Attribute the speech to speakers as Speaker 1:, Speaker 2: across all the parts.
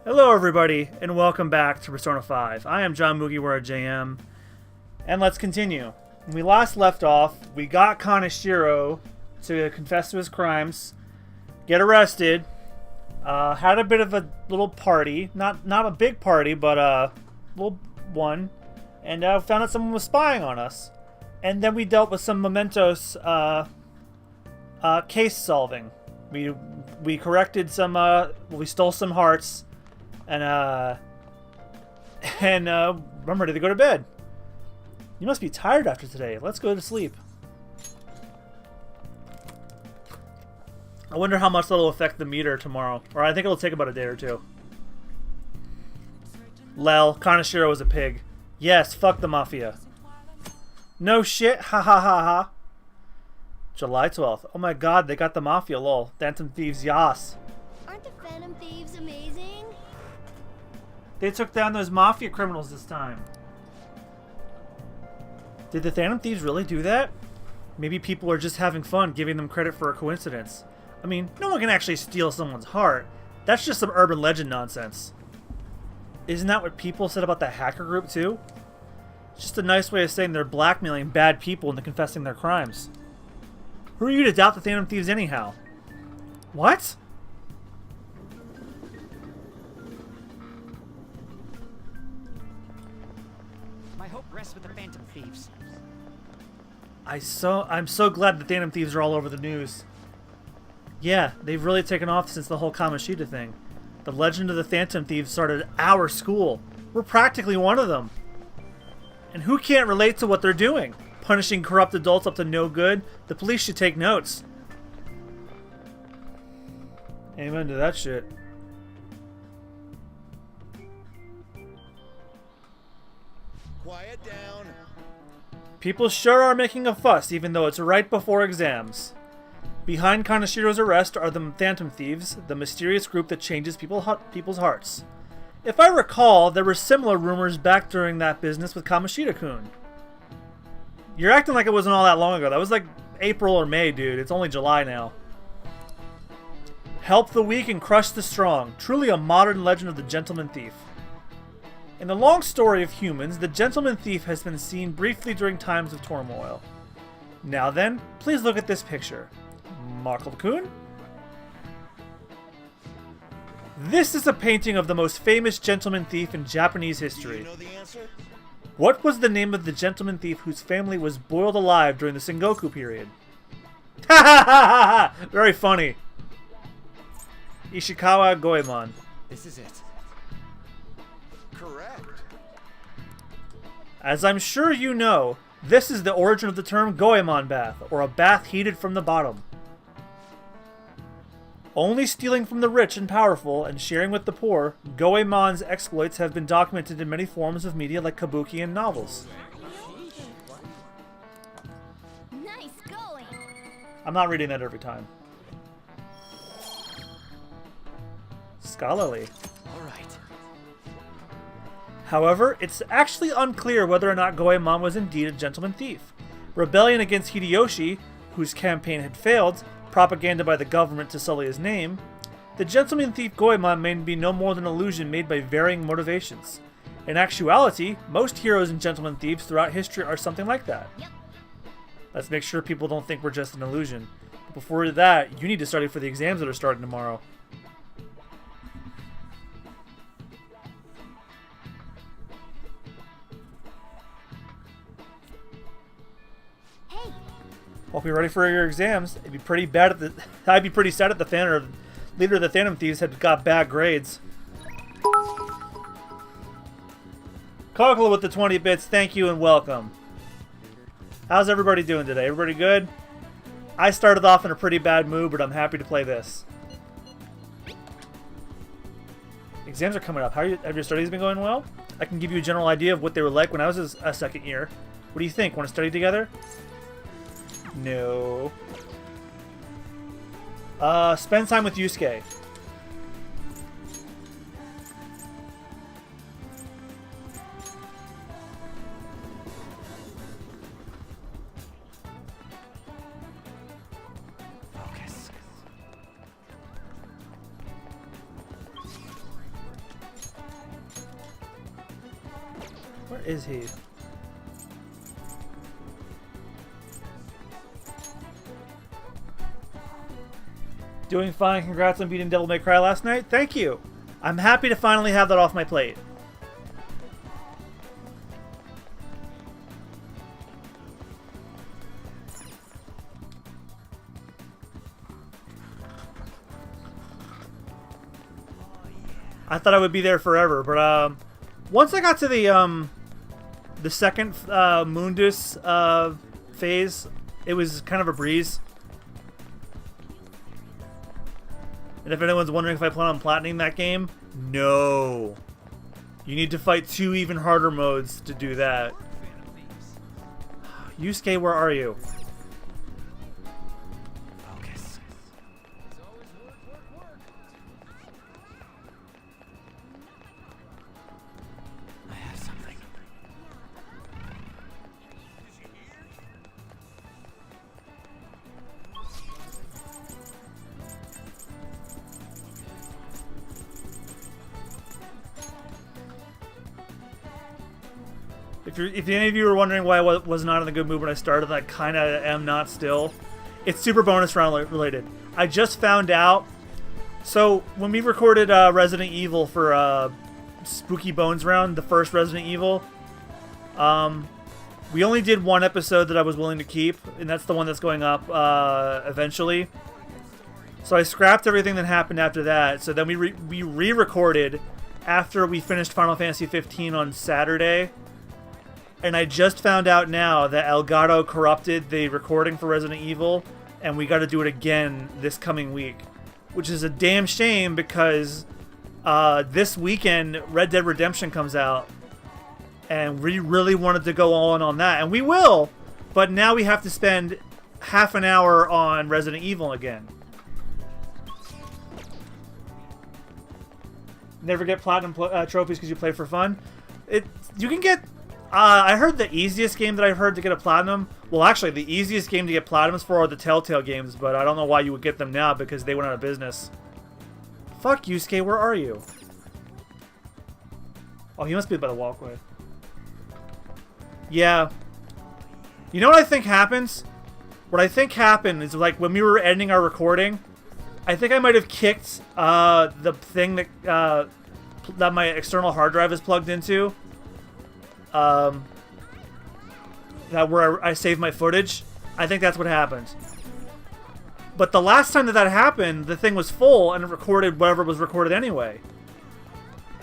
Speaker 1: Hello everybody, and welcome back to Persona 5. I am John MugiwaraJM, and let's continue. When we last left off, we got Kaneshiro to confess to his crimes, get arrested, had a bit of a little party, not a big party, but a little one, and found out someone was spying on us. And then we dealt with some momentous case solving. We corrected some, we stole some hearts, and I'm ready to go to bed. You must be tired after today. Let's go to sleep. I wonder how much that'll affect the meter tomorrow. Or I think it'll take about a day or two. Lel, Kaneshiro was a pig. Yes, fuck the Mafia. No shit, ha ha ha ha. July 12th. Oh my god, they got the Mafia, lol. Phantom Thieves, yas.
Speaker 2: Aren't the Phantom Thieves amazing?
Speaker 1: They took down those Mafia criminals this time. Did the Phantom Thieves really do that? Maybe people are just having fun giving them credit for a coincidence. I mean, no one can actually steal someone's heart. That's just some urban legend nonsense. Isn't that what people said about the hacker group too? It's just a nice way of saying they're blackmailing bad people into confessing their crimes. Who are you to doubt the Phantom Thieves anyhow? What?
Speaker 3: My hope rests with the Phantom Thieves.
Speaker 1: I'm so glad the Phantom Thieves are all over the news. Yeah, they've really taken off since the whole Kamoshida thing. The legend of the Phantom Thieves started at our school. We're practically one of them. And who can't relate to what they're doing? Punishing corrupt adults up to no good? The police should take notes. Amen to that shit.
Speaker 4: Quiet down.
Speaker 1: People sure are making a fuss, even though it's right before exams. Behind Kaneshiro's arrest are the Phantom Thieves, the mysterious group that changes people's hearts. If I recall, there were similar rumors back during that business with Kamoshida-kun. You're acting like it wasn't all that long ago. That was like April or May, dude. It's only July now. Help the weak and crush the strong. Truly a modern legend of the Gentleman Thief. In the long story of humans, the Gentleman Thief has been seen briefly during times of turmoil. Now then, please look at this picture. Markle-kun? This is a painting of the most famous Gentleman Thief in Japanese history.
Speaker 4: Do you know the answer?
Speaker 1: What was the name of the gentleman thief whose family was boiled alive during the Sengoku period? Ha ha ha ha! Very funny. Ishikawa Goemon.
Speaker 3: This is it.
Speaker 4: Correct.
Speaker 1: As I'm sure you know, this is the origin of the term Goemon bath, or a bath heated from the bottom. Only stealing from the rich and powerful and sharing with the poor, Goemon's exploits have been documented in many forms of media like kabuki and novels.
Speaker 2: Nice going.
Speaker 1: I'm not reading that every time. Scholarly.
Speaker 3: All right.
Speaker 1: However, it's actually unclear whether or not Goemon was indeed a gentleman thief. Rebellion against Hideyoshi, whose campaign had failed, propaganda by the government to sully his name, the gentleman thief Goemon may be no more than an illusion made by varying motivations. In actuality, most heroes and gentleman thieves throughout history are something like that.
Speaker 2: Yep.
Speaker 1: Let's make sure people don't think we're just an illusion. But before that, you need to study for the exams that are starting tomorrow.
Speaker 2: Hey,
Speaker 1: Hope you're ready for your exams. It'd be pretty bad I'd be pretty sad if the leader of the Phantom Thieves had got bad grades. Kogla with the 20 bits, thank you and welcome. How's everybody doing today? Everybody good? I started off in a pretty bad mood, but I'm happy to play this. Exams are coming up. Have your studies been going well? I can give you a general idea of what they were like when I was a second year. What do you think? Want to study together? No. Spend time with Yusuke. Where is he? Doing fine. Congrats on beating Devil May Cry last night. Thank you. I'm happy to finally have that off my plate. I thought I would be there forever, but once I got to the second Mundus phase, it was kind of a breeze. And if anyone's wondering if I plan on platining that game, no. You need to fight 2 even harder modes to do that. Yusuke, where are you?
Speaker 3: Focus. I have something.
Speaker 1: If any of you were wondering why I was not in a good mood when I started, I kind of am not still. It's super bonus round related. I just found out. So when we recorded Resident Evil for Spooky Bones round, the first Resident Evil, we only did 1 episode that I was willing to keep, and that's the one that's going up eventually. So I scrapped everything that happened after that. So then we re-recorded after we finished Final Fantasy 15 on Saturday. And I just found out now that Elgato corrupted the recording for Resident Evil, and we got to do it again this coming week, which is a damn shame because this weekend Red Dead Redemption comes out, and we really wanted to go all in on that, and we will, but now we have to spend half an hour on Resident Evil again. Never get platinum trophies because you play for fun. You can get. I heard the easiest game that I've heard to get a platinum. Well, actually, the easiest game to get platinums for are the Telltale games, but I don't know why you would get them now because they went out of business. Fuck, Yusuke, where are you? Oh, he must be by the walkway. Yeah. You know what I think happens? What I think happened is, like, when we were ending our recording, I think I might have kicked the thing that my external hard drive is plugged into. That where I save my footage. I think that's what happened. But the last time that happened, the thing was full and it recorded whatever was recorded anyway.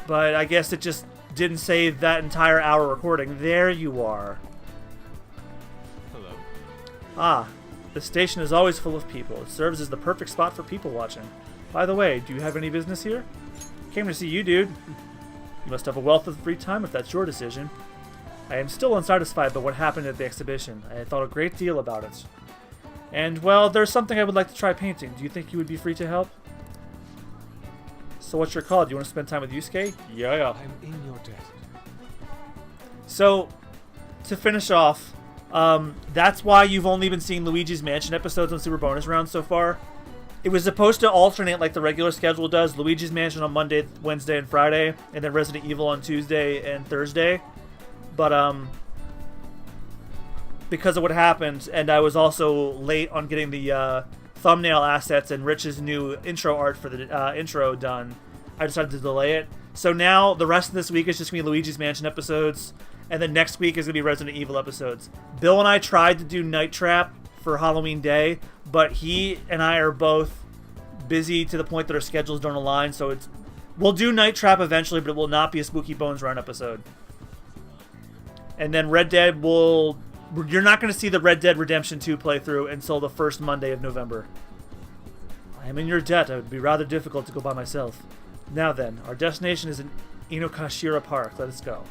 Speaker 1: But I guess it just didn't save that entire hour recording. There you are.
Speaker 3: Hello.
Speaker 1: Ah, the station is always full of people. It serves as the perfect spot for people watching. By the way, do you have any business here? Came to see you, dude. You must have a wealth of free time if that's your decision. I am still unsatisfied by what happened at the exhibition. I thought a great deal about it. And, well, there's something I would like to try painting. Do you think you would be free to help? So what's your call? Do you want to spend time with Yusuke? Yeah.
Speaker 3: I'm in your debt.
Speaker 1: So, to finish off, that's why you've only been seeing Luigi's Mansion episodes on Super Bonus Round so far. It was supposed to alternate like the regular schedule does. Luigi's Mansion on Monday, Wednesday, and Friday, and then Resident Evil on Tuesday and Thursday. But, because of what happened, and I was also late on getting the thumbnail assets and Rich's new intro art for the intro done, I decided to delay it. So now, the rest of this week is just going to be Luigi's Mansion episodes, and then next week is going to be Resident Evil episodes. Bill and I tried to do Night Trap for Halloween Day, but he and I are both busy to the point that our schedules don't align, so we'll do Night Trap eventually, but it will not be a Spooky Bones Run episode. And then Red Dead you're not going to see the Red Dead Redemption 2 playthrough until the first Monday of November. I am in your debt. It would be rather difficult to go by myself. Now then, our destination is in Inokashira Park. Let us go.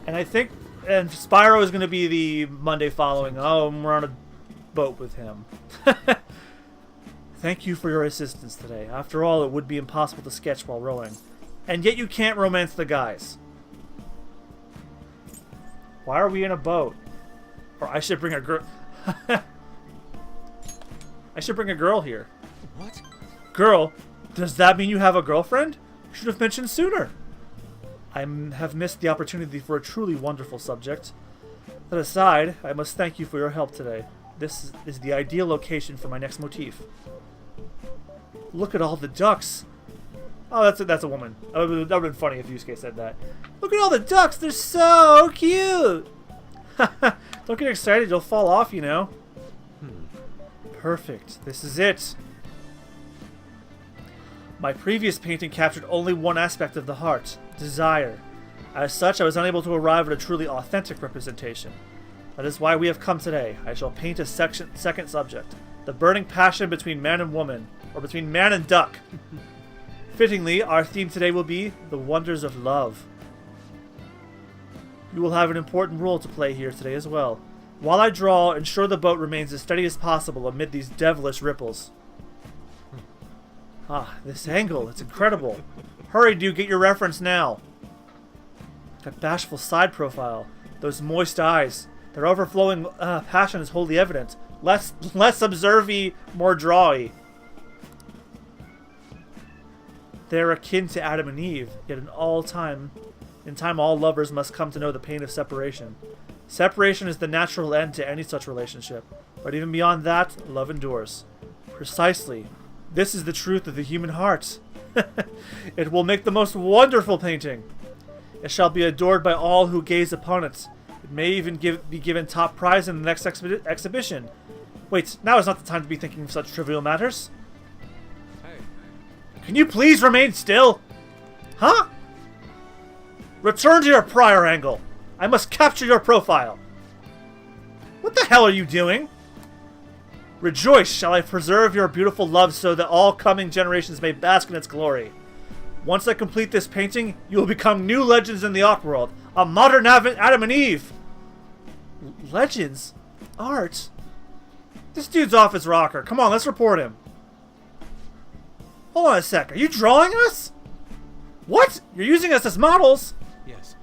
Speaker 1: And I think Spyro is going to be the Monday following. Oh, we're on a boat with him. Thank you for your assistance today. After all, it would be impossible to sketch while rowing. And yet you can't romance the guys. Why are we in a boat? Or I should bring a girl. I should bring a girl here.
Speaker 3: What?
Speaker 1: Girl? Does that mean you have a girlfriend? You should have mentioned sooner. have missed the opportunity for a truly wonderful subject. That aside, I must thank you for your help today. This is the ideal location for my next motif. Look at all the ducks. Oh, that's a woman. That would have been funny if Yusuke said that. Look at all the ducks. They're so cute. Don't get excited. You'll fall off, you know. Perfect. This is it. My previous painting captured only one aspect of the heart, desire. As such, I was unable to arrive at a truly authentic representation. That is why we have come today. I shall paint a second subject, the burning passion between man and woman, or between man and duck. Fittingly, our theme today will be the wonders of love. You will have an important role to play here today as well. While I draw, ensure the boat remains as steady as possible amid these devilish ripples. Ah, this angle, it's incredible. Hurry, dude, get your reference now. That bashful side profile, those moist eyes, their overflowing passion is wholly evident. Less observy, more drawy. They're akin to Adam and Eve, yet in time all lovers must come to know the pain of separation. Separation is the natural end to any such relationship, but even beyond that, love endures. Precisely. This is the truth of the human heart. It will make the most wonderful painting. It shall be adored by all who gaze upon it. It may even be given top prize in the next exhibition. Wait, now is not the time to be thinking of such trivial matters.
Speaker 3: Hey.
Speaker 1: Can you please remain still? Huh? Return to your prior angle. I must capture your profile. What the hell are you doing? Rejoice, shall I preserve your beautiful love so that all coming generations may bask in its glory. Once I complete this painting, you will become new legends in the art world. A modern Adam and Eve. Legends? Art? This dude's off his rocker. Come on, let's report him. Hold on a sec. Are you drawing us? What? You're using us as models?
Speaker 3: Yes.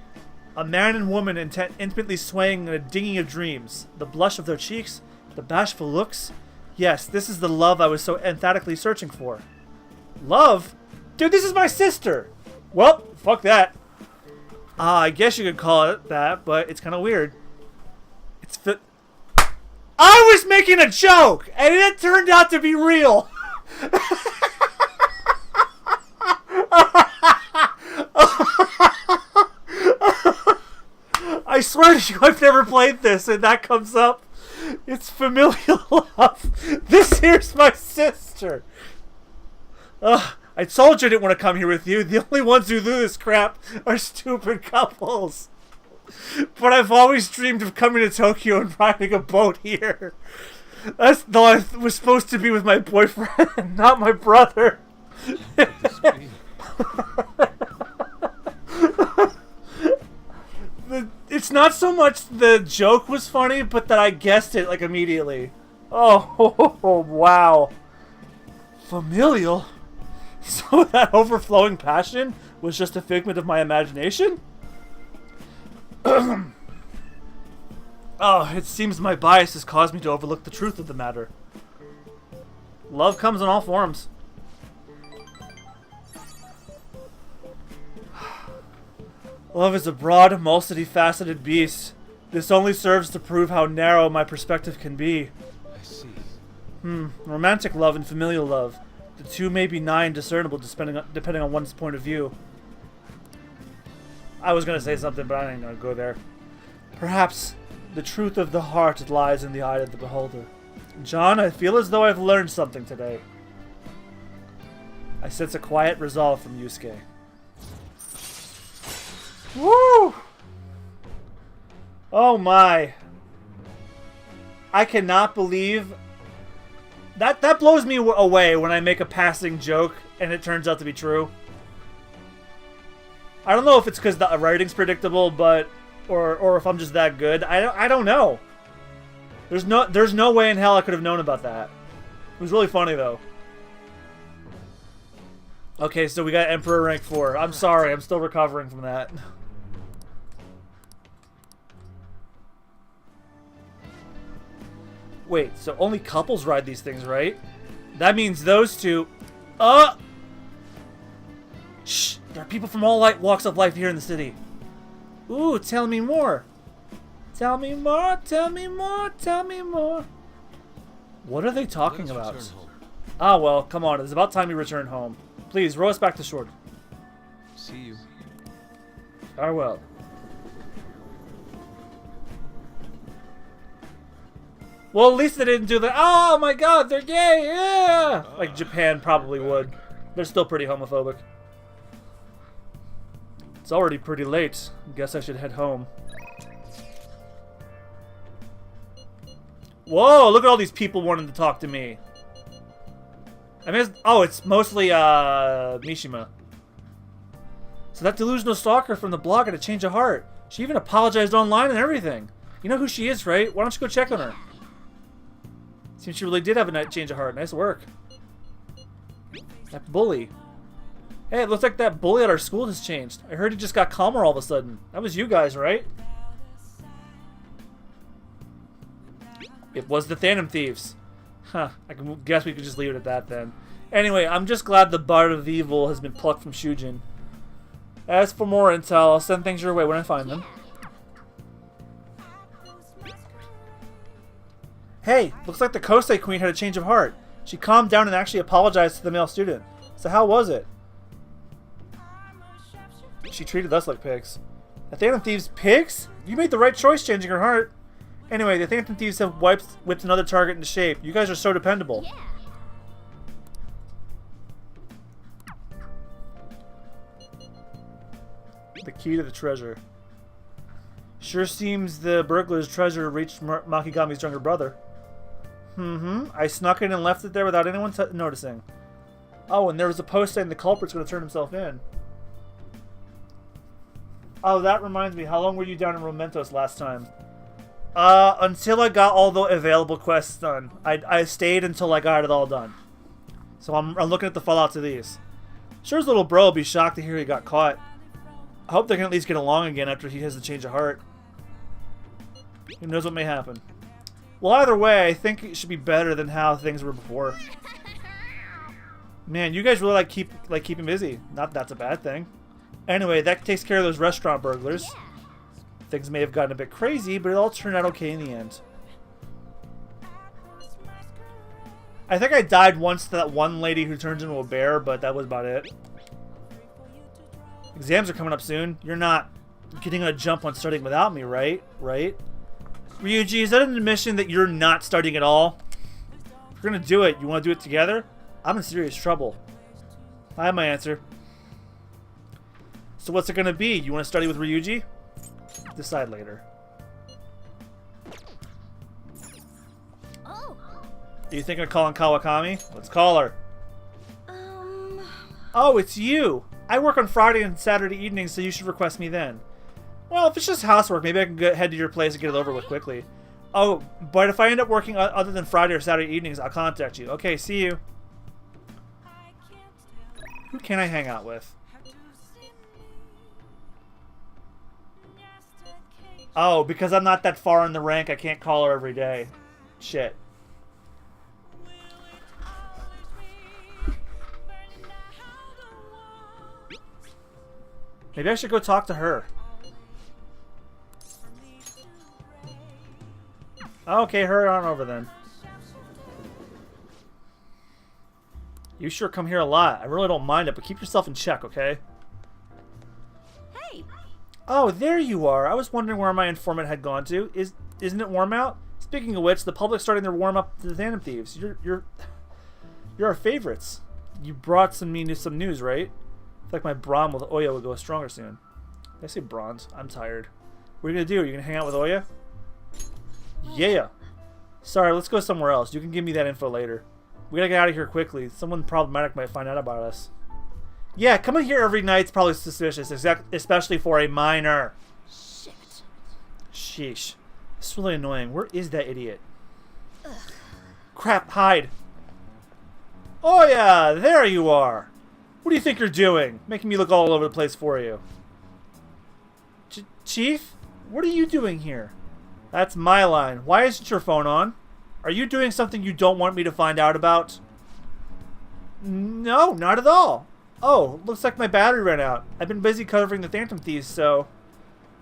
Speaker 1: A man and woman intimately swaying in a dinghy of dreams. The blush of their cheeks, the bashful looks. Yes, this is the love I was so emphatically searching for. Love? Dude, this is my sister! Well, fuck that. I guess you could call it that, but it's kind of weird. I was making a joke, and it turned out to be real! I swear to you, I've never played this, and that comes up. It's familial love. This here's my sister. I told you I didn't want to come here with you. The only ones who do this crap are stupid couples. But I've always dreamed of coming to Tokyo and riding a boat here. That's though I was supposed to be with my boyfriend, not my brother. It's not so much the joke was funny, but that I guessed it like immediately. Oh, wow. Familial? So that overflowing passion was just a figment of my imagination? Oh, it seems my bias has caused me to overlook the truth of the matter. Love comes in all forms. Love is a broad, multifaceted beast. This only serves to prove how narrow my perspective can be.
Speaker 3: I see.
Speaker 1: Romantic love and familial love. The two may be nigh and discernible depending on one's point of view. I was going to say something, but I ain't going to go there. Perhaps the truth of the heart lies in the eye of the beholder. John, I feel as though I've learned something today. I sense a quiet resolve from Yusuke. Woo! Oh my. I cannot believe... That blows me away when I make a passing joke and it turns out to be true. I don't know if it's because the writing's predictable, but... Or if I'm just that good. I don't know. There's no way in hell I could have known about that. It was really funny, though. Okay, so we got Emperor rank 4. I'm sorry, I'm still recovering from that. Wait, so only couples ride these things, right? That means those two... Shh! There are people from all walks of life here in the city. Ooh, tell me more. Tell me more, tell me more, tell me more. What are they talking
Speaker 3: Let us
Speaker 1: about?
Speaker 3: return home.
Speaker 1: Ah, well, come on. It's about time you return home. Please, row us back to shore.
Speaker 3: See you.
Speaker 1: Farewell. Well, at least they didn't do the, oh my god, they're gay, yeah! Like Japan probably would. They're still pretty homophobic. It's already pretty late. Guess I should head home. Whoa, look at all these people wanting to talk to me. I mean, it's mostly, Mishima. So that delusional stalker from the blog had a change of heart. She even apologized online and everything. You know who she is, right? Why don't you go check on her? Seems she really did have a change of heart. Nice work. That bully. Hey, it looks like that bully at our school has changed. I heard he just got calmer all of a sudden. That was you guys, right? It was the Phantom Thieves. Huh. I guess we could just leave it at that then. Anyway, I'm just glad the Bard of Evil has been plucked from Shujin. As for more intel, I'll send things your way when I find them. Hey, looks like the Kosei Queen had a change of heart. She calmed down and actually apologized to the male student. So how was it? She treated us like pigs. The Phantom Thieves pigs? You made the right choice changing her heart. Anyway, the Phantom Thieves have whipped another target into shape. You guys are so dependable.
Speaker 2: Yeah.
Speaker 1: The key to the treasure. Sure seems the burglar's treasure reached Makigami's younger brother. I snuck in and left it there without anyone noticing. Oh, and there was a post saying the culprit's going to turn himself in. Oh, that reminds me. How long were you down in Romentos last time? Until I got all the available quests done. I stayed until I got it all done. So I'm looking at the fallouts of these. Sure, his little bro will be shocked to hear he got caught. I hope they can at least get along again after he has the change of heart. Who knows what may happen. Well, either way, I think it should be better than how things were before. Man, you guys really keep him busy. Not that's a bad thing. Anyway, that takes care of those restaurant burglars. Things may have gotten a bit crazy, but it all turned out okay in the end. I think I died once to that one lady who turns into a bear, but that was about it. Exams are coming up soon. You're not getting a jump on starting without me, right? Right? Ryuji, is that an admission that you're not starting at all? If you're gonna do it, you want to do it together? I'm in serious trouble. I have my answer. So what's it gonna be? You want to study with Ryuji? Decide later.
Speaker 2: Oh.
Speaker 1: Are you thinking of calling Kawakami? Let's call her. Oh, it's you! I work on Friday and Saturday evenings, so you should request me then. Well, if it's just housework, maybe I can head to your place and get it over with quickly. Oh, but if I end up working other than Friday or Saturday evenings, I'll contact you. Okay, see you. Who can I hang out with? Oh, because I'm not that far in the rank, I can't call her every day. Shit. Maybe I should go talk to her. Okay, hurry on over then. You sure come here a lot. I really don't mind it, but keep yourself in check, okay?
Speaker 2: Hey.
Speaker 1: Oh, there you are. I was wondering where my informant had gone to. Isn't it warm out? Speaking of which, the public's starting to warm up to the Phantom Thieves. You're our favorites. You brought some news, right? I feel like my Braum with Oya will go stronger soon. Did I say bronze? I'm tired. What are you gonna do? Are you gonna hang out with Oya? Yeah. Sorry, let's go somewhere else. You can give me that info later. We gotta get out of here quickly. Someone problematic might find out about us. Yeah, coming here every night's probably suspicious, especially for a minor.
Speaker 2: Shit.
Speaker 1: Sheesh. This is really annoying. Where is that idiot? Ugh. Crap, hide. Oh yeah, there you are. What do you think you're doing? Making me look all over the place for you. Chief? What are you doing here? That's my line. Why isn't your phone on? Are you doing something you don't want me to find out about? No, not at all. Oh, looks like my battery ran out. I've been busy covering the Phantom Thieves, so...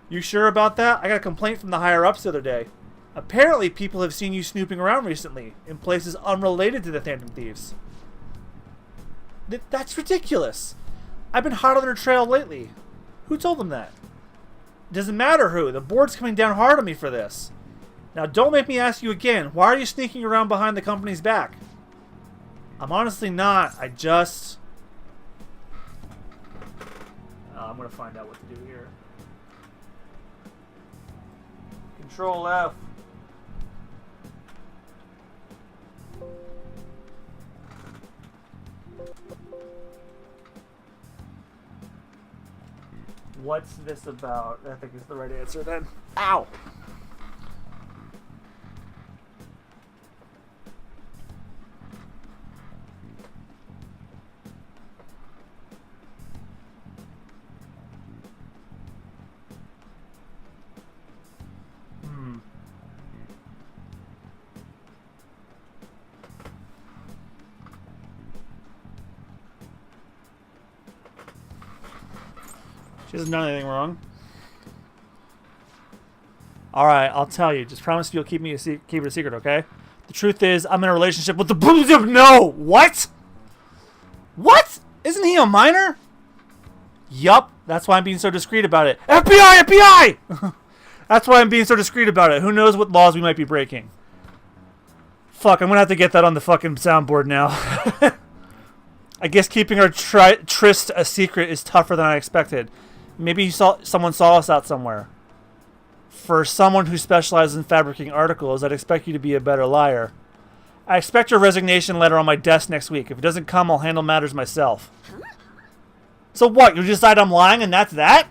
Speaker 1: You sure about that? I got a complaint from the higher-ups the other day. Apparently, people have seen you snooping around recently, in places unrelated to the Phantom Thieves. That's ridiculous. I've been hot on their trail lately. Who told them that? It doesn't matter who. The board's coming down hard on me for this. Now, don't make me ask you again. Why are you sneaking around behind the company's back? I'm honestly not. I just... I'm going to find out what to do here. Control F. What's this about? I think is the right answer then. Ow! She hasn't done anything wrong. Alright, I'll tell you. Just promise you'll keep it a secret, okay? The truth is, I'm in a relationship with the Blues of No! What? What? Isn't he a minor? Yup. That's why I'm being so discreet about it. FBI! FBI! That's why I'm being so discreet about it. Who knows what laws we might be breaking. Fuck, I'm gonna have to get that on the fucking soundboard now. I guess keeping our tryst a secret is tougher than I expected. Maybe someone saw us out somewhere. For someone who specializes in fabricating articles, I'd expect you to be a better liar. I expect your resignation letter on my desk next week. If it doesn't come, I'll handle matters myself. So what? You decide I'm lying and that's that?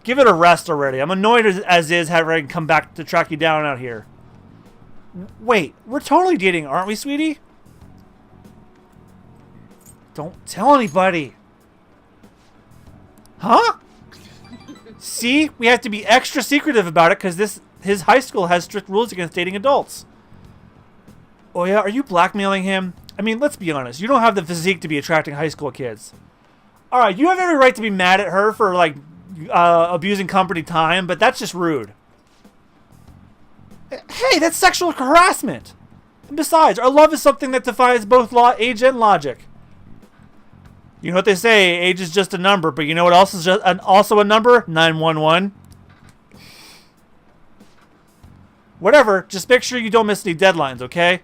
Speaker 1: Give it a rest already. I'm annoyed as is having to come back to track you down out here. Wait, we're totally dating, aren't we, sweetie? Don't tell anybody. Huh? See? We have to be extra secretive about it because his high school has strict rules against dating adults. Oh yeah, are you blackmailing him? I mean, let's be honest. You don't have the physique to be attracting high school kids. Alright, you have every right to be mad at her for, like, abusing company time, but that's just rude. Hey, that's sexual harassment. And besides, our love is something that defies both age and logic. You know what they say, age is just a number, but you know what else is also a number? 911. Whatever, just make sure you don't miss any deadlines, okay?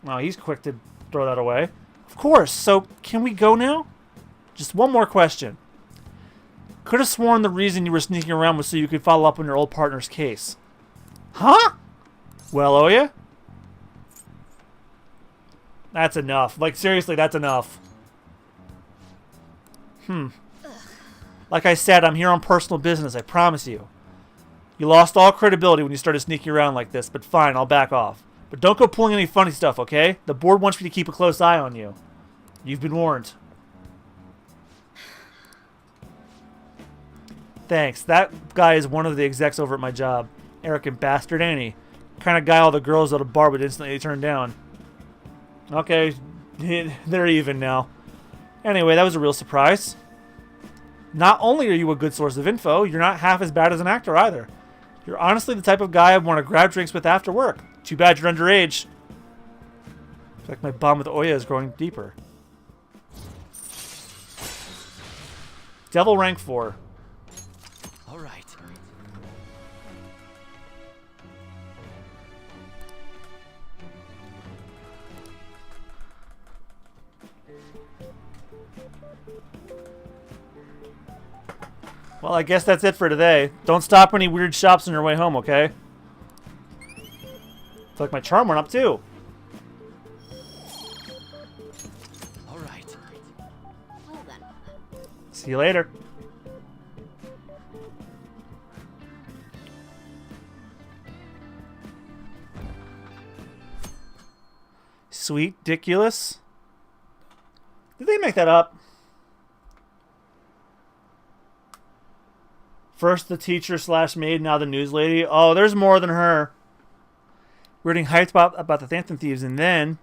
Speaker 1: Oh, he's quick to throw that away. Of course, so can we go now? Just one more question. Could have sworn the reason you were sneaking around was so you could follow up on your old partner's case. Huh? Well, oh yeah? That's enough. Like, seriously, that's enough. Like I said, I'm here on personal business, I promise you. You lost all credibility when you started sneaking around like this, but fine, I'll back off. But don't go pulling any funny stuff, okay? The board wants me to keep a close eye on you. You've been warned. Thanks. That guy is one of the execs over at my job. Arrogant bastard, ain't he? Kind of guy all the girls at a bar would instantly turn down. Okay, they're even now. Anyway, that was a real surprise. Not only are you a good source of info, you're not half as bad as an actor either. You're honestly the type of guy I'd want to grab drinks with after work. Too bad you're underage. Looks like my bond with Oya is growing deeper. Devil rank 4.
Speaker 3: All right.
Speaker 1: Well, I guess that's it for today. Don't stop any weird shops on your way home, okay? It's like my charm went up too.
Speaker 3: All right.
Speaker 2: Well then.
Speaker 1: See you later. Sweet ridiculous. Did they make that up? First the teacher slash maid, now the news lady. Oh, there's more than her. We're getting hyped about the Phantom Thieves, and then...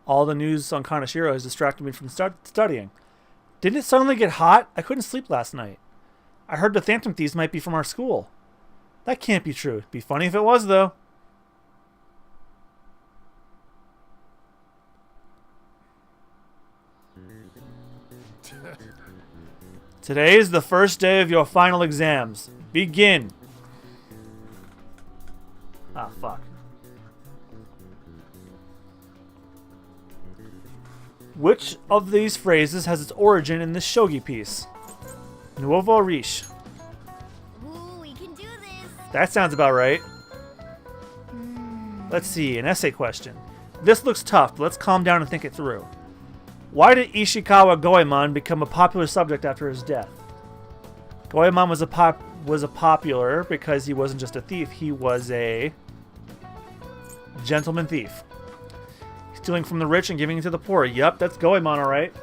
Speaker 1: All the news on Kaneshiro has distracted me from studying. Didn't it suddenly get hot? I couldn't sleep last night. I heard the Phantom Thieves might be from our school. That can't be true. It'd be funny if it was, though. Today is the first day of your final exams. Begin. Ah, fuck. Which of these phrases has its origin in this shogi piece? Nuovo riche.
Speaker 2: Ooh, we can do this.
Speaker 1: That sounds about right. Let's see, an essay question. This looks tough, but let's calm down and think it through. Why did Ishikawa Goemon become a popular subject after his death? Goemon was a popular because he wasn't just a thief, he was a gentleman thief. Stealing from the rich and giving it to the poor. Yep, that's Goemon, alright.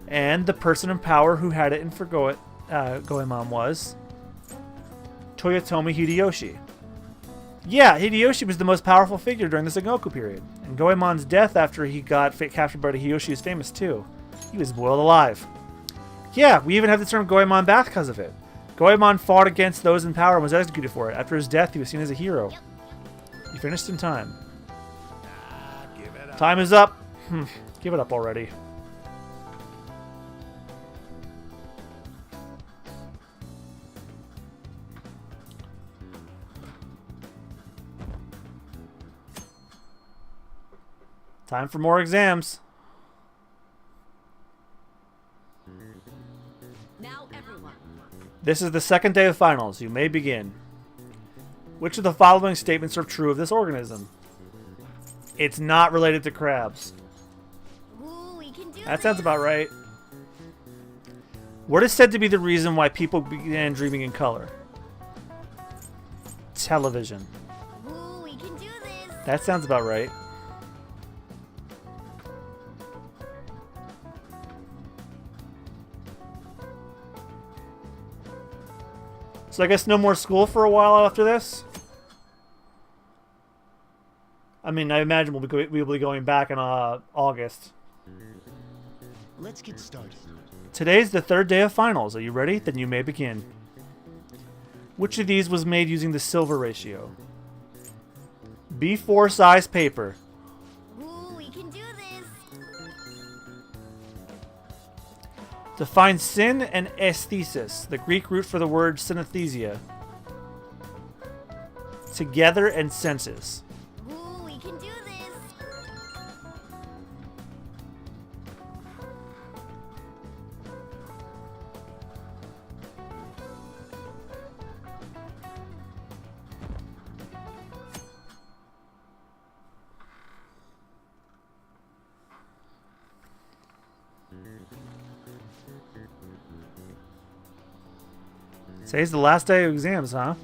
Speaker 1: And the person in power who had it in for Goemon was Toyotomi Hideyoshi. Yeah, Hideyoshi was the most powerful figure during the Sengoku period. And Goemon's death after he got captured by Hideyoshi is famous too. He was boiled alive. Yeah, we even have the term Goemon bath because of it. Goemon fought against those in power and was executed for it. After his death, he was seen as a hero. He finished in time.
Speaker 4: Give it up.
Speaker 1: Time is up. Give it up already. Time for more exams.
Speaker 2: Now everyone.
Speaker 1: This is the second day of finals. You may begin. Which of the following statements are true of this organism? It's not related to crabs.
Speaker 2: Ooh, we can do
Speaker 1: That
Speaker 2: this.
Speaker 1: sounds about right. What is said to be the reason why people began dreaming in color? Television.
Speaker 2: Ooh, we can do this.
Speaker 1: That sounds about right. So I guess no more school for a while after this? I mean, I imagine we'll be going back in August.
Speaker 3: Let's get started.
Speaker 1: Today's the third day of finals. Are you ready? Then you may begin. Which of these was made using the silver ratio? B4 size paper.
Speaker 2: Ooh, we can do this.
Speaker 1: Define sin and aesthesis, the Greek root for the word synesthesia. Together and senses.
Speaker 2: Ooh, we can do this.
Speaker 1: Today's the last day of exams, huh?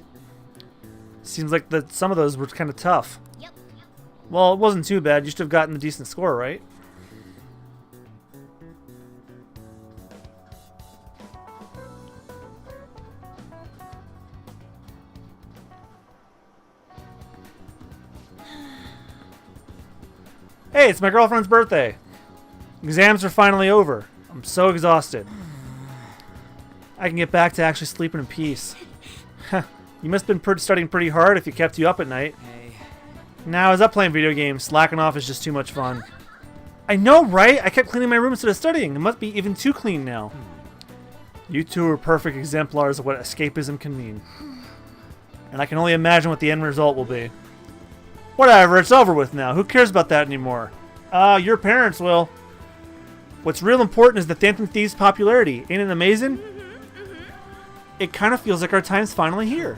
Speaker 1: Seems like some of those were kind of tough.
Speaker 2: Yep.
Speaker 1: Well, it wasn't too bad. You should have gotten a decent score, right? Hey, it's my girlfriend's birthday. Exams are finally over. I'm so exhausted. I can get back to actually sleeping in peace. You must have been studying pretty hard if it kept you up at night.
Speaker 3: Hey.
Speaker 1: Now, I was up playing video games. Slacking off is just too much fun. I know, right? I kept cleaning my room instead of studying. It must be even too clean now. You two are perfect exemplars of what escapism can mean. And I can only imagine what the end result will be. Whatever, it's over with now. Who cares about that anymore? Your parents will. What's real important is the Phantom Thieves' popularity. Ain't it amazing? It kind of feels like our time's finally here.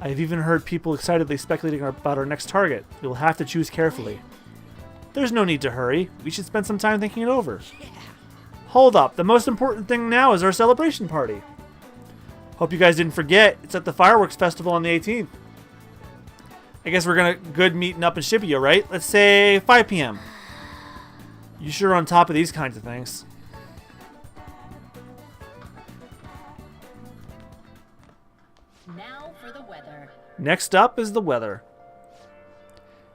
Speaker 1: I've even heard people excitedly speculating about our next target. We'll have to choose carefully. There's no need to hurry. We should spend some time thinking it over. Hold up. The most important thing now is our celebration party. Hope you guys didn't forget. It's at the fireworks festival on the 18th. I guess we're gonna good meeting up in Shibuya, right? Let's say 5 p.m. You sure are on top of these kinds of things.
Speaker 5: Now for the weather.
Speaker 1: Next up is the weather.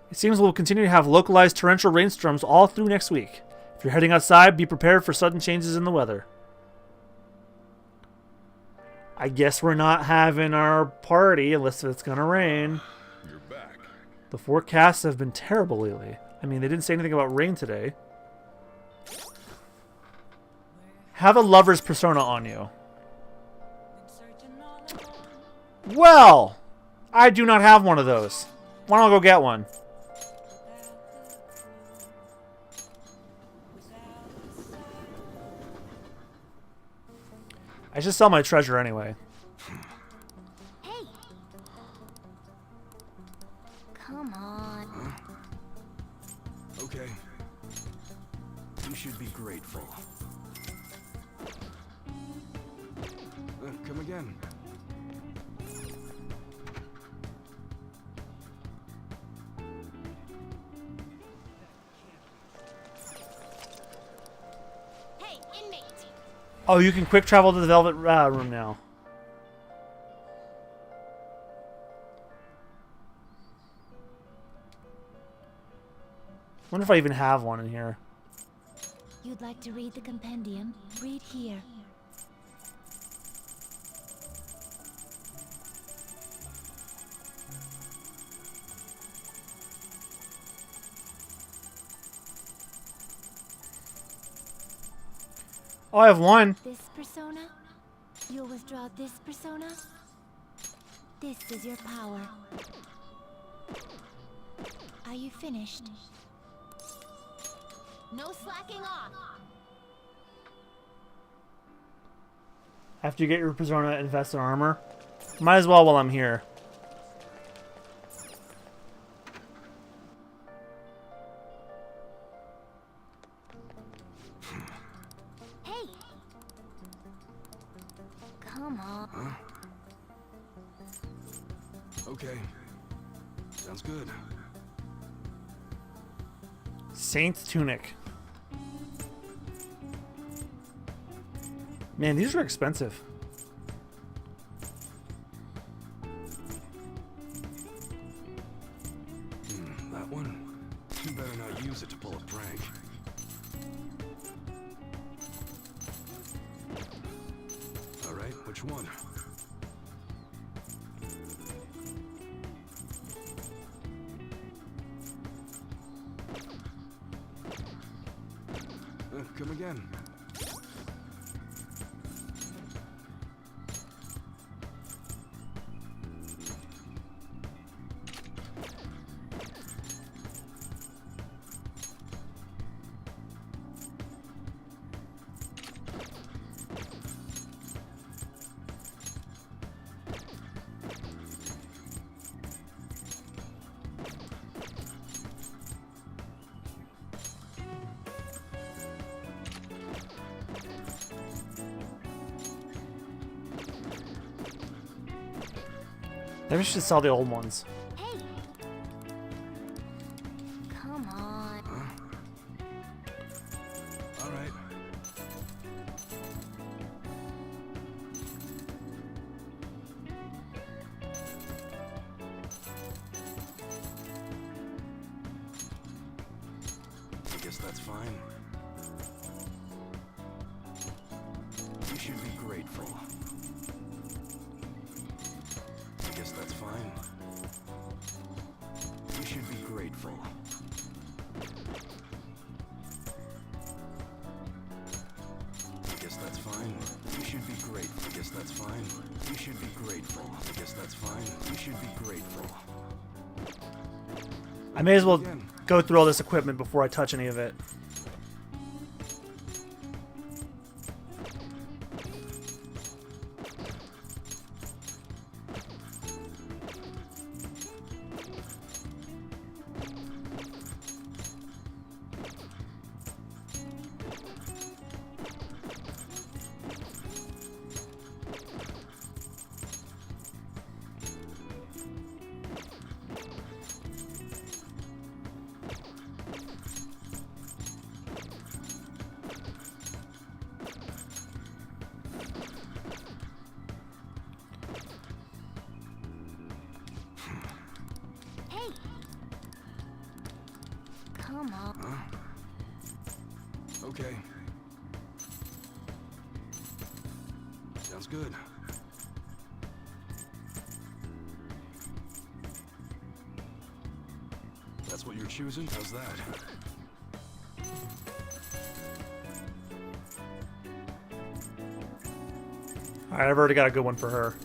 Speaker 1: It seems we'll continue to have localized torrential rainstorms all through next week. If you're heading outside, be prepared for sudden changes in the weather. I guess we're not having our party unless it's gonna rain.
Speaker 4: You're back.
Speaker 1: The forecasts have been terrible lately. I mean, they didn't say anything about rain today. Have a lover's persona on you. Well, I do not have one of those. Why don't I go get one? I should sell my treasure anyway.
Speaker 2: Hey! Come on.
Speaker 3: Okay. You should be grateful. Come again.
Speaker 2: Hey, inmate!
Speaker 1: Oh, you can quick travel to the Velvet Room now. Wonder if I even have one in here.
Speaker 2: You'd like to read the compendium? Read here.
Speaker 1: Oh, I have one.
Speaker 2: This persona? You'll withdraw this persona? This is your power. Are you finished? No slacking off!
Speaker 1: After you get your persona, invest in armor. Might as well while I'm here.
Speaker 2: Hey! Come on.
Speaker 3: Okay. Sounds good.
Speaker 1: Saint's Tunic. Man, these are expensive.
Speaker 3: That one? You better not use it to pull a prank. Alright, which one? Come again.
Speaker 1: Maybe we should sell the old ones.
Speaker 2: Hey! Come on.
Speaker 3: Alright. I guess that's fine. You should be grateful. I guess that's fine. You should be grateful. I guess that's fine. You should be grateful. I guess that's fine. You should be grateful. I guess that's fine. You should be grateful.
Speaker 1: I may as well go through all this equipment before I touch any of it.
Speaker 3: Okay. Sounds good. That's what you're choosing? How's that?
Speaker 1: Alright, I've already got a good one for her.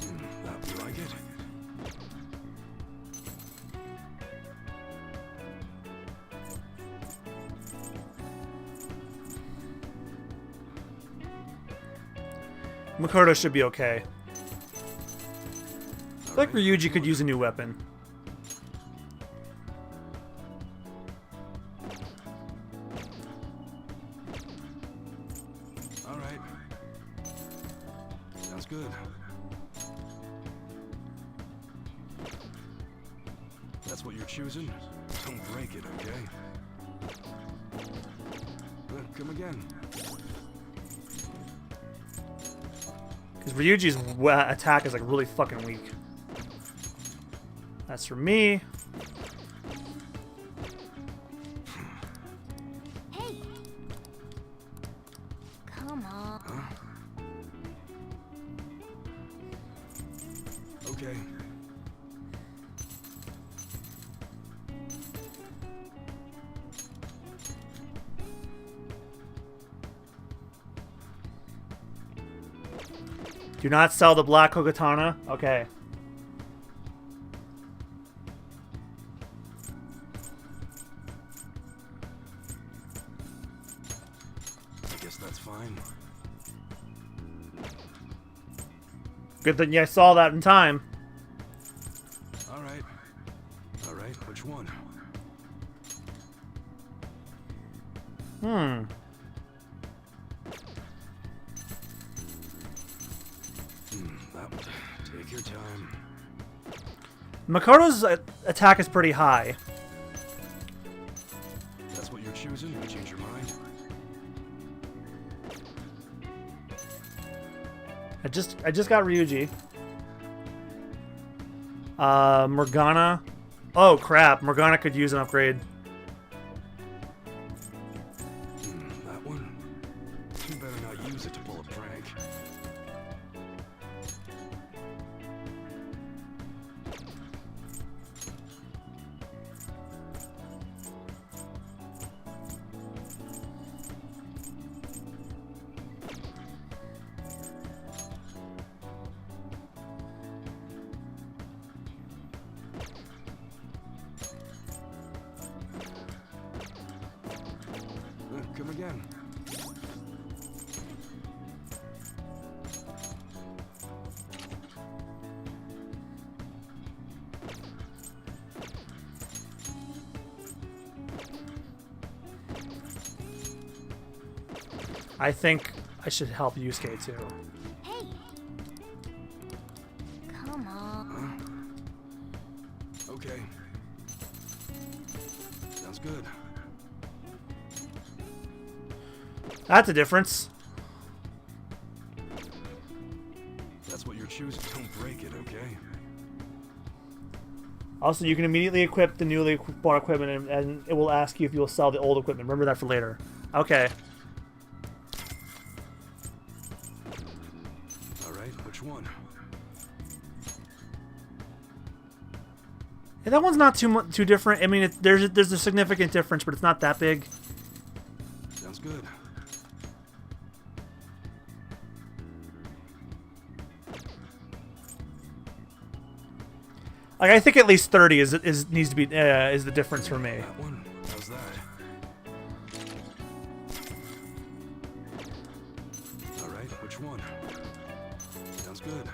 Speaker 3: You like it?
Speaker 1: Makoto should be okay. I feel like Ryuji could use a new weapon.
Speaker 3: Alright. Sounds good. That's what you're choosing? Don't break it, okay? Come again.
Speaker 1: Because Ryuji's attack is like really fucking weak. That's for me.
Speaker 2: Hey! Come on.
Speaker 3: Huh? Okay.
Speaker 1: Do not sell the black Kokatana. Okay.
Speaker 3: I guess that's fine.
Speaker 1: Good thing I saw that in time.
Speaker 3: Alright. Alright, which one? That one. Take your time.
Speaker 1: Makoto's attack is pretty high.
Speaker 3: That's what you're choosing? You change your mind?
Speaker 1: I just got Ryuji. Morgana. Oh crap, Morgana could use an upgrade.
Speaker 3: That one? You better not use it to pull a prank. Come again.
Speaker 1: I think I should help Yusuke too.
Speaker 2: Hey! Come on.
Speaker 3: Okay. Sounds good.
Speaker 1: That's a difference.
Speaker 3: That's what you're choosing. Don't break it, okay?
Speaker 1: Also, you can immediately equip the newly bought equipment, and it will ask you if you will sell the old equipment. Remember that for later. Okay.
Speaker 3: Alright, which one?
Speaker 1: Yeah, that one's not too different. I mean, there's a significant difference, but it's not that big.
Speaker 3: Sounds good.
Speaker 1: Like, I think at least 30 needs to be is the difference for me.
Speaker 3: That one? How's that? Alright, which one? Sounds good.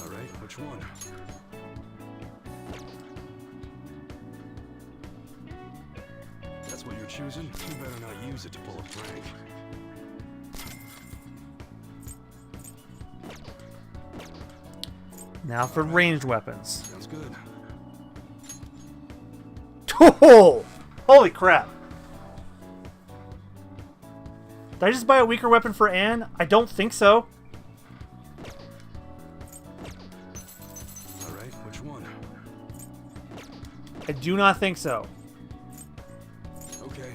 Speaker 3: Alright, which one? That's what you're choosing? You better not use it to pull a prank.
Speaker 1: Now for ranged weapons.
Speaker 3: Sounds good.
Speaker 1: Oh! Holy crap. Did I just buy a weaker weapon for Anne? I don't think so. I do not think so.
Speaker 3: Okay.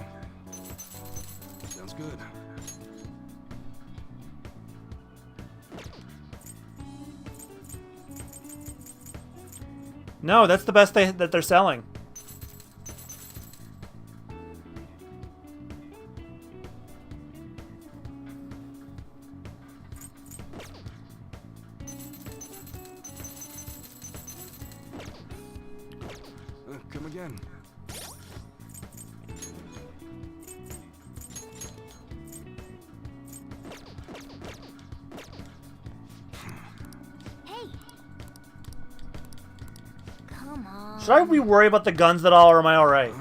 Speaker 3: Sounds good.
Speaker 1: No, that's the best that they're selling.
Speaker 3: Come again.
Speaker 2: Hey. Come on.
Speaker 1: Should I be worried about the guns at all, or am I alright?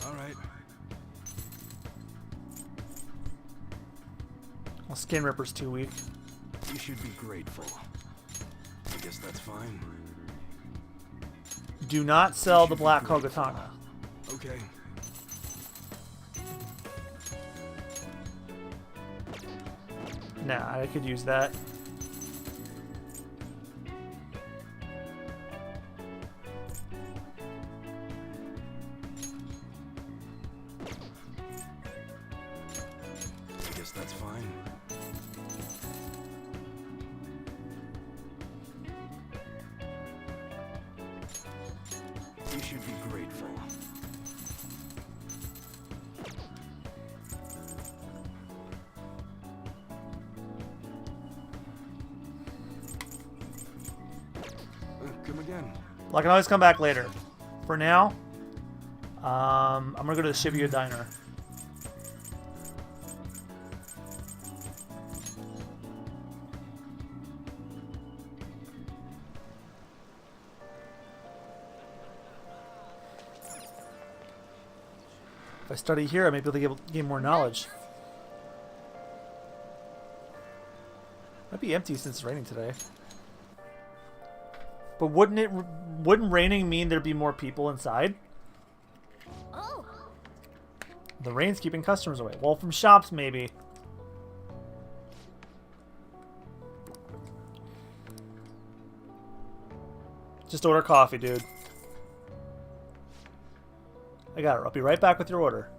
Speaker 3: All right.
Speaker 1: Well, Skin Ripper's too weak.
Speaker 3: You should be grateful. I guess that's fine.
Speaker 1: Do not sell the Black Hogatana.
Speaker 3: Okay.
Speaker 1: Nah, I could use that.
Speaker 3: I guess that's fine. You should be grateful. Come again.
Speaker 1: Well, I can always come back later. For now, I'm gonna go to the Shibuya Diner. If I study here, I may be able to gain more knowledge. Might be empty since it's raining today. But wouldn't raining mean there'd be more people inside?
Speaker 2: Oh.
Speaker 1: The rain's keeping customers away. Well, from shops maybe. Just order coffee, dude. I got it. I'll be right back with your order.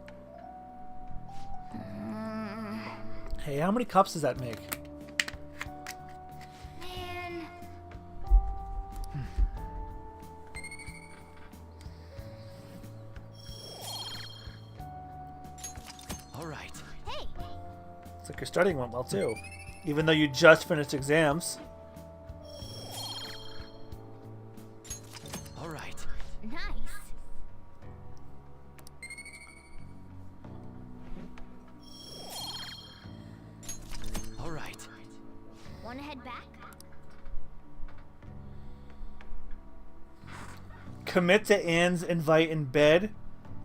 Speaker 1: Hey, how many cups does that make?
Speaker 2: Man.
Speaker 3: All right.
Speaker 2: Hey.
Speaker 1: Looks like your studying went well too. Even though you just finished exams.
Speaker 3: All right.
Speaker 2: Nice.
Speaker 3: All right.
Speaker 2: Wanna head back?
Speaker 1: Commit to Anne's invite in bed.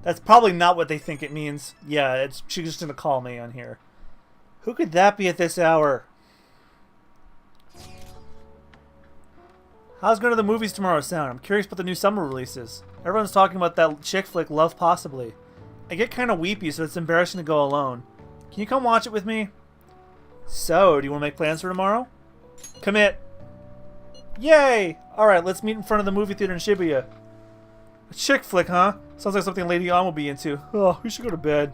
Speaker 1: That's probably not what they think it means. Yeah, she's just gonna call me on here. Who could that be at this hour? How's going to the movies tomorrow sound? I'm curious about the new summer releases. Everyone's talking about that chick flick, Love Possibly. I get kind of weepy, so it's embarrassing to go alone. Can you come watch it with me? So, do you want to make plans for tomorrow? Commit. Yay! Alright, let's meet in front of the movie theater in Shibuya. A chick flick, huh? Sounds like something Lady On will be into. Oh, we should go to bed.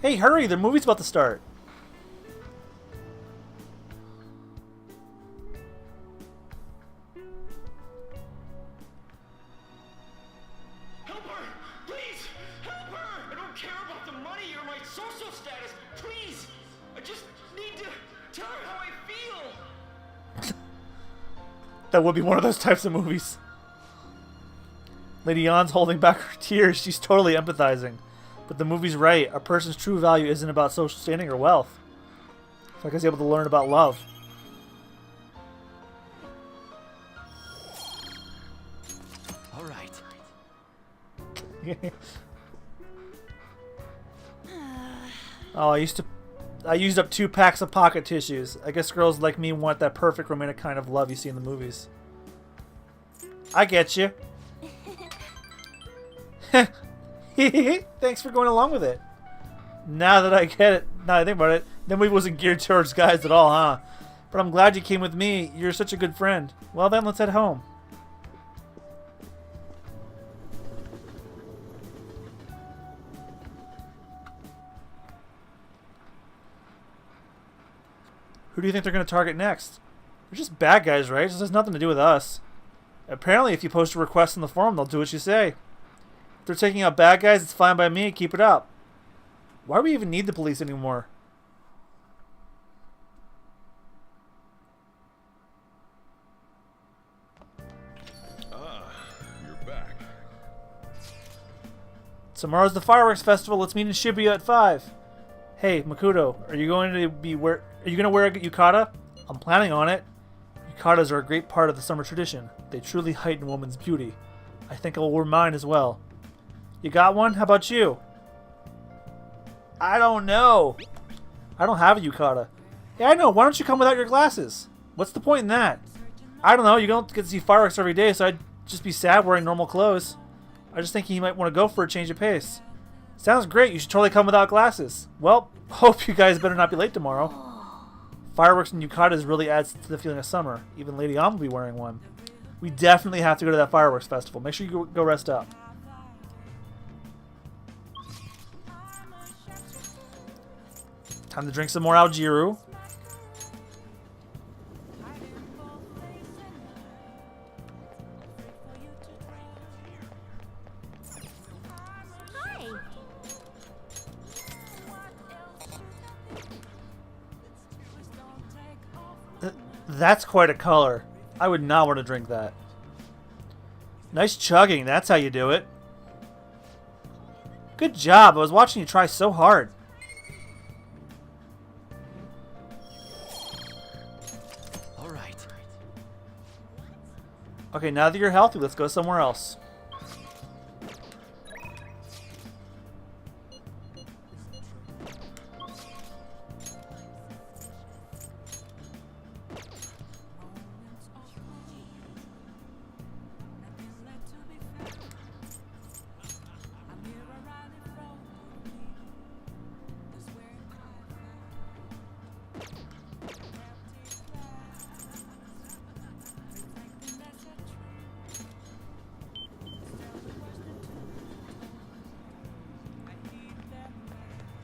Speaker 1: Hey, hurry! The movie's about to start.
Speaker 5: Help her! Please! Help her! I don't care about the money or my social status. Please! I just need to tell her how I feel.
Speaker 1: That would be one of those types of movies. Lady Yon's holding back her tears. She's totally empathizing. But the movie's right. A person's true value isn't about social standing or wealth. It's like I was able to learn about love.
Speaker 3: All right.
Speaker 1: Oh, I used up 2 packs of pocket tissues. I guess girls like me want that perfect romantic kind of love you see in the movies. I get you. Thanks for going along with it. Now that I get it, now that I think about it, that movie wasn't geared towards guys at all, huh? But I'm glad you came with me. You're such a good friend. Well then, let's head home. Who do you think they're going to target next? They're just bad guys, right? This has nothing to do with us. Apparently, if you post a request in the forum, they'll do what you say. If they're taking out bad guys, it's fine by me. Keep it up. Why do we even need the police anymore?
Speaker 4: Ah, you're back.
Speaker 1: Tomorrow's the fireworks festival. Let's meet in Shibuya at 5. Hey, Makoto, are you going to wear a yukata? I'm planning on it. Yukatas are a great part of the summer tradition. They truly heighten a woman's beauty. I think I will wear mine as well. You got one? How about you? I don't know. I don't have a yukata. Yeah, I know. Why don't you come without your glasses? What's the point in that? I don't know. You don't get to see fireworks every day, so I'd just be sad wearing normal clothes. I just think he might want to go for a change of pace. Sounds great. You should totally come without glasses. Well, hope you guys better not be late tomorrow. Fireworks and yukatas really adds to the feeling of summer. Even Lady Am will be wearing one. We definitely have to go to that fireworks festival. Make sure you go rest up. Time to drink some more Algiru.
Speaker 2: Hi.
Speaker 1: That's quite a color. I would not want to drink that. Nice chugging. That's how you do it. Good job. I was watching you try so hard.
Speaker 3: All right.
Speaker 1: Okay, now that you're healthy, let's go somewhere else.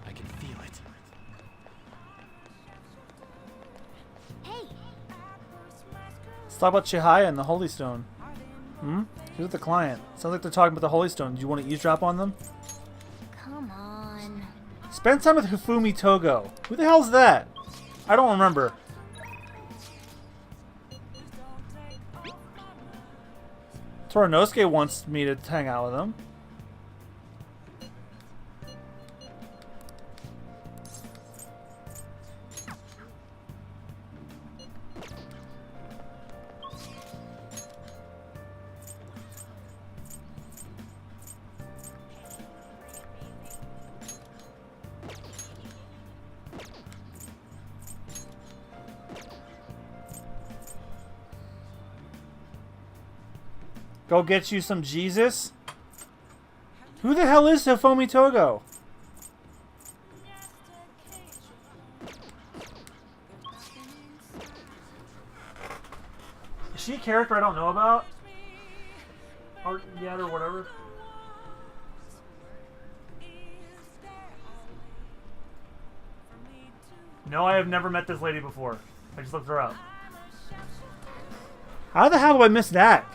Speaker 3: I can feel it.
Speaker 2: Hey.
Speaker 1: Let's talk about Chihaya and the Holy Stone. Who's with the client? Sounds like they're talking about the Holy Stone. Do you want to eavesdrop on them?
Speaker 2: Come on.
Speaker 1: Spend time with Hifumi Togo. Who the hell's that? I don't remember. Toranosuke wants me to hang out with him. Go get you some Jesus? Who the hell is Hifumi Togo? Is she a character I don't know about? Or yet or whatever? No, I have never met this lady before. I just looked her up. How the hell do I miss that?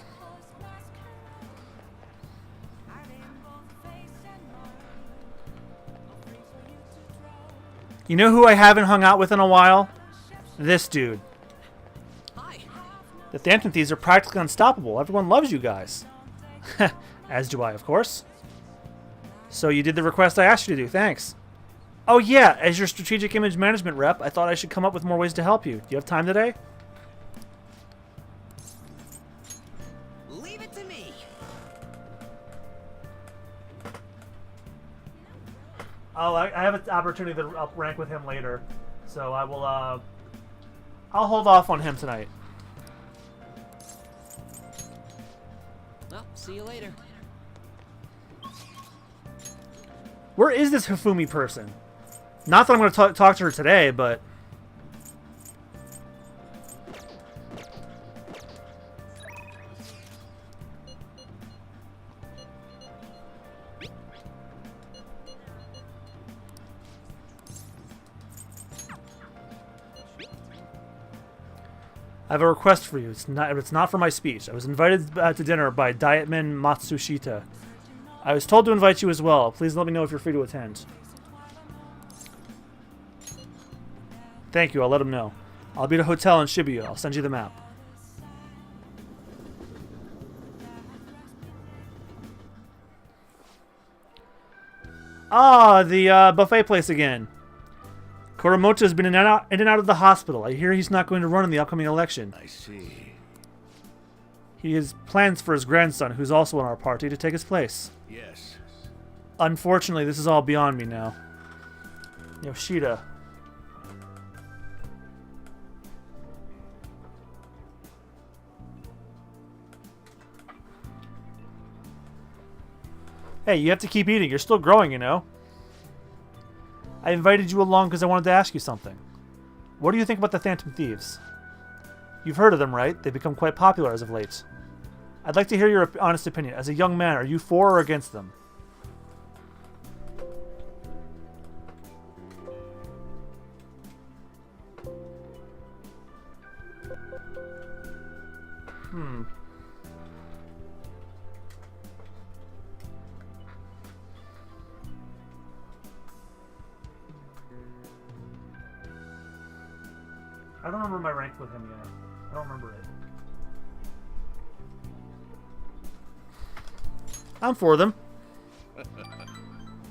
Speaker 1: You know who I haven't hung out with in a while? This dude.
Speaker 3: Hi.
Speaker 1: The Phantom Thieves are practically unstoppable. Everyone loves you guys. As do I, of course. So you did the request I asked you to do. Thanks. Oh yeah, as your strategic image management rep, I thought I should come up with more ways to help you. Do you have time today?
Speaker 3: Leave it to me.
Speaker 1: I have an opportunity to up rank with him later, so I will. I'll hold off on him tonight.
Speaker 6: Well, see you later.
Speaker 1: Where is this Hifumi person? Not that I'm going to talk to her today, but... I have a request for you. It's not for my speech. I was invited to dinner by Dietman Matsushita. I was told to invite you as well. Please let me know if you're free to attend. Thank you. I'll let him know. I'll be at a hotel in Shibuya. I'll send you the map. Ah, the buffet place again. Kuramoto has been in and out of the hospital. I hear he's not going to run in the upcoming election.
Speaker 3: I see.
Speaker 1: He has plans for his grandson, who's also in our party, to take his place.
Speaker 3: Yes.
Speaker 1: Unfortunately, this is all beyond me now. Yoshida. Hey, you have to keep eating. You're still growing, you know. I invited you along because I wanted to ask you something. What do you think about the Phantom Thieves? You've heard of them, right? They've become quite popular as of late. I'd like to hear your honest opinion. As a young man, are you for or against them? I don't remember my rank with him yet. I don't remember it. I'm for them.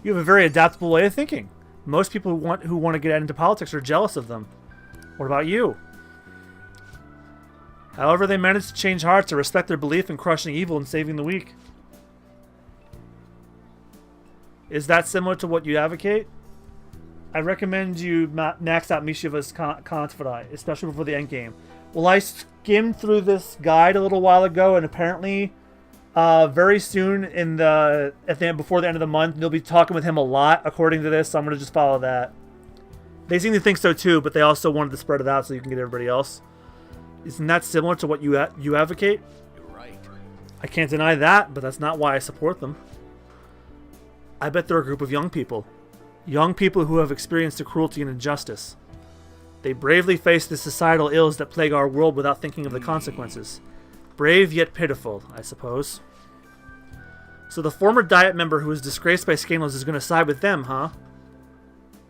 Speaker 1: You have a very adaptable way of thinking. Most people who want to get into politics are jealous of them. What about you? However, they manage to change hearts to respect their belief in crushing evil and saving the weak. Is that similar to what you advocate? I recommend you max out Mishiva's Confidant, especially before the endgame. Well, I skimmed through this guide a little while ago, and apparently, very soon before the end of the month, you'll be talking with him a lot, according to this. So I'm gonna just follow that. They seem to think so too, but they also wanted to spread it out so you can get everybody else. Isn't that similar to what you advocate?
Speaker 3: You're right.
Speaker 1: I can't deny that, but that's not why I support them. I bet they're a group of young people. Young people who have experienced the cruelty and injustice. They bravely face the societal ills that plague our world without thinking of the consequences. Brave yet pitiful, I suppose. So the former Diet member who was disgraced by scandals is going to side with them, huh?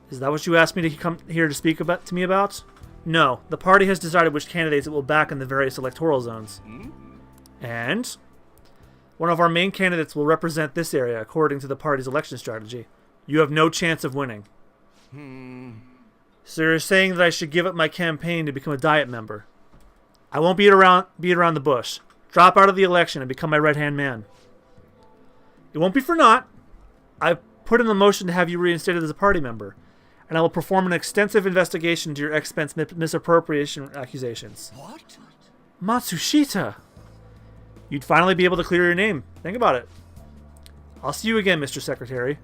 Speaker 1: Is that what you asked me to come here to speak to me about? No, the party has decided which candidates it will back in the various electoral zones. And one of our main candidates will represent this area according to the party's election strategy. You have no chance of winning. So you're saying that I should give up my campaign to become a Diet member. I won't beat around the bush. Drop out of the election and become my right-hand man. It won't be for naught. I put in the motion to have you reinstated as a party member, and I will perform an extensive investigation into your expense misappropriation accusations.
Speaker 3: What?
Speaker 1: Matsushita! You'd finally be able to clear your name. Think about it. I'll see you again, Mr. Secretary.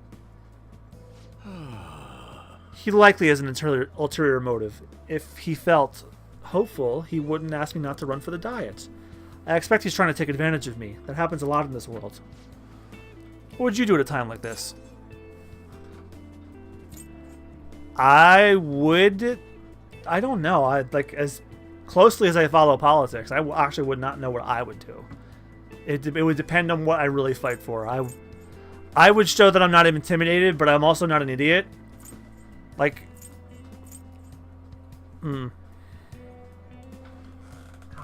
Speaker 1: He likely has an ulterior motive. If he felt hopeful, he wouldn't ask me not to run for the Diet. I expect he's trying to take advantage of me. That happens a lot in this world. What would you do at a time like this? I don't know. As closely as I follow politics, I actually would not know what I would do. It would depend on what I really fight for. I would show that I'm not intimidated, but I'm also not an idiot. God,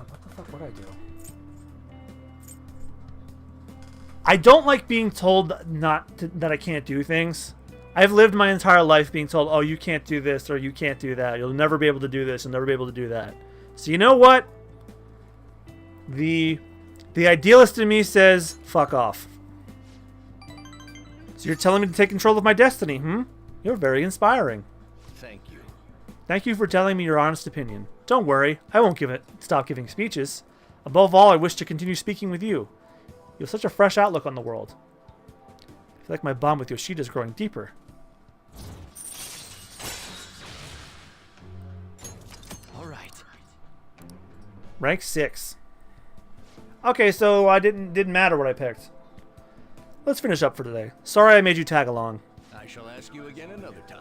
Speaker 1: what the fuck would I do? I don't like being told that I can't do things. I've lived my entire life being told, oh, you can't do this or you can't do that. You'll never be able to do this. You'll never be able to do that. So you know what? The idealist in me says, fuck off. So you're telling me to take control of my destiny, You're very inspiring.
Speaker 3: Thank you.
Speaker 1: Thank you for telling me your honest opinion. Don't worry, I won't stop giving speeches. Above all, I wish to continue speaking with you. You have such a fresh outlook on the world. I feel like my bond with Yoshida is growing deeper.
Speaker 3: All right.
Speaker 1: Rank 6. Okay, so I didn't matter what I picked. Let's finish up for today. Sorry I made you tag along.
Speaker 3: I shall ask you again another time.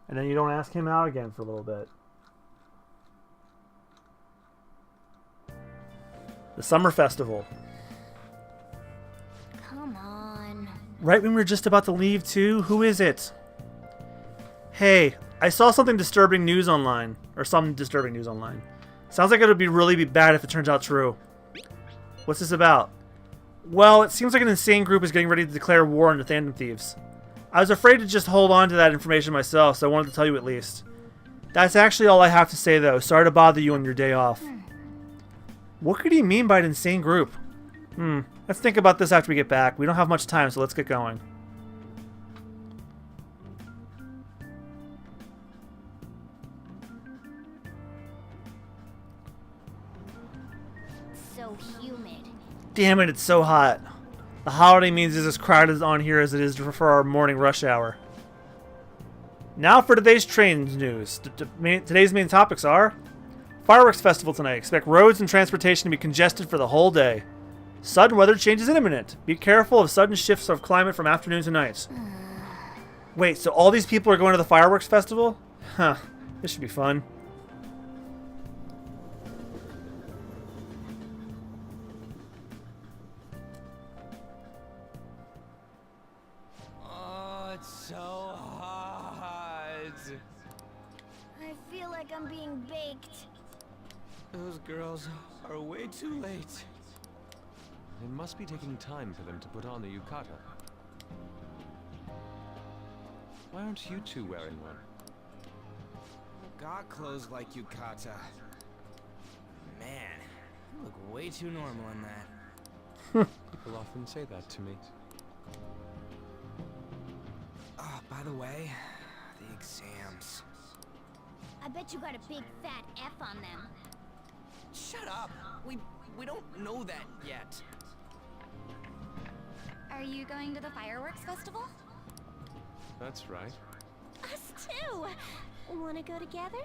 Speaker 1: And then you don't ask him out again for a little bit. The Summer Festival.
Speaker 2: Come on.
Speaker 1: Right when we were just about to leave, too? Who is it? Hey, I saw something disturbing news online. Or some disturbing news online. Sounds like it would really be bad if it turns out true. What's this about? Well, it seems like an insane group is getting ready to declare war on the Phantom Thieves. I was afraid to just hold on to that information myself, so I wanted to tell you at least. That's actually all I have to say, though. Sorry to bother you on your day off. What could he mean by an insane group? Let's think about this after we get back. We don't have much time, so let's get going.
Speaker 2: So humid.
Speaker 1: Damn it, it's so hot. The holiday means it's as crowded on here as it is for our morning rush hour. Now for today's train news. Today's main topics are Fireworks Festival tonight. Expect roads and transportation to be congested for the whole day. Sudden weather change is imminent. Be careful of sudden shifts of climate from afternoon to night. Wait, so all these people are going to the Fireworks Festival? Huh, this should be fun.
Speaker 6: Oh, it's so hot.
Speaker 2: I feel like I'm being baked.
Speaker 6: Those girls are way too late.
Speaker 7: It must be taking time for them to put on the yukata. Why aren't you two wearing one?
Speaker 6: Got clothes like yukata. Man, you look way too normal in that.
Speaker 7: People often say that to me.
Speaker 6: Oh, by the way, the exams.
Speaker 2: I bet you got a big fat F on them.
Speaker 6: Shut up. We don't know that yet.
Speaker 2: Are you going to the fireworks festival?
Speaker 7: That's right.
Speaker 2: Us too. Wanna go together?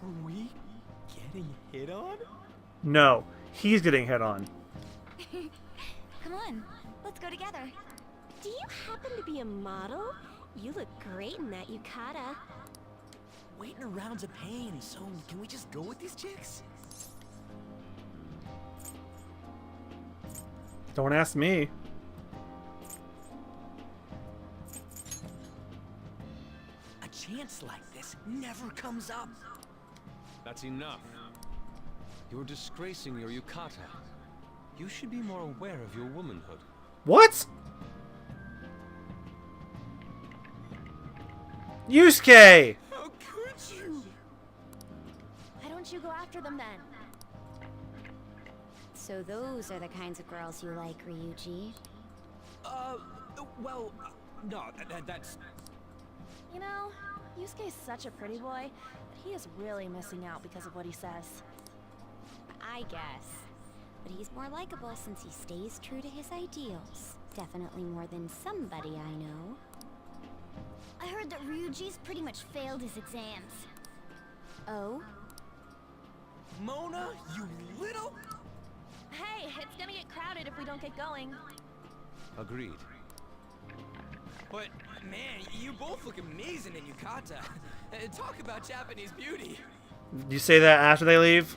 Speaker 6: Are we getting hit on?
Speaker 1: No, he's getting hit on.
Speaker 2: Come on, let's go together. Do you happen to be a model? You look great in that yukata.
Speaker 6: Waiting around's a pain, so can we just go with these chicks?
Speaker 1: Don't ask me.
Speaker 6: A chance like this never comes up.
Speaker 7: That's enough. You're disgracing your yukata. You should be more aware of your womanhood.
Speaker 1: What? Yusuke!
Speaker 6: How could you?
Speaker 2: Why don't you go after them then? So those are the kinds of girls you like, Ryuji.
Speaker 6: Well, no, that's...
Speaker 8: You know, Yusuke's such a pretty boy, but he is really missing out because of what he says.
Speaker 2: I guess. But he's more likable since he stays true to his ideals. Definitely more than somebody I know. I heard that Ryuji's pretty much failed his exams. Oh?
Speaker 6: Mona, you little...
Speaker 8: Hey, it's gonna get crowded if we don't get going.
Speaker 7: Agreed.
Speaker 6: But, man, you both look amazing in yukata. Talk about Japanese beauty.
Speaker 1: You say that after they leave?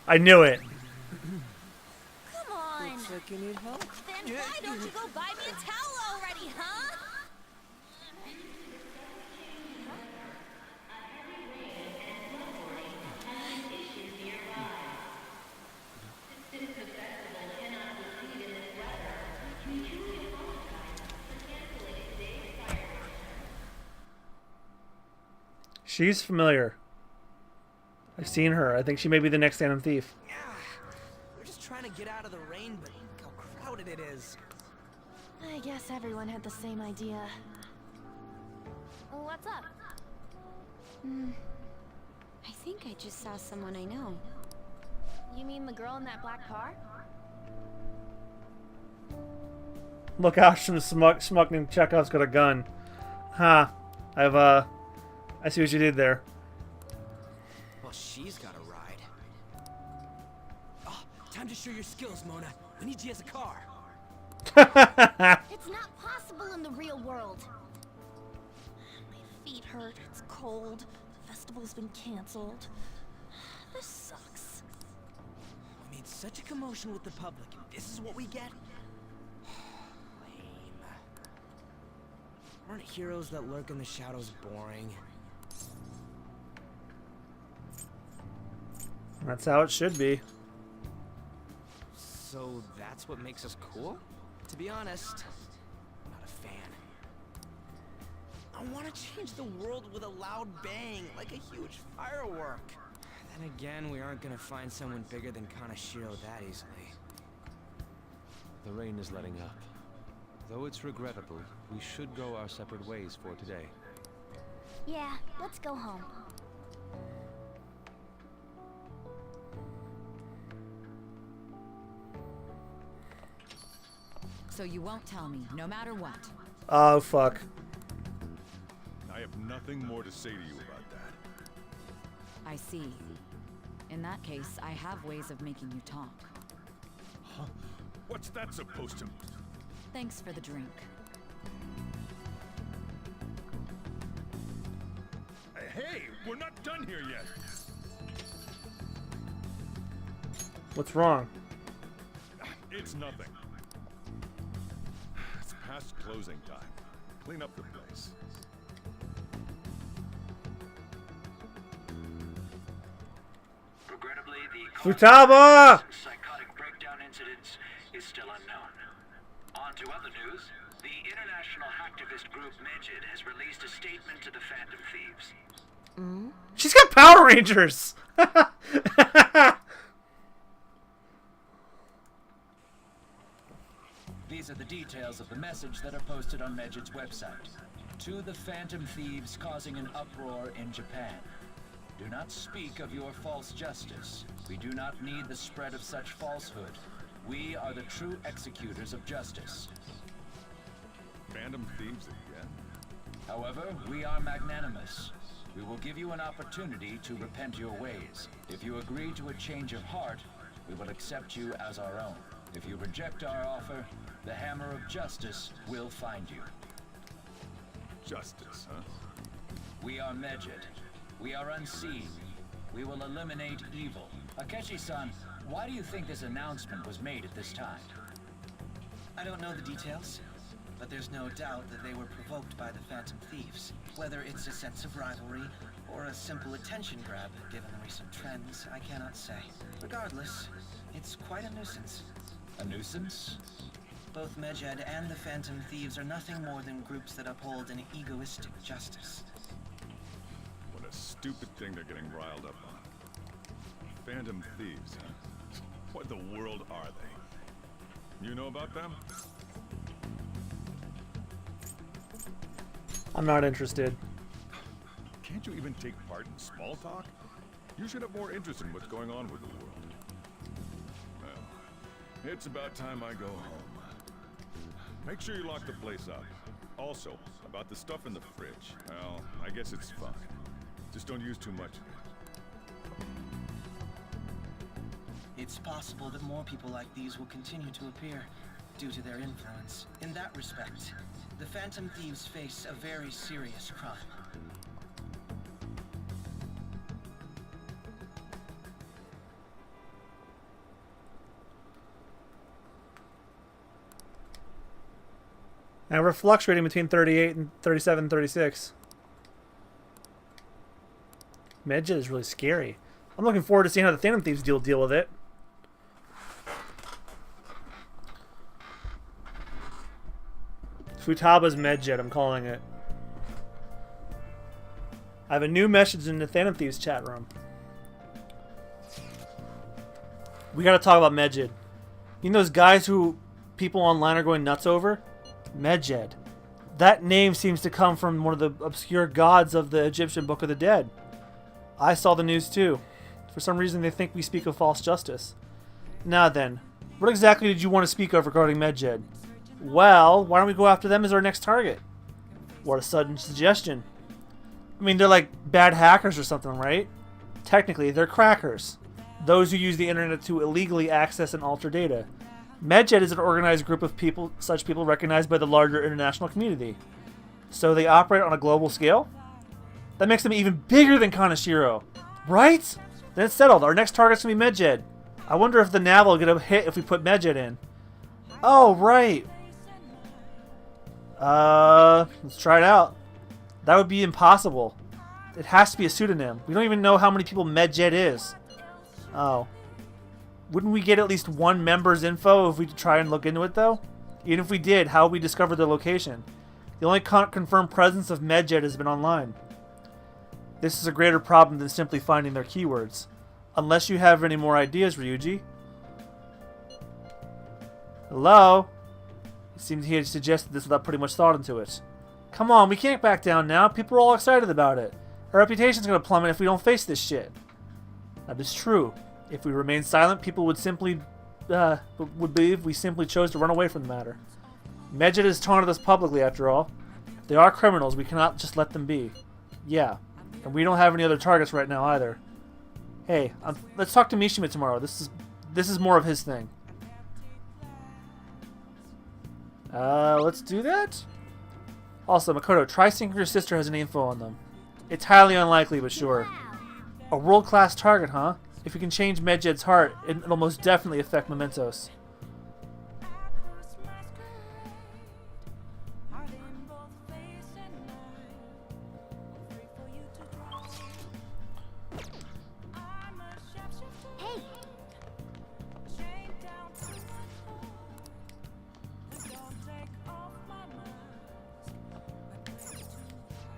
Speaker 1: I knew it.
Speaker 2: Come on.
Speaker 6: Looks like you need help.
Speaker 2: Then why don't you go buy me a towel already, huh?
Speaker 1: She's familiar. I've seen her. I think she may be the next Phantom Thief.
Speaker 6: Yeah. We're just trying to get out of the rain, but look how crowded it is.
Speaker 8: I guess everyone had the same idea. What's up?
Speaker 2: I think I just saw someone I know.
Speaker 8: You mean the girl in that black car?
Speaker 1: Look out, some schmuck named Chekhov's got a gun. Ha. I see what you did there.
Speaker 6: Well, she's got a ride. Oh, time to show your skills, Mona. We need you as a car.
Speaker 2: It's not possible in the real world.
Speaker 8: My feet hurt. It's cold. The festival's been canceled. This sucks.
Speaker 6: We made such a commotion with the public. This is what we get? Lame. Aren't heroes that lurk in the shadows boring?
Speaker 1: That's how it should be.
Speaker 6: So that's what makes us cool? To be honest, I'm not a fan. I want to change the world with a loud bang, like a huge firework. Then again, we aren't gonna find someone bigger than Kaneshiro that easily.
Speaker 7: The rain is letting up. Though it's regrettable, we should go our separate ways for today.
Speaker 2: Yeah, let's go home.
Speaker 9: So you won't tell me, no matter what.
Speaker 1: Oh, fuck.
Speaker 4: I have nothing more to say to you about that.
Speaker 9: I see. In that case, I have ways of making you talk.
Speaker 4: Huh? What's that supposed to mean?
Speaker 9: Thanks for the drink.
Speaker 4: Hey, we're not done here yet.
Speaker 1: What's wrong?
Speaker 4: It's nothing. It's past closing time. Clean up the place.
Speaker 10: Regrettably, the
Speaker 1: Futaba!
Speaker 10: psychotic breakdown incidents is still unknown. On to other news. The international hacktivist group Megid has released a statement to the Phantom Thieves.
Speaker 1: She's got Power Rangers!
Speaker 10: These are the details of the message that are posted on Megid's website. To the Phantom Thieves causing an uproar in Japan. Do not speak of your false justice. We do not need the spread of such falsehood. We are the true executors of justice.
Speaker 4: Phantom Thieves again?
Speaker 10: However, we are magnanimous. We will give you an opportunity to repent your ways. If you agree to a change of heart, we will accept you as our own. If you reject our offer, the hammer of justice will find you.
Speaker 4: Justice, huh?
Speaker 10: We are Megid. We are unseen. We will eliminate evil. Akechi-san, why do you think this announcement was made at this time?
Speaker 11: I don't know the details, but there's no doubt that they were provoked by the Phantom Thieves. Whether it's a sense of rivalry or a simple attention grab, given the recent trends, I cannot say. Regardless, it's quite a nuisance.
Speaker 10: A nuisance?
Speaker 11: Both Megid and the Phantom Thieves are nothing more than groups that uphold an egoistic justice.
Speaker 4: What a stupid thing they're getting riled up on. Phantom Thieves, huh? What the world are they? You know about them?
Speaker 1: I'm not interested.
Speaker 4: Can't you even take part in small talk? You should have more interest in what's going on with the world. Well, it's about time I go home. Make sure you lock the place up. Also, about the stuff in the fridge. Well, I guess it's fine. Just don't use too much of it.
Speaker 11: It's possible that more people like these will continue to appear due to their influence. In that respect, the Phantom Thieves face a very serious crime.
Speaker 1: And we're fluctuating between 38 and 37 and 36. Medjet is really scary. I'm looking forward to seeing how the Phantom Thieves deal with it. Futaba's Medjet, I'm calling it. I have a new message in the Phantom Thieves chat room. We gotta talk about Medjet. You know those guys who people online are going nuts over? Medjet. That name seems to come from one of the obscure gods of the Egyptian Book of the Dead. I saw the news too. For some reason they think we speak of false justice. Now then, what exactly did you want to speak of regarding Medjet? Well, why don't we go after them as our next target? What a sudden suggestion. I mean, they're like bad hackers or something, right? Technically, they're crackers. Those who use the internet to illegally access and alter data. Medjet is an organized group of people, such people recognized by the larger international community. So they operate on a global scale? That makes them even bigger than Kaneshiro. Right? Then it's settled. Our next target's gonna be Medjet. I wonder if the nav will get a hit if we put Medjet in. Oh, right. Let's try it out. That would be impossible. It has to be a pseudonym. We don't even know how many people Medjet is. Oh. Wouldn't we get at least one member's info if we try and look into it, though? Even if we did, how would we discover their location? The only confirmed presence of Medjet has been online. This is a greater problem than simply finding their keywords. Unless you have any more ideas, Ryuji. Hello? It seems he had suggested this without putting much thought into it. Come on, we can't back down now. People are all excited about it. Our reputation's gonna plummet if we don't face this shit. That is true. If we remain silent, people would believe we simply chose to run away from the matter. Medjet has taunted us publicly, after all. If they are criminals, we cannot just let them be. Yeah, and we don't have any other targets right now either. Hey, let's talk to Mishima tomorrow. This is more of his thing. Let's do that. Also, Makoto, try seeing if your sister has any info on them. It's highly unlikely, but sure. A world-class target, huh? If we can change Medjet's heart, it'll most definitely affect Mementos.
Speaker 2: Hey!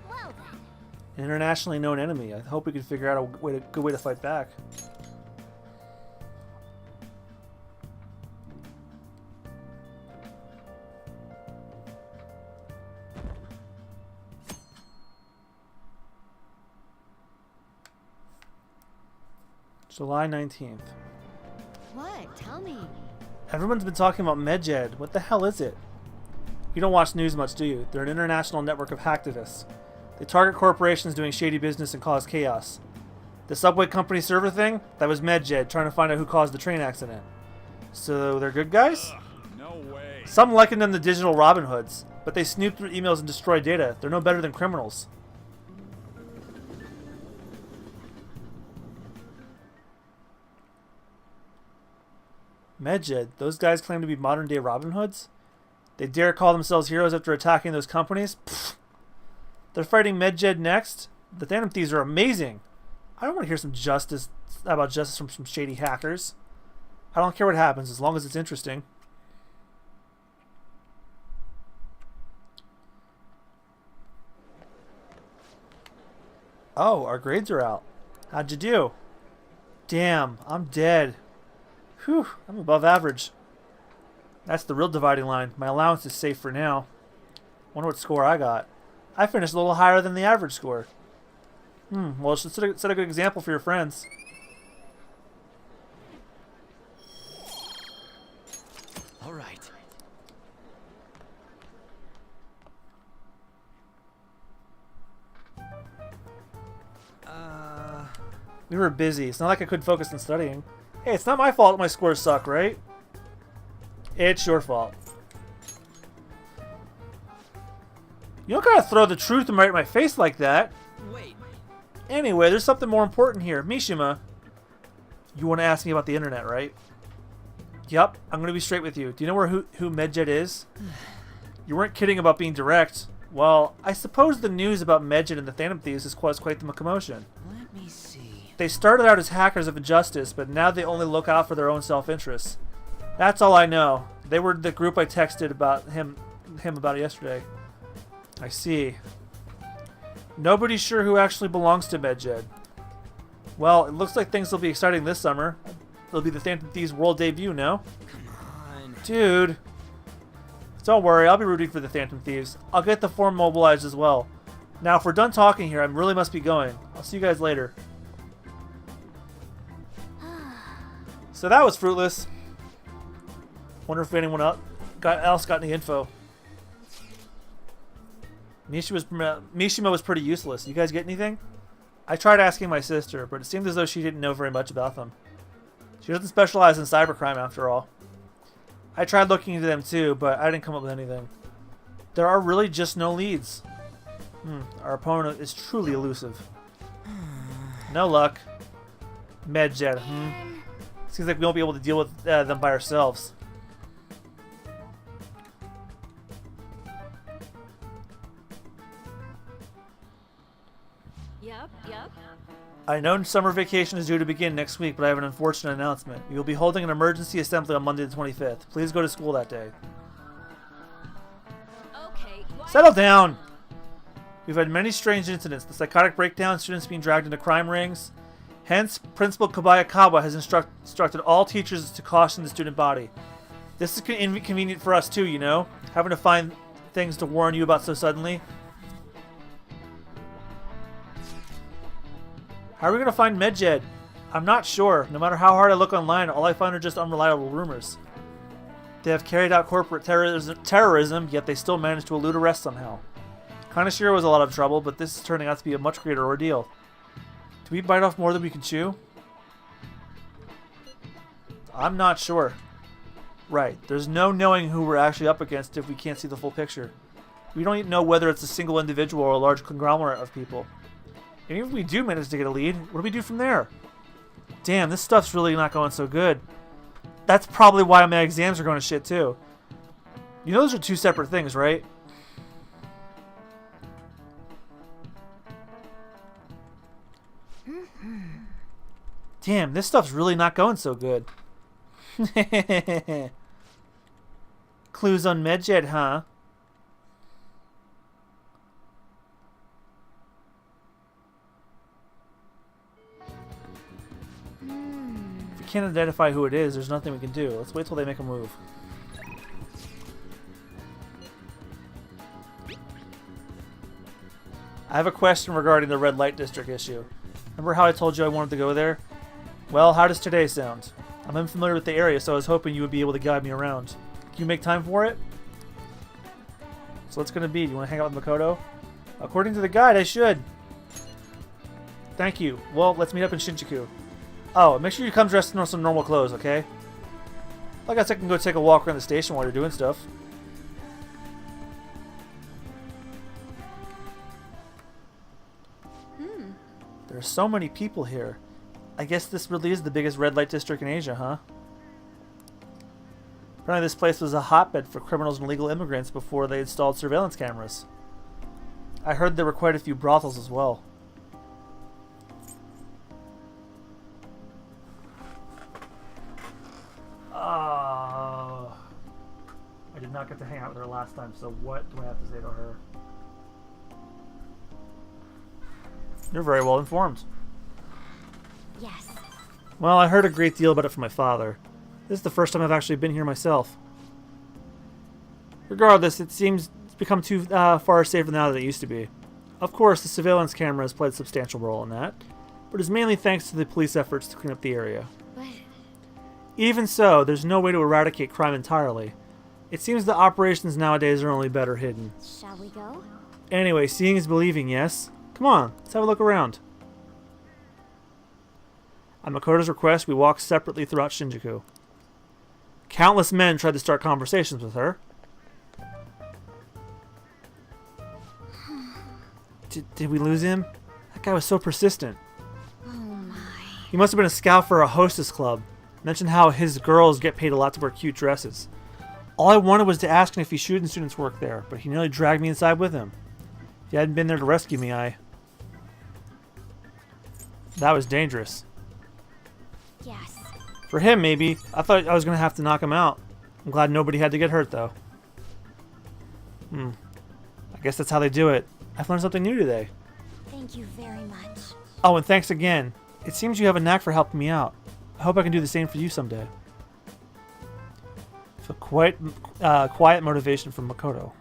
Speaker 2: Well then.
Speaker 1: An internationally known enemy. I hope we can figure out a good way to fight back. July 19th.
Speaker 2: What? Tell me.
Speaker 1: Everyone's been talking about Medjet. What the hell is it? You don't watch news much, do you? They're an international network of hacktivists. They target corporations doing shady business and cause chaos. The subway company server thing? That was Medjet trying to find out who caused the train accident. So they're good guys?
Speaker 4: No way.
Speaker 1: Some liken them to digital Robin Hoods, but they snoop through emails and destroy data. They're no better than criminals. Medjet, those guys claim to be modern-day Robin Hoods? They dare call themselves heroes after attacking those companies? Pfft. They're fighting Medjet next? The Phantom Thieves are amazing. I don't want to hear some justice from some shady hackers. I don't care what happens as long as it's interesting. Oh, our grades are out. How'd you do? Damn, I'm dead. Whew, I'm above average. That's the real dividing line. My allowance is safe for now. Wonder what score I got. I finished a little higher than the average score. Well, it should set a good example for your friends.
Speaker 6: All right.
Speaker 1: We were busy. It's not like I couldn't focus on studying. Hey, it's not my fault my scores suck, right? It's your fault. You don't gotta throw the truth right in my face like that.
Speaker 6: Wait.
Speaker 1: Anyway, there's something more important here. Mishima, you want to ask me about the internet, right? Yup, I'm gonna be straight with you. Do you know who Medjet is? You weren't kidding about being direct. Well, I suppose the news about Medjed and the Phantom Thieves has caused quite the commotion.
Speaker 6: Let me see.
Speaker 1: They started out as hackers of injustice, but now they only look out for their own self-interest. That's all I know. They were the group I texted about him about yesterday. I see. Nobody's sure who actually belongs to Medjed. Well, it looks like things will be exciting this summer. It'll be the Phantom Thieves world debut, no?
Speaker 6: Come on.
Speaker 1: Dude. Don't worry, I'll be rooting for the Phantom Thieves. I'll get the form mobilized as well. Now, if we're done talking here, I really must be going. I'll see you guys later. So that was fruitless. Wonder if anyone else got any info. Mishima was pretty useless. You guys get anything? I tried asking my sister, but it seemed as though she didn't know very much about them. She doesn't specialize in cybercrime after all. I tried looking into them too, but I didn't come up with anything. There are really just no leads. Our opponent is truly elusive. No luck. Medjed, Seems like we won't be able to deal with them by ourselves.
Speaker 8: Yep.
Speaker 1: I know summer vacation is due to begin next week, but I have an unfortunate announcement. We will be holding an emergency assembly on Monday the 25th. Please go to school that day.
Speaker 8: Okay.
Speaker 1: Settle down! We've had many strange incidents. The psychotic breakdown, students being dragged into crime rings. Hence, Principal Kobayakawa has instructed all teachers to caution the student body. This is inconvenient for us too, you know? Having to find things to warn you about so suddenly. How are we going to find Medjed? I'm not sure. No matter how hard I look online, all I find are just unreliable rumors. They have carried out corporate terrorism, yet they still managed to elude arrest somehow. Kaneshiro was a lot of trouble, but this is turning out to be a much greater ordeal. Do we bite off more than we can chew? I'm not sure. Right, there's no knowing who we're actually up against if we can't see the full picture. We don't even know whether it's a single individual or a large conglomerate of people. And even if we do manage to get a lead, what do we do from there? Damn, this stuff's really not going so good. That's probably why my exams are going to shit too. You know those are two separate things, right? Damn, this stuff's really not going so good. Clues on Medjed, huh? If we can't identify who it is, there's nothing we can do. Let's wait till they make a move. I have a question regarding the red light district issue. Remember how I told you I wanted to go there? Well, how does today sound? I'm unfamiliar with the area, so I was hoping you would be able to guide me around. Can you make time for it? So what's going to be? Do you want to hang out with Makoto? According to the guide, I should. Thank you. Well, let's meet up in Shinjuku. Oh, make sure you come dressed in some normal clothes, okay? I guess I can go take a walk around the station while you're doing stuff. There are so many people here. I guess this really is the biggest red light district in Asia, huh? Apparently this place was a hotbed for criminals and illegal immigrants before they installed surveillance cameras. I heard there were quite a few brothels as well. I did not get to hang out with her last time, so what do I have to say to her? You're very well informed.
Speaker 2: Yes.
Speaker 1: Well, I heard a great deal about it from my father. This is the first time I've actually been here myself. Regardless, it seems it's become too far safer now than it used to be. Of course, the surveillance camera has played a substantial role in that, but it's mainly thanks to the police efforts to clean up the area.
Speaker 2: But
Speaker 1: Even so, there's no way to eradicate crime entirely. It seems the operations nowadays are only better hidden.
Speaker 2: shall we go?
Speaker 1: Anyway, seeing is believing, yes? Come on, let's have a look around. At Makoto's request, we walked separately throughout Shinjuku. Countless men tried to start conversations with her. Did we lose him? That guy was so persistent.
Speaker 2: Oh my.
Speaker 1: He must have been a scout for a hostess club. Mentioned how his girls get paid a lot to wear cute dresses. All I wanted was to ask him if his shooting students work there, but he nearly dragged me inside with him. If he hadn't been there to rescue me, That was dangerous.
Speaker 2: Yes.
Speaker 1: For him, maybe. I thought I was going to have to knock him out. I'm glad nobody had to get hurt, though. I guess that's how they do it. I've learned something new today.
Speaker 2: Thank you very much.
Speaker 1: Oh, and thanks again. It seems you have a knack for helping me out. I hope I can do the same for you someday. So quiet motivation from Makoto.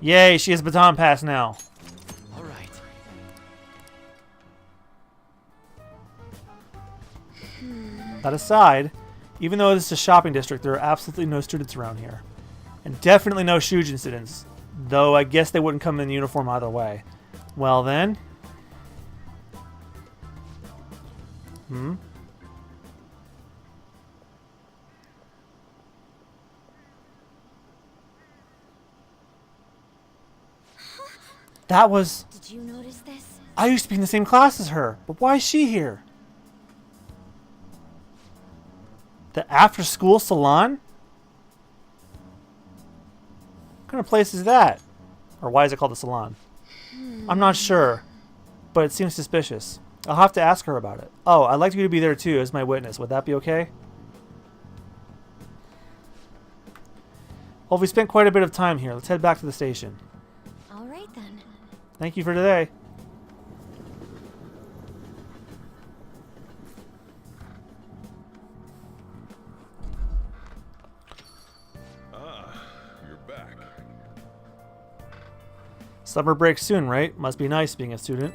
Speaker 1: Yay, she has baton pass now.
Speaker 6: All right.
Speaker 1: That aside, even though this is a shopping district, there are absolutely no students around here. And definitely no Shujin students. Though I guess they wouldn't come in uniform either way. Well then. That was...
Speaker 2: Did you notice this?
Speaker 1: I used to be in the same class as her, but why is she here? The after-school salon? What kind of place is that? Or why is it called a salon? I'm not sure, but it seems suspicious. I'll have to ask her about it. Oh, I'd like you to be there too as my witness. Would that be okay? Well, we spent quite a bit of time here. Let's head back to the station.
Speaker 2: All right then.
Speaker 1: Thank you for today.
Speaker 4: You're back.
Speaker 1: Summer break soon, right? Must be nice being a student.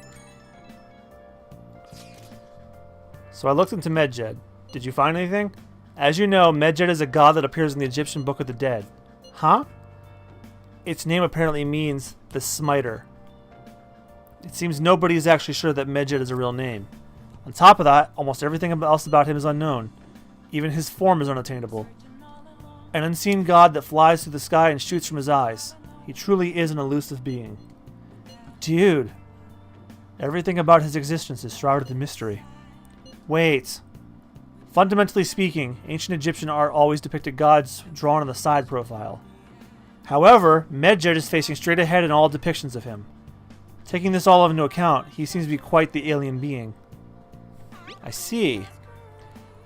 Speaker 1: So I looked into Medjed. Did you find anything? As you know, Medjed is a god that appears in the Egyptian Book of the Dead. Huh? Its name apparently means the Smiter. It seems nobody is actually sure that Medjed is a real name. On top of that, almost everything else about him is unknown. Even his form is unattainable. An unseen god that flies through the sky and shoots from his eyes. He truly is an elusive being. Dude. Everything about his existence is shrouded in mystery. Wait. Fundamentally speaking, ancient Egyptian art always depicted gods drawn on the side profile. However, Medjed is facing straight ahead in all depictions of him. Taking this all into account, he seems to be quite the alien being. I see.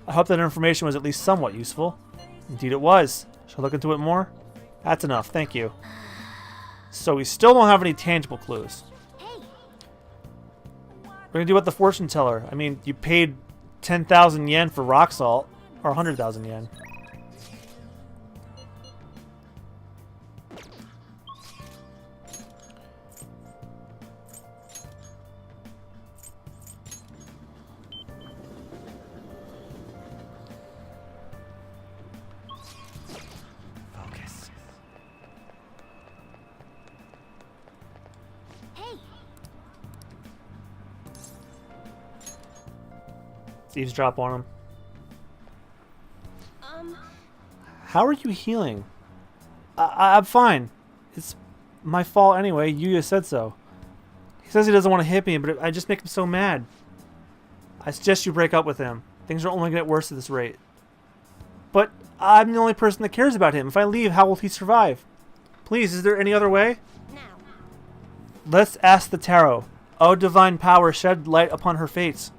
Speaker 1: I hope that information was at least somewhat useful. Indeed it was. Shall I look into it more? That's enough, thank you. So we still don't have any tangible clues.
Speaker 2: Hey.
Speaker 1: We're gonna do what the fortune teller. I mean, you paid 10,000 yen for rock salt, or 100,000 yen.
Speaker 6: Focus.
Speaker 2: Hey.
Speaker 1: Eavesdrop on him. How are you healing? I'm fine. It's my fault anyway. Yuya said so. He says he doesn't want to hit me, but I just make him so mad. I suggest you break up with him. Things are only going to get worse at this rate. But I'm the only person that cares about him. If I leave, how will he survive? Please, is there any other way?
Speaker 2: Now.
Speaker 1: Let's ask the tarot. O divine power, shed light upon her fates.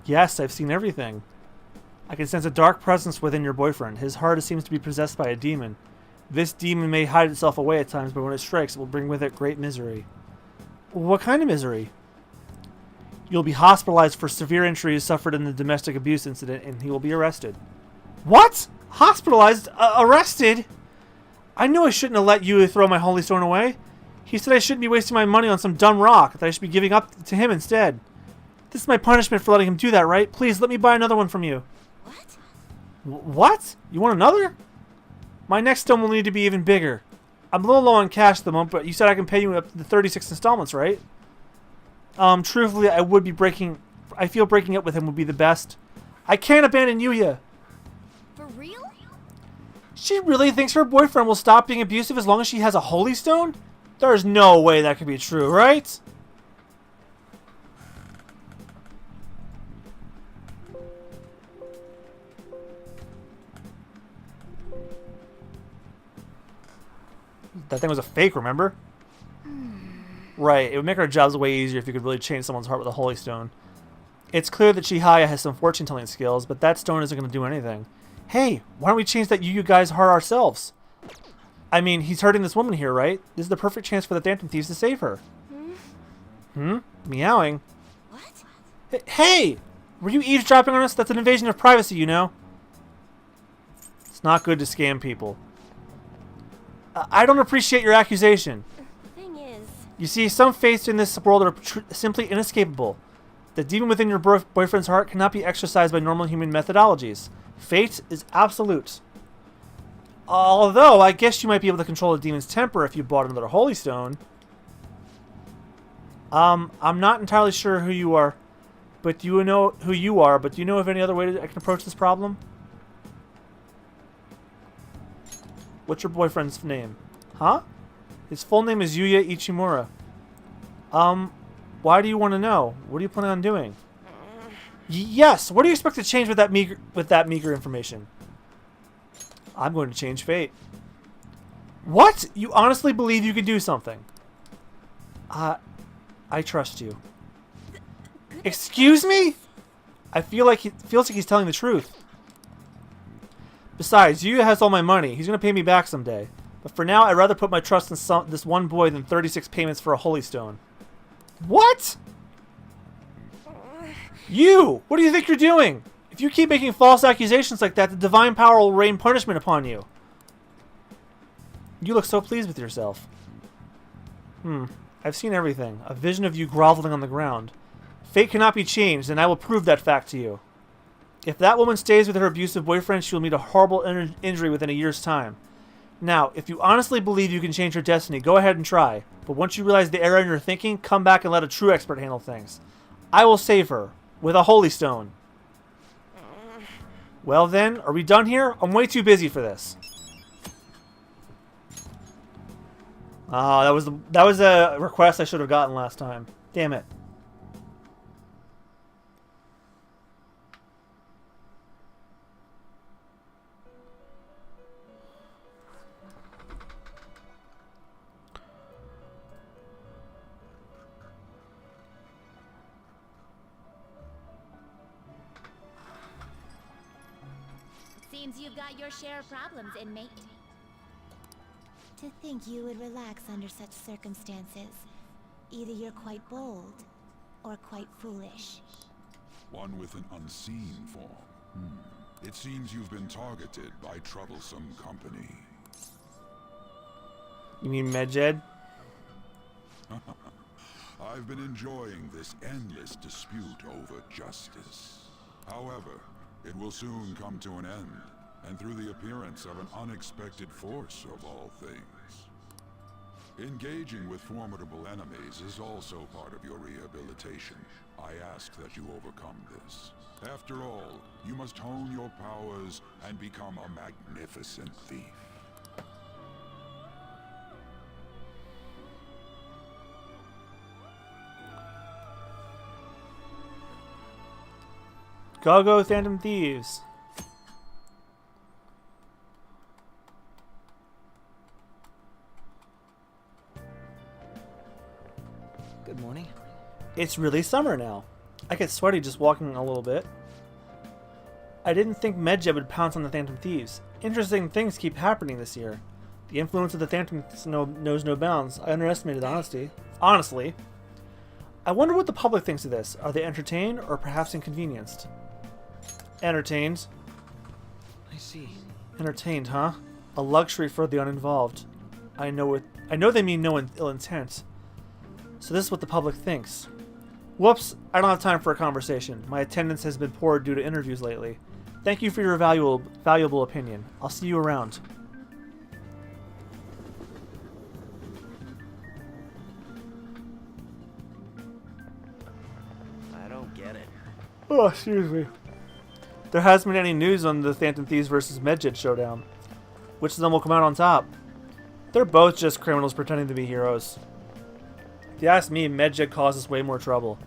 Speaker 1: Yes, I've seen everything. I can sense a dark presence within your boyfriend. His heart seems to be possessed by a demon. This demon may hide itself away at times, but when it strikes, it will bring with it great misery. What kind of misery? You'll be hospitalized for severe injuries suffered in the domestic abuse incident, and he will be arrested. What? Hospitalized? Arrested? I knew I shouldn't have let you throw my holy stone away. He said I shouldn't be wasting my money on some dumb rock, that I should be giving up to him instead. This is my punishment for letting him do that, right? Please, let me buy another one from you.
Speaker 2: What?
Speaker 1: What? You want another? My next stone will need to be even bigger. I'm a little low on cash at the moment, but you said I can pay you up to the 36 installments, right? Truthfully, I feel breaking up with him would be the best. I can't abandon Yuya.
Speaker 2: For real?
Speaker 1: She really thinks her boyfriend will stop being abusive as long as she has a holy stone? There's no way that could be true, right? That thing was a fake, remember? Right, it would make our jobs way easier if you could really change someone's heart with a holy stone. It's clear that Chihaya has some fortune-telling skills, but that stone isn't going to do anything. Hey, why don't we change that you guys' heart ourselves? I mean, he's hurting this woman here, right? This is the perfect chance for the Phantom Thieves to save her. Meowing?
Speaker 2: What?
Speaker 1: Hey! Were you eavesdropping on us? That's an invasion of privacy, you know. It's not good to scam people. I don't appreciate your accusation.
Speaker 2: The thing is...
Speaker 1: You see, some fates in this world are simply inescapable. The demon within your boyfriend's heart cannot be exercised by normal human methodologies. Fate is absolute. Although, I guess you might be able to control a demon's temper if you bought another holy stone. I'm not entirely sure who you are, but do you know of any other way I can approach this problem? What's your boyfriend's name? Huh? His full name is Yuya Ichimura. Why do you want to know? What are you planning on doing? Yes. What do you expect to change with that meager information? I'm going to change fate. What? You honestly believe you can do something? I trust you. Excuse me? I feel like feels like he's telling the truth. Besides, Yuya has all my money. He's going to pay me back someday. But for now, I'd rather put my trust in this one boy than 36 payments for a holy stone. What? You! What do you think you're doing? If you keep making false accusations like that, the divine power will rain punishment upon you. You look so pleased with yourself. I've seen everything. A vision of you groveling on the ground. Fate cannot be changed, and I will prove that fact to you. If that woman stays with her abusive boyfriend, she will meet a horrible injury within a year's time. Now, if you honestly believe you can change her destiny, go ahead and try. But once you realize the error in your thinking, come back and let a true expert handle things. I will save her. With a holy stone. Well then, are we done here? I'm way too busy for this. Oh, that was a request I should have gotten last time. Damn it.
Speaker 2: Seems you've got your share of problems, inmate. To think you would relax under such circumstances. Either you're quite bold, or quite foolish.
Speaker 12: One with an unseen form. It seems you've been targeted by troublesome company.
Speaker 1: You mean Medjed?
Speaker 12: I've been enjoying this endless dispute over justice. However, it will soon come to an end, and through the appearance of an unexpected force of all things. Engaging with formidable enemies is also part of your rehabilitation. I ask that you overcome this. After all, you must hone your powers and become a magnificent thief.
Speaker 1: Go Phantom Thieves.
Speaker 6: Good morning.
Speaker 1: It's really summer now. I get sweaty just walking a little bit. I didn't think Medjed would pounce on the Phantom Thieves. Interesting things keep happening this year. The influence of the Phantoms knows no bounds. I underestimated honesty. Honestly. I wonder what the public thinks of this. Are they entertained or perhaps inconvenienced? Entertained.
Speaker 6: I see.
Speaker 1: Entertained, huh? A luxury for the uninvolved. I know they mean no ill intent. So this is what the public thinks. Whoops, I don't have time for a conversation. My attendance has been poor due to interviews lately. Thank you for your valuable opinion. I'll see you around.
Speaker 6: I don't get it.
Speaker 1: Oh, excuse me. There hasn't been any news on the Phantom Thieves versus Medjed showdown. Which of them will come out on top? They're both just criminals pretending to be heroes. If you ask me, Medjed causes way more trouble.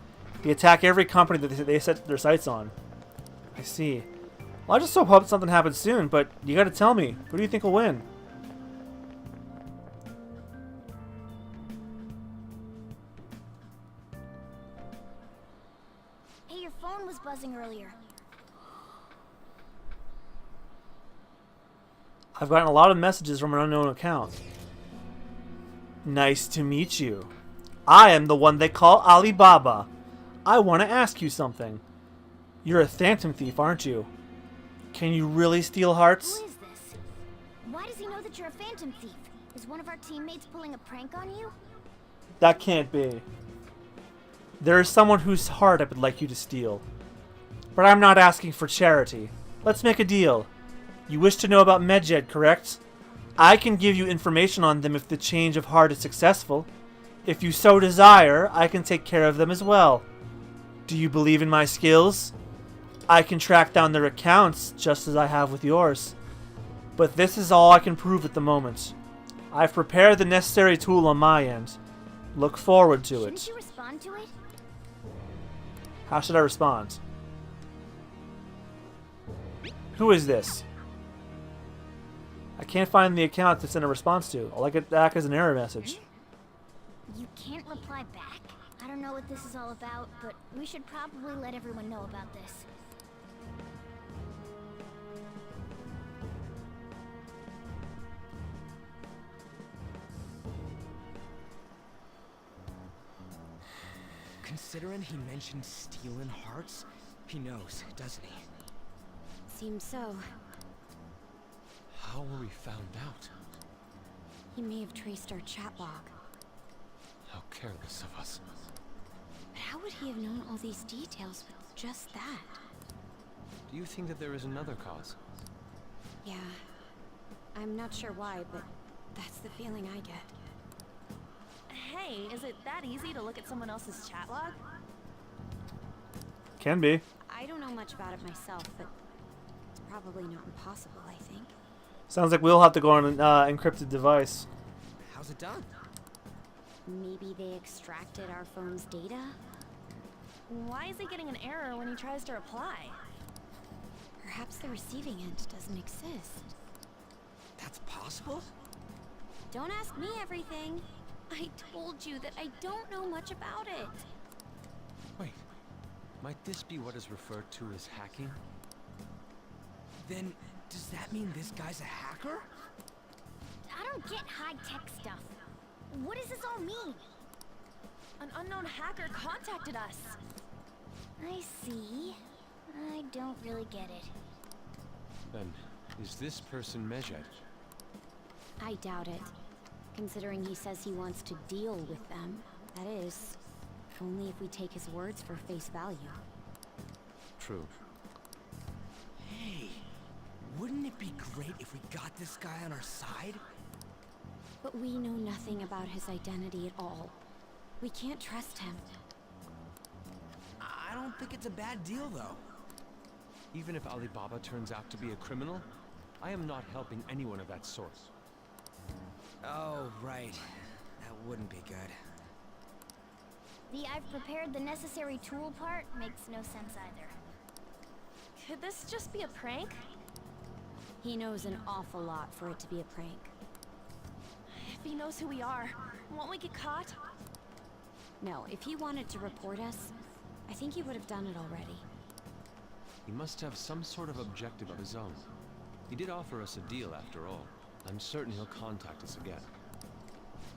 Speaker 1: They attack every company that they set their sights on. I see. Well, I just hope something happens soon, but you gotta tell me. Who do you think will win? I've gotten a lot of messages from an unknown account. Nice to meet you. I am the one they call Alibaba. I want to ask you something. You're a phantom thief, aren't you? Can you really steal hearts?
Speaker 2: Who is this? Why does he know that you're a phantom thief? Is one of our teammates pulling a prank on you?
Speaker 1: That can't be. There is someone whose heart I would like you to steal. But I'm not asking for charity. Let's make a deal. You wish to know about Medjed, correct? I can give you information on them if the change of heart is successful. If you so desire, I can take care of them as well. Do you believe in my skills? I can track down their accounts, just as I have with yours. But this is all I can prove at the moment. I've prepared the necessary tool on my end. Look forward to it.
Speaker 2: Shouldn't you respond to it?
Speaker 1: How should I respond? Who is this? I can't find the account to send a response to. I'll get back as an error message.
Speaker 2: You can't reply back? I don't know what this is all about, but we should probably let everyone know about this.
Speaker 6: Considering he mentioned stealing hearts, he knows, doesn't he?
Speaker 2: Seems so.
Speaker 7: How were we found out?
Speaker 2: He may have traced our chat log.
Speaker 7: How careless of us.
Speaker 2: But how would he have known all these details with just that?
Speaker 7: Do you think that there is another cause?
Speaker 2: Yeah. I'm not sure why, but that's the feeling I get.
Speaker 8: Hey, is it that easy to look at someone else's chat log?
Speaker 1: Can be.
Speaker 2: I don't know much about it myself, but it's probably not impossible, I think.
Speaker 1: Sounds like we'll have to go on an encrypted device.
Speaker 6: How's it done?
Speaker 2: Maybe they extracted our phone's data?
Speaker 8: Why is he getting an error when he tries to reply?
Speaker 2: Perhaps the receiving end doesn't exist.
Speaker 6: That's possible?
Speaker 2: Don't ask me everything. I told you that I don't know much about it.
Speaker 7: Wait. Might this be what is referred to as hacking?
Speaker 6: Then, does that mean this guy's a hacker?
Speaker 2: I don't get high-tech stuff. What does this all mean?
Speaker 8: An unknown hacker contacted us.
Speaker 2: I see. I don't really get it.
Speaker 7: Then, is this person Medjed?
Speaker 2: I doubt it. Considering he says he wants to deal with them. That is, only if we take his words for face value.
Speaker 7: True.
Speaker 6: Hey, wouldn't it be great if we got this guy on our side?
Speaker 2: But we know nothing about his identity at all. We can't trust him.
Speaker 6: I don't think it's a bad deal, though.
Speaker 7: Even if Alibaba turns out to be a criminal, I am not helping anyone of that sort.
Speaker 6: Oh, right. That wouldn't be good.
Speaker 2: The I've prepared the necessary tool part makes no sense either.
Speaker 8: Could this just be a prank?
Speaker 2: He knows an awful lot for it to be a prank.
Speaker 8: If he knows who we are, won't we get caught?
Speaker 2: No, if he wanted to report us, I think he would have done it already.
Speaker 7: He must have some sort of objective of his own. He did offer us a deal after all. I'm certain he'll contact us again.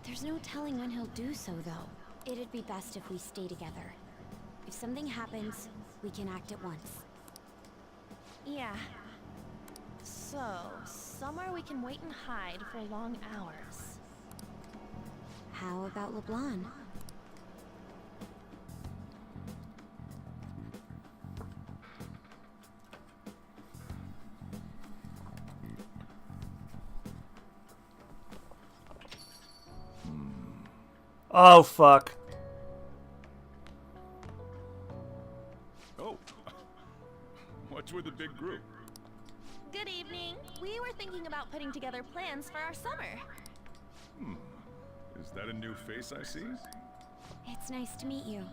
Speaker 2: There's no telling when he'll do so, though. It'd be best if we stay together. If something happens, we can act at once.
Speaker 8: Yeah. So, somewhere we can wait and hide for long hours.
Speaker 2: How about LeBlanc?
Speaker 1: Oh, fuck.
Speaker 4: Oh. What's with the big group?
Speaker 8: Good evening. We were thinking about putting together plans for our summer.
Speaker 4: Is that a new face I see?
Speaker 2: It's nice to meet you.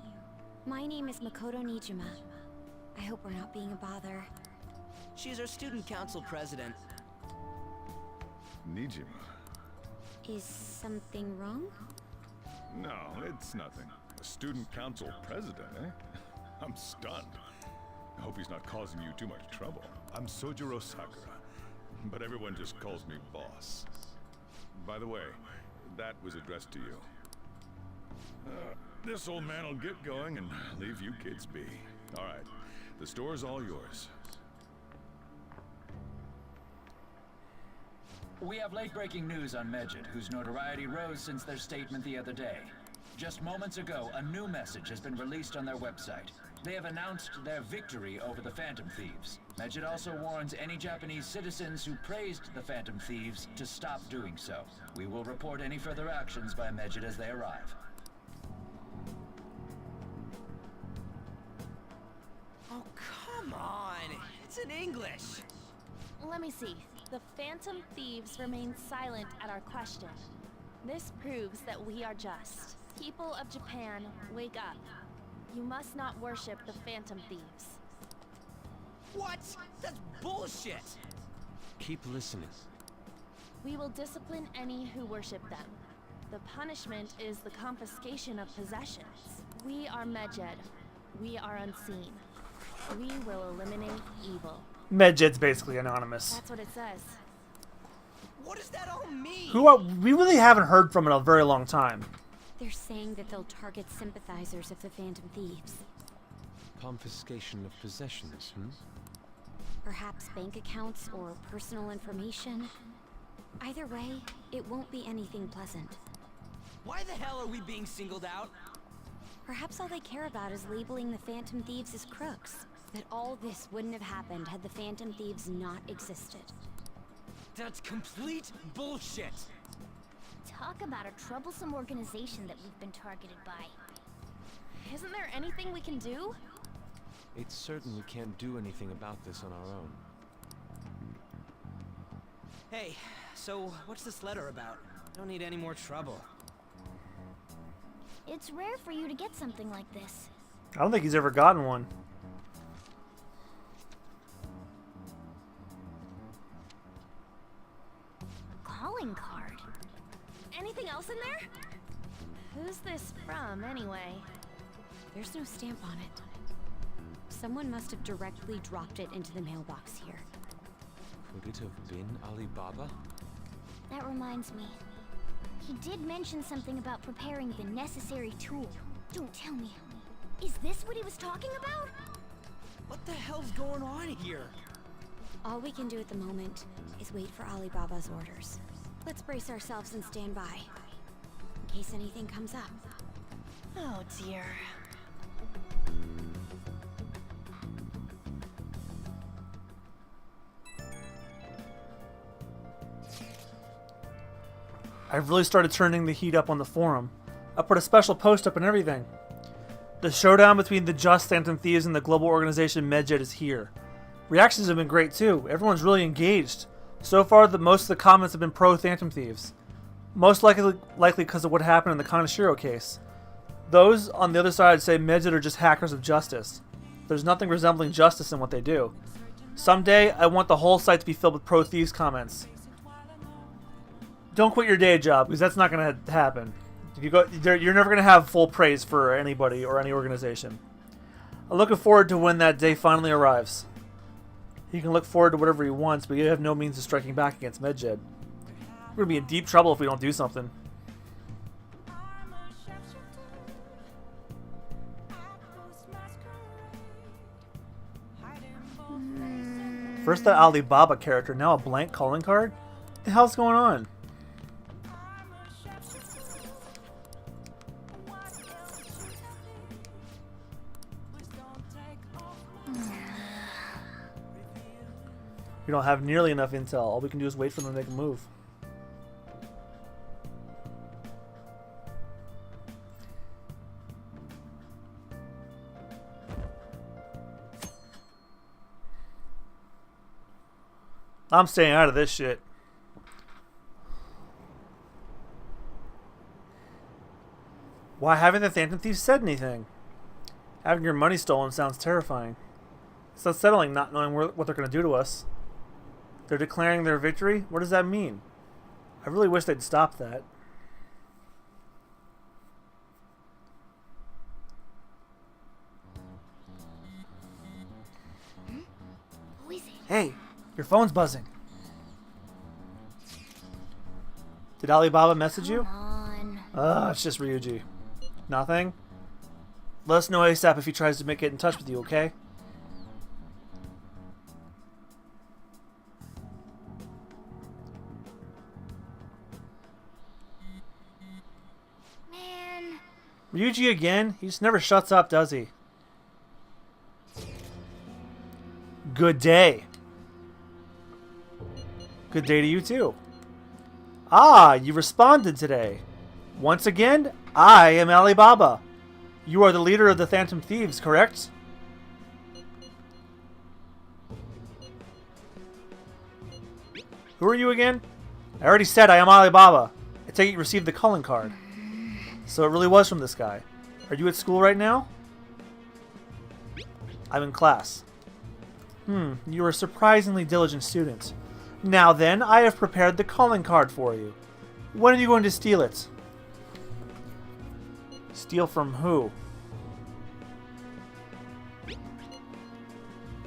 Speaker 2: My name is Makoto Nijima. I hope we're not being a bother.
Speaker 6: She's our student council president.
Speaker 4: Nijima.
Speaker 2: Is something wrong?
Speaker 4: No, it's nothing. A student council president, eh? I'm stunned. I hope he's not causing you too much trouble. I'm Sojiro Sakura. but everyone just calls me boss. By the way, that was addressed to you. This old man will get going and leave you kids be. All right, the store's all yours.
Speaker 10: We have late-breaking news on Medjed, whose notoriety rose since their statement the other day. Just moments ago, a new message has been released on their website. They have announced their victory over the Phantom Thieves. Medjed also warns any Japanese citizens who praised the Phantom Thieves to stop doing so. We will report any further actions by Medjed as they arrive.
Speaker 6: Oh, come on! It's in English!
Speaker 8: Let me see. The Phantom Thieves remain silent at our question. This proves that we are just. People of Japan, wake up. You must not worship the Phantom Thieves.
Speaker 6: What? That's bullshit!
Speaker 7: Keep listening.
Speaker 8: We will discipline any who worship them. The punishment is the confiscation of possessions. We are Medjed. We are unseen. We will eliminate evil.
Speaker 1: Medjed's basically anonymous.
Speaker 8: That's what it says.
Speaker 6: What does that all mean?
Speaker 1: We really haven't heard from in a very long time.
Speaker 2: They're saying that they'll target sympathizers of the Phantom Thieves.
Speaker 7: Confiscation of possessions,
Speaker 2: Perhaps bank accounts or personal information. Either way, it won't be anything pleasant.
Speaker 6: Why the hell are we being singled out?
Speaker 2: Perhaps all they care about is labeling the Phantom Thieves as crooks. That all this wouldn't have happened had the Phantom Thieves not existed.
Speaker 6: That's complete bullshit!
Speaker 13: Talk about a troublesome organization that we've been targeted by.
Speaker 8: Isn't there anything we can do?
Speaker 7: It's certain we can't do anything about this on our own.
Speaker 6: Hey, so what's this letter about? I don't need any more trouble.
Speaker 13: It's rare for you to get something like this.
Speaker 1: I don't think he's ever gotten one.
Speaker 13: Calling card.
Speaker 8: Anything else in there? Who's this from, anyway?
Speaker 2: There's no stamp on it. Someone must have directly dropped it into the mailbox here.
Speaker 7: Could it have been Alibaba?
Speaker 13: That reminds me. He did mention something about preparing the necessary tool. Don't tell me. Is this what he was talking about?
Speaker 6: What the hell's going on here?
Speaker 2: All we can do at the moment is wait for Alibaba's orders. Let's brace ourselves and stand by, in case anything comes up.
Speaker 8: Oh dear.
Speaker 1: I've really started turning the heat up on the forum. I put a special post up and everything. The showdown between the Just Phantom Thieves and the global organization Medjed is here. Reactions have been great too. Everyone's really engaged. So far, most of the comments have been pro-Phantom Thieves. Most likely because of what happened in the Kaneshiro case. Those on the other side say Medjed are just hackers of justice. There's nothing resembling justice in what they do. Someday, I want the whole site to be filled with pro-Thieves comments. Don't quit your day job, because that's not going to happen. If you go, you're never going to have full praise for anybody or any organization. I'm looking forward to when that day finally arrives. He can look forward to whatever he wants, but you have no means of striking back against Medjed. We're going to be in deep trouble if we don't do something. First that Alibaba character, now a blank calling card? What the hell's going on? We don't have nearly enough intel. All we can do is wait for them to make a move. I'm staying out of this shit. Why haven't the Phantom Thieves said anything? Having your money stolen sounds terrifying. It's unsettling not knowing what they're going to do to us. They're declaring their victory? What does that mean? I really wish they'd stop that.
Speaker 13: Who is it?
Speaker 1: Hey, your phone's buzzing. Did Alibaba message you?
Speaker 13: Come on.
Speaker 1: It's just Ryuji. Nothing? Let us know ASAP if he tries to get in touch with you, okay?
Speaker 13: Man.
Speaker 1: Ryuji again? He just never shuts up, does he? Good day. Good day to you too. Ah, you responded today. Once again, I am Alibaba. You are the leader of the Phantom Thieves, correct? Who are you again? I already said I am Alibaba. I take it you received the calling card. So it really was from this guy. Are you at school right now? I'm in class. You are a surprisingly diligent student. Now then, I have prepared the calling card for you. When are you going to steal it? Steal from who?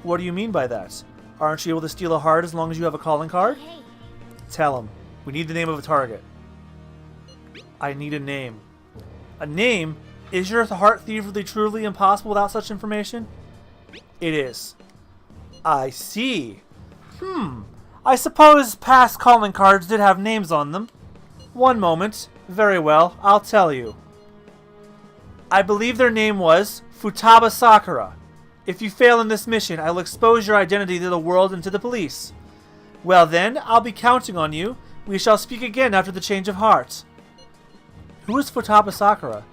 Speaker 1: What do you mean by that? Aren't you able to steal a heart as long as you have a calling card?
Speaker 13: Hey.
Speaker 1: Tell him. We need the name of a target. I need a name. A name? Is your heart thievery truly impossible without such information? It is. I see. I suppose past calling cards did have names on them. One moment. Very well, I'll tell you. I believe their name was Futaba Sakura. If you fail in this mission, I will expose your identity to the world and to the police. Well then, I'll be counting on you. We shall speak again after the change of heart. Who is Futaba Sakura?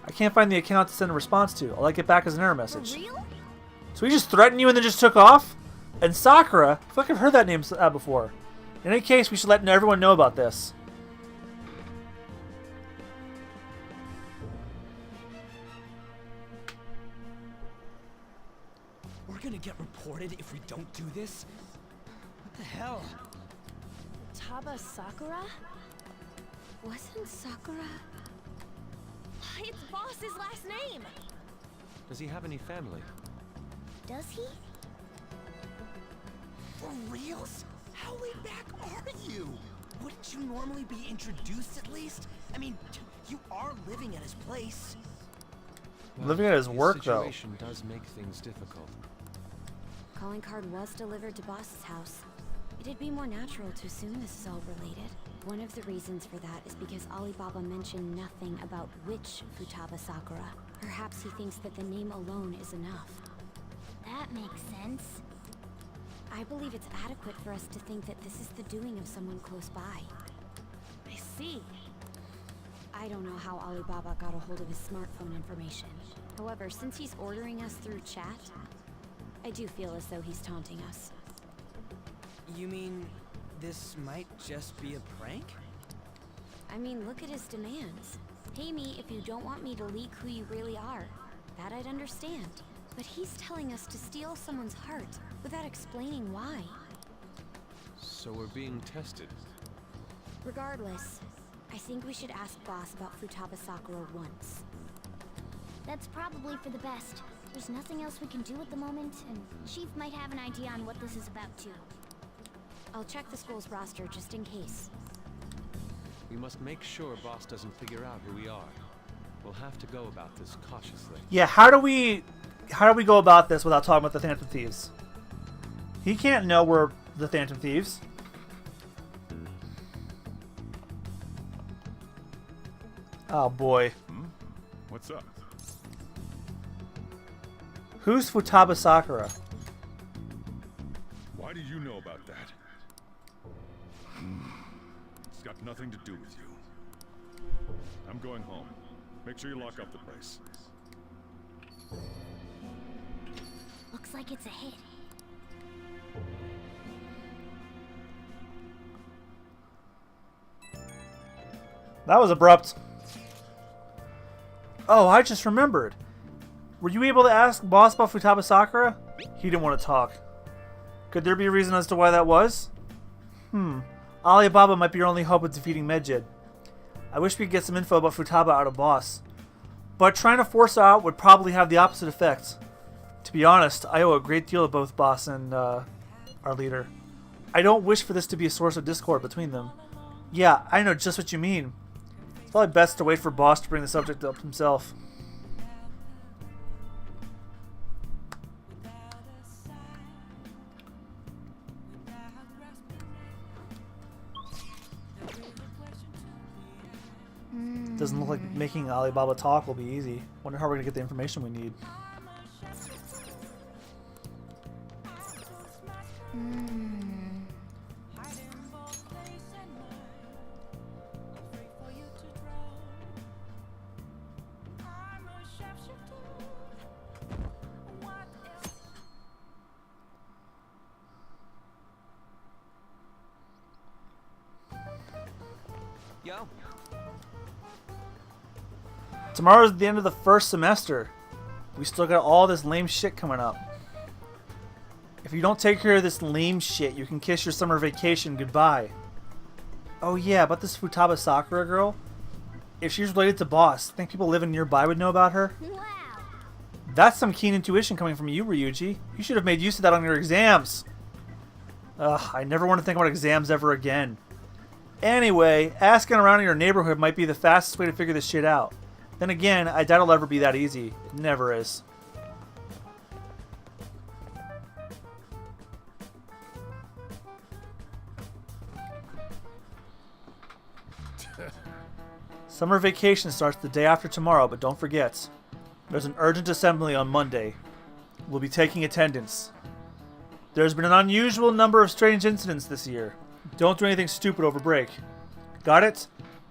Speaker 1: I can't find the account to send a response to. I'll get back as an error message.
Speaker 13: For real?
Speaker 1: So he just threatened you and then just took off? And Sakura? I feel like I've heard that name before. In any case, we should let everyone know about this.
Speaker 6: We're gonna get reported if we don't do this? What the hell?
Speaker 8: Futaba Sakura?
Speaker 2: Wasn't Sakura?
Speaker 8: It's Boss's last name!
Speaker 7: Does he have any family?
Speaker 13: Does he?
Speaker 6: For reals? How laid back are you? Wouldn't you normally be introduced at least? I mean, you are living at his place.
Speaker 1: Living at his work, though.
Speaker 7: The situation does make things difficult.
Speaker 2: Calling card was delivered to Boss's house. It'd be more natural to assume this is all related. One of the reasons for that is because Alibaba mentioned nothing about which Futaba Sakura. Perhaps he thinks that the name alone is enough.
Speaker 13: That makes sense.
Speaker 2: I believe it's adequate for us to think that this is the doing of someone close by.
Speaker 8: I see.
Speaker 2: I don't know how Alibaba got a hold of his smartphone information. However, since he's ordering us through chat, I do feel as though he's taunting us.
Speaker 6: You mean this might just be a prank?
Speaker 2: I mean, look at his demands. Pay me if you don't want me to leak who you really are. That I'd understand. But he's telling us to steal someone's heart without explaining why.
Speaker 7: So we're being tested.
Speaker 2: Regardless, I think we should ask Boss about Futaba Sakura once.
Speaker 13: That's probably for the best. There's nothing else we can do at the moment, and Chief might have an idea on what this is about too.
Speaker 2: I'll check the school's roster just in case.
Speaker 7: We must make sure Boss doesn't figure out who we are. We'll have to go about this cautiously.
Speaker 1: Yeah, how do we go about this without talking about the Phantom Thieves? He can't know we're the Phantom Thieves. Oh boy.
Speaker 4: What's up?
Speaker 1: Who's Futaba Sakura?
Speaker 4: Why do you know about that? It's got nothing to do with you. I'm going home. Make sure you lock up the place.
Speaker 13: Looks like it's a hit.
Speaker 1: That was abrupt. Oh, I just remembered. Were you able to ask Boss about Futaba Sakura? He didn't want to talk. Could there be a reason as to why that was? Alibaba might be your only hope of defeating Medjid. I wish we could get some info about Futaba out of Boss. But trying to force her out would probably have the opposite effect. To be honest, I owe a great deal to both Boss and our leader. I don't wish for this to be a source of discord between them. Yeah, I know just what you mean. It's probably best to wait for Boss to bring the subject up himself. Doesn't look like making Alibaba talk will be easy. Wonder how we're gonna get the information we need.
Speaker 6: Yo.
Speaker 1: Tomorrow's the end of the first semester. We still got all this lame shit coming up. If you don't take care of this lame shit, you can kiss your summer vacation goodbye. Oh yeah, about this Futaba Sakura girl? If she's related to Boss, think people living nearby would know about her?
Speaker 13: Wow.
Speaker 1: That's some keen intuition coming from you, Ryuji. You should have made use of that on your exams. Ugh, I never want to think about exams ever again. Anyway, asking around in your neighborhood might be the fastest way to figure this shit out. Then again, I doubt it'll ever be that easy. It never is. Summer vacation starts the day after tomorrow, but don't forget, there's an urgent assembly on Monday. We'll be taking attendance. There's been an unusual number of strange incidents this year. Don't do anything stupid over break. Got it?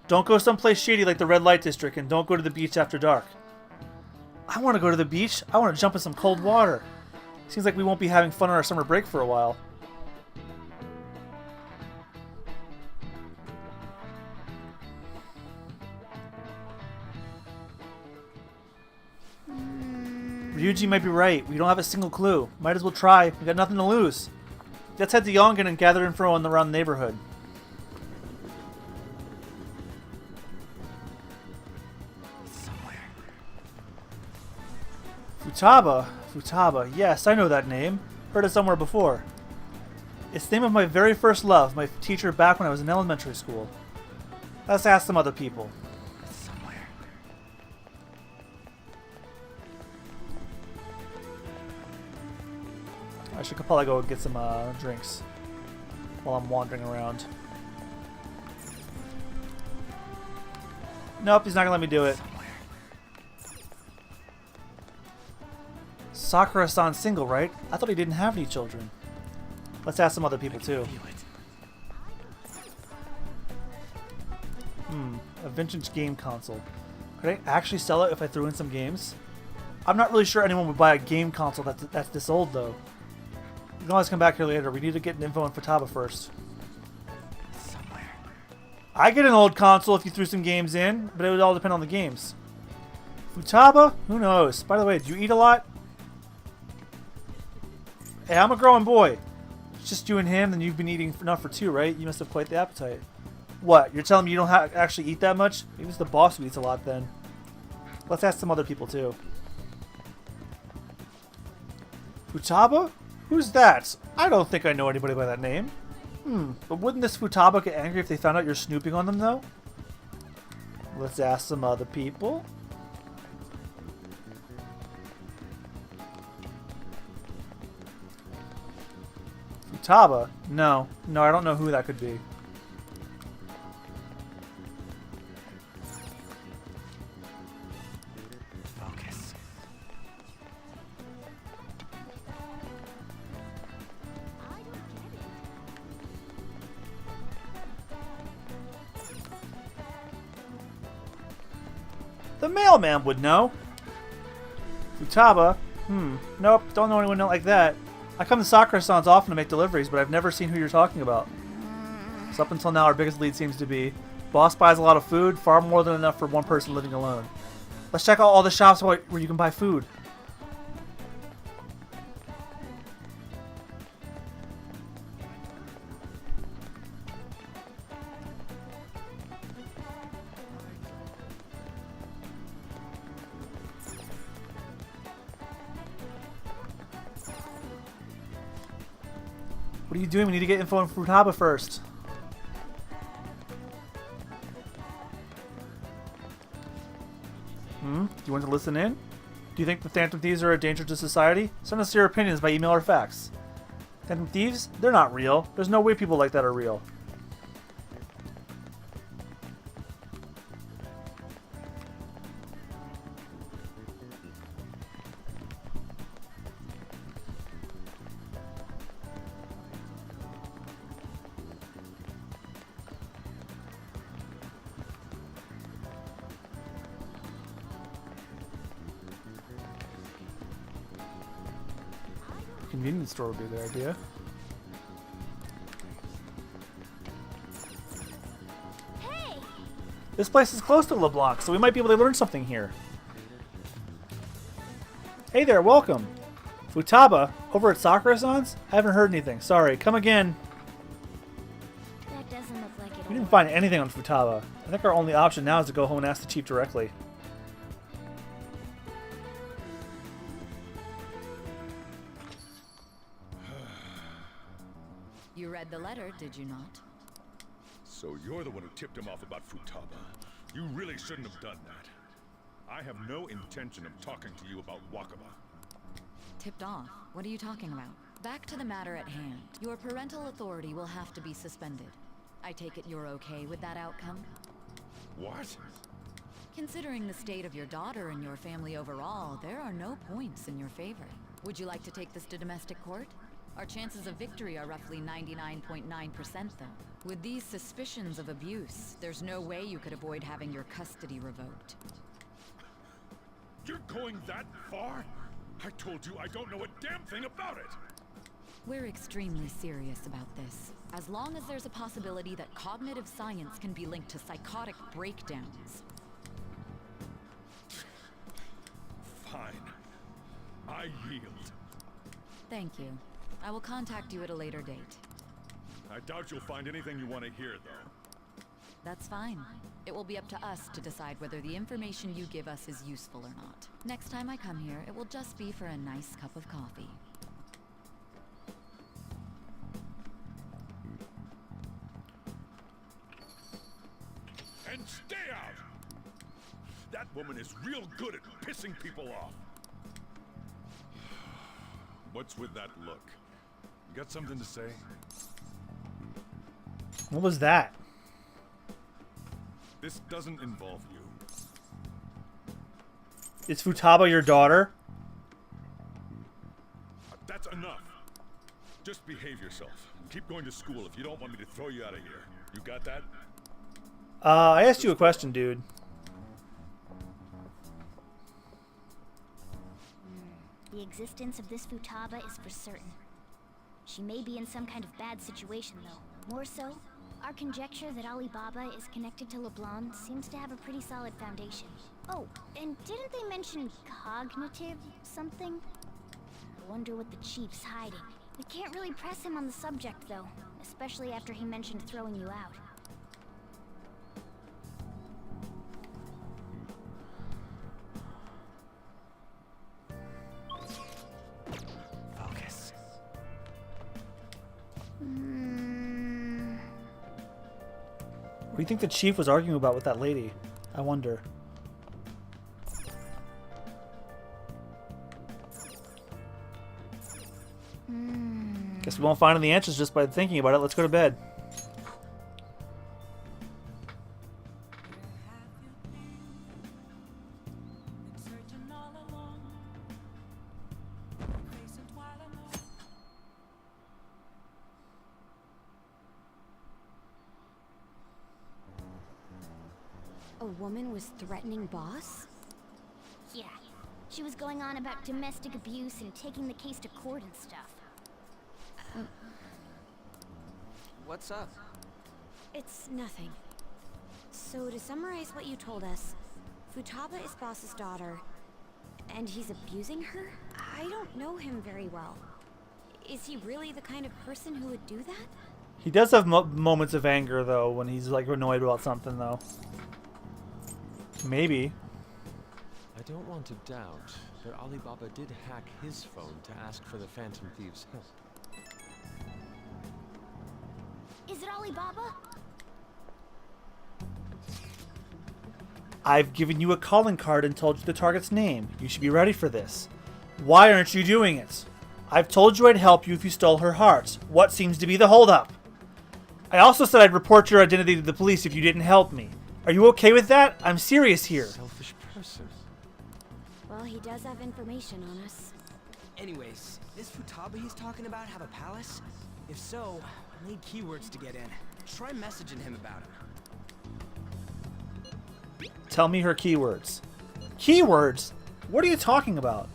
Speaker 1: Don't go someplace shady like the red light district, and don't go to the beach after dark. I want to go to the beach. I want to jump in some cold water. Seems like we won't be having fun on our summer break for a while. Ryuji might be right. We don't have a single clue. Might as well try. We got nothing to lose. Let's head to Yongen and gather info around the neighborhood. Futaba? Futaba. Yes, I know that name. Heard it somewhere before. It's the name of my very first love, my teacher back when I was in elementary school. Let's ask some other people. I should probably go get some drinks while I'm wandering around. Nope, he's not gonna let me do it. Sakura-san's single, right? I thought he didn't have any children. Let's ask some other people too. A vintage game console. Could I actually sell it if I threw in some games? I'm not really sure anyone would buy a game console that's this old though. We can always come back here later. We need to get an info on Futaba first. I get an old console if you threw some games in, but it would all depend on the games. Futaba? Who knows? By the way, do you eat a lot? Hey, I'm a growing boy. It's just you and him, then you've been eating enough for two, right? You must have quite the appetite. What? You're telling me you don't actually eat that much? Maybe it's the boss who eats a lot then. Let's ask some other people too. Futaba? Who's that? I don't think I know anybody by that name. But wouldn't this Futaba get angry if they found out you're snooping on them though? Let's ask some other people. Futaba? No, I don't know who that could be.
Speaker 6: Focus.
Speaker 1: The mailman would know. Futaba? Nope, don't know anyone like that. I come to Sakura-san's often to make deliveries, but I've never seen who you're talking about. So up until now, our biggest lead seems to be boss buys a lot of food, far more than enough for one person living alone. Let's check out all the shops where you can buy food. What are you doing? We need to get info on Futaba first. Do you want to listen in? Do you think the Phantom Thieves are a danger to society? Send us your opinions by email or fax. Phantom Thieves? They're not real. There's no way people like that are real. Convenience store would be a good idea.
Speaker 13: Hey!
Speaker 1: This place is close to LeBlanc, so we might be able to learn something here. Hey there, welcome. Futaba, over at Sakura-san's? Haven't heard anything. Sorry, come again.
Speaker 13: That doesn't look like it.
Speaker 1: We didn't find anything on Futaba. I think our only option now is to go home and ask the chief directly.
Speaker 9: You read the letter, did you not?
Speaker 4: So you're the one who tipped him off about Futaba. You really shouldn't have done that. I have no intention of talking to you about Wakaba.
Speaker 9: Tipped off? What are you talking about? Back to the matter at hand. Your parental authority will have to be suspended. I take it you're okay with that outcome?
Speaker 4: What?
Speaker 9: Considering the state of your daughter and your family overall, there are no points in your favor. Would you like to take this to domestic court? Our chances of victory are roughly 99.9% though. With these suspicions of abuse, there's no way you could avoid having your custody revoked.
Speaker 4: You're going that far? I told you I don't know a damn thing about it!
Speaker 9: We're extremely serious about this. As long as there's a possibility that cognitive science can be linked to psychotic breakdowns.
Speaker 4: Fine. I yield.
Speaker 9: Thank you. I will contact you at a later date.
Speaker 4: I doubt you'll find anything you want to hear, though.
Speaker 9: That's fine. It will be up to us to decide whether the information you give us is useful or not. Next time I come here, it will just be for a nice cup of coffee.
Speaker 4: And stay out! That woman is real good at pissing people off. What's with that look? You got something to say?
Speaker 1: What was that?
Speaker 4: This doesn't involve you.
Speaker 1: Is Futaba your daughter?
Speaker 4: That's enough. Just behave yourself. Keep going to school if you don't want me to throw you out of here. You got that?
Speaker 1: I asked you a question, dude.
Speaker 13: The existence of this Futaba is for certain. She may be in some kind of bad situation, though. More so, our conjecture that Alibaba is connected to LeBlanc seems to have a pretty solid foundation. Oh, and didn't they mention cognitive something? I wonder what the chief's hiding. We can't really press him on the subject, though, especially after he mentioned throwing you out.
Speaker 6: Focus.
Speaker 1: What do you think the chief was arguing about with that lady? I wonder. Guess we won't find any answers just by thinking about it. Let's go to bed.
Speaker 2: A woman was threatening Boss?
Speaker 13: Yeah, she was going on about domestic abuse and taking the case to court and stuff.
Speaker 6: What's up?
Speaker 2: It's nothing. So to summarize what you told us, Futaba is Boss's daughter, and he's abusing her? I don't know him very well. Is he really the kind of person who would do that?
Speaker 1: He does have moments of anger, though, when he's like annoyed about something, though. Maybe.
Speaker 7: I don't want to doubt, but Alibaba did hack his phone to ask for the Phantom Thieves' help.
Speaker 13: Is it Alibaba?
Speaker 1: I've given you a calling card and told you the target's name. You should be ready for this. Why aren't you doing it? I've told you I'd help you if you stole her heart. What seems to be the holdup? I also said I'd report your identity to the police if you didn't help me. Are you okay with that? I'm serious here.
Speaker 7: Selfish person.
Speaker 2: Well, he does have information on us.
Speaker 6: Anyways, this Futaba he's talking about have a palace? If so, I need keywords to get in. Try messaging him about it.
Speaker 1: Tell me her keywords. Keywords? What are you talking about?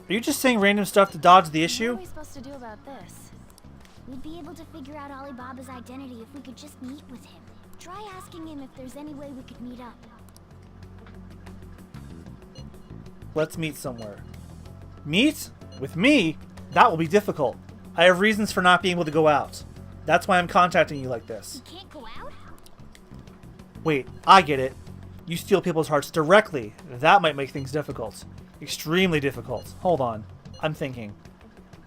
Speaker 1: Are you just saying random stuff to dodge the issue?
Speaker 8: What are we supposed to do about this?
Speaker 13: We'd be able to figure out Alibaba's identity if we could just meet with him. Try asking him if there's any way we could meet up.
Speaker 1: Let's meet somewhere. Meet? With me? That will be difficult. I have reasons for not being able to go out. That's why I'm contacting you like this.
Speaker 13: You can't go out?
Speaker 1: Wait, I get it. You steal people's hearts directly. That might make things difficult. Extremely difficult. Hold on. I'm thinking.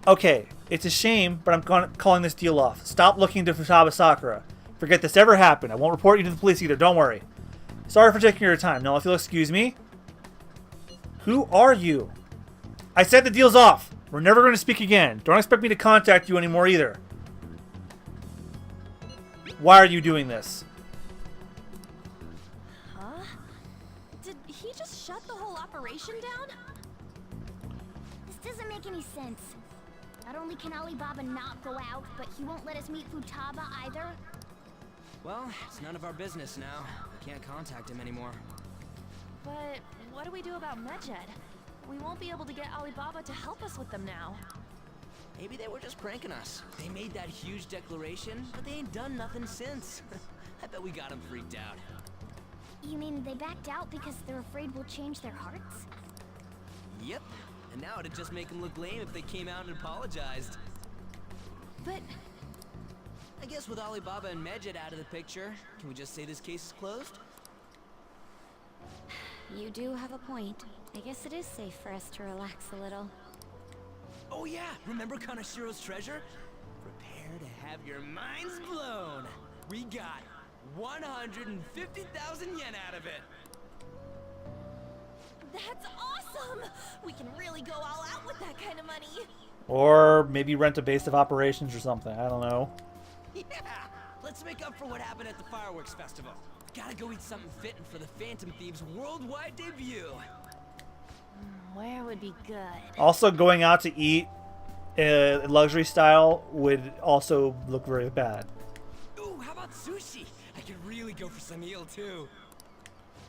Speaker 1: Okay, it's a shame, but I'm calling this deal off. Stop looking to Futaba Sakura. Forget this ever happened. I won't report you to the police either, don't worry. Sorry for taking your time. Now, if you'll excuse me. Who are you? I said the deal's off. We're never going to speak again. Don't expect me to contact you anymore either. Why are you doing this?
Speaker 8: Huh? Did he just shut the whole operation down?
Speaker 13: This doesn't make any sense. Not only can Alibaba not go out, but he won't let us meet Futaba either.
Speaker 6: Well, it's none of our business now. We can't contact him anymore.
Speaker 8: But what do we do about Medjed? We won't be able to get Alibaba to help us with them now.
Speaker 6: Maybe they were just pranking us. They made that huge declaration, but they ain't done nothing since. I bet we got them freaked out.
Speaker 13: You mean they backed out because they're afraid we'll change their hearts?
Speaker 6: Yep. And now it'd just make them look lame if they came out and apologized.
Speaker 8: But
Speaker 6: I guess with Alibaba and Medjed out of the picture, can we just say this case is closed?
Speaker 2: You do have a point. I guess it is safe for us to relax a little.
Speaker 6: Oh yeah, remember Kanashiro's treasure? Prepare to have your minds blown. We got 150,000 yen out of it.
Speaker 8: that's awesome! We can really go all out with that kind of money.
Speaker 1: Or maybe rent a base of operations or something. I don't know.
Speaker 6: Yeah, let's make up for what happened at the fireworks festival. Gotta go eat something fitting for the Phantom Thieves' worldwide debut.
Speaker 8: Where would be good?
Speaker 1: Also, going out to eat in luxury style would also look very bad.
Speaker 6: Ooh, how about sushi? I could really go for some eel too.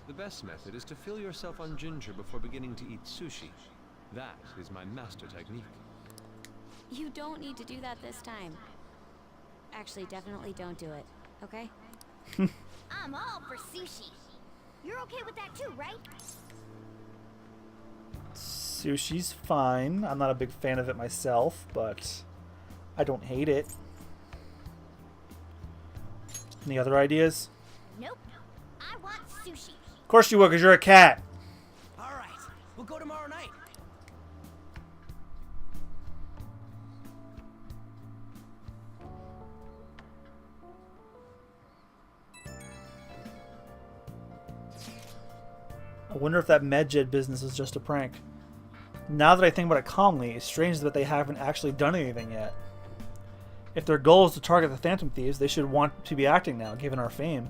Speaker 7: The best method is to fill yourself on ginger before beginning to eat sushi. That is my master technique.
Speaker 2: You don't need to do that this time. Actually, definitely don't do it, okay?
Speaker 13: I'm all for sushi. You're okay with that too, right?
Speaker 1: Sushi's fine. I'm not a big fan of it myself, but I don't hate it. Any other ideas?
Speaker 13: Nope. I want sushi.
Speaker 1: Of course you will, because you're a cat.
Speaker 6: All right, we'll go tomorrow night.
Speaker 1: I wonder if that Medjed business is just a prank. Now that I think about it calmly, it's strange that they haven't actually done anything yet. If their goal is to target the Phantom Thieves, they should want to be acting now, given our fame.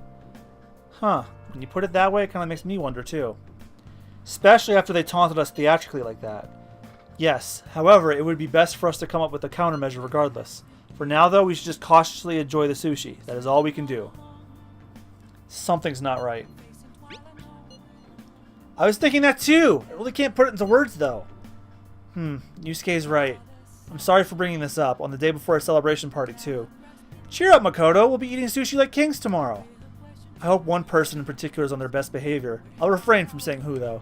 Speaker 1: Huh, when you put it that way, it kind of makes me wonder too. Especially after they taunted us theatrically like that. Yes, however, it would be best for us to come up with a countermeasure regardless. For now though, we should just cautiously enjoy the sushi. That is all we can do. Something's not right. I was thinking that too! I really can't put it into words though. Yusuke's right. I'm sorry for bringing this up, on the day before our celebration party too. Cheer up, Makoto! We'll be eating sushi like kings tomorrow. I hope one person in particular is on their best behavior. I'll refrain from saying who though.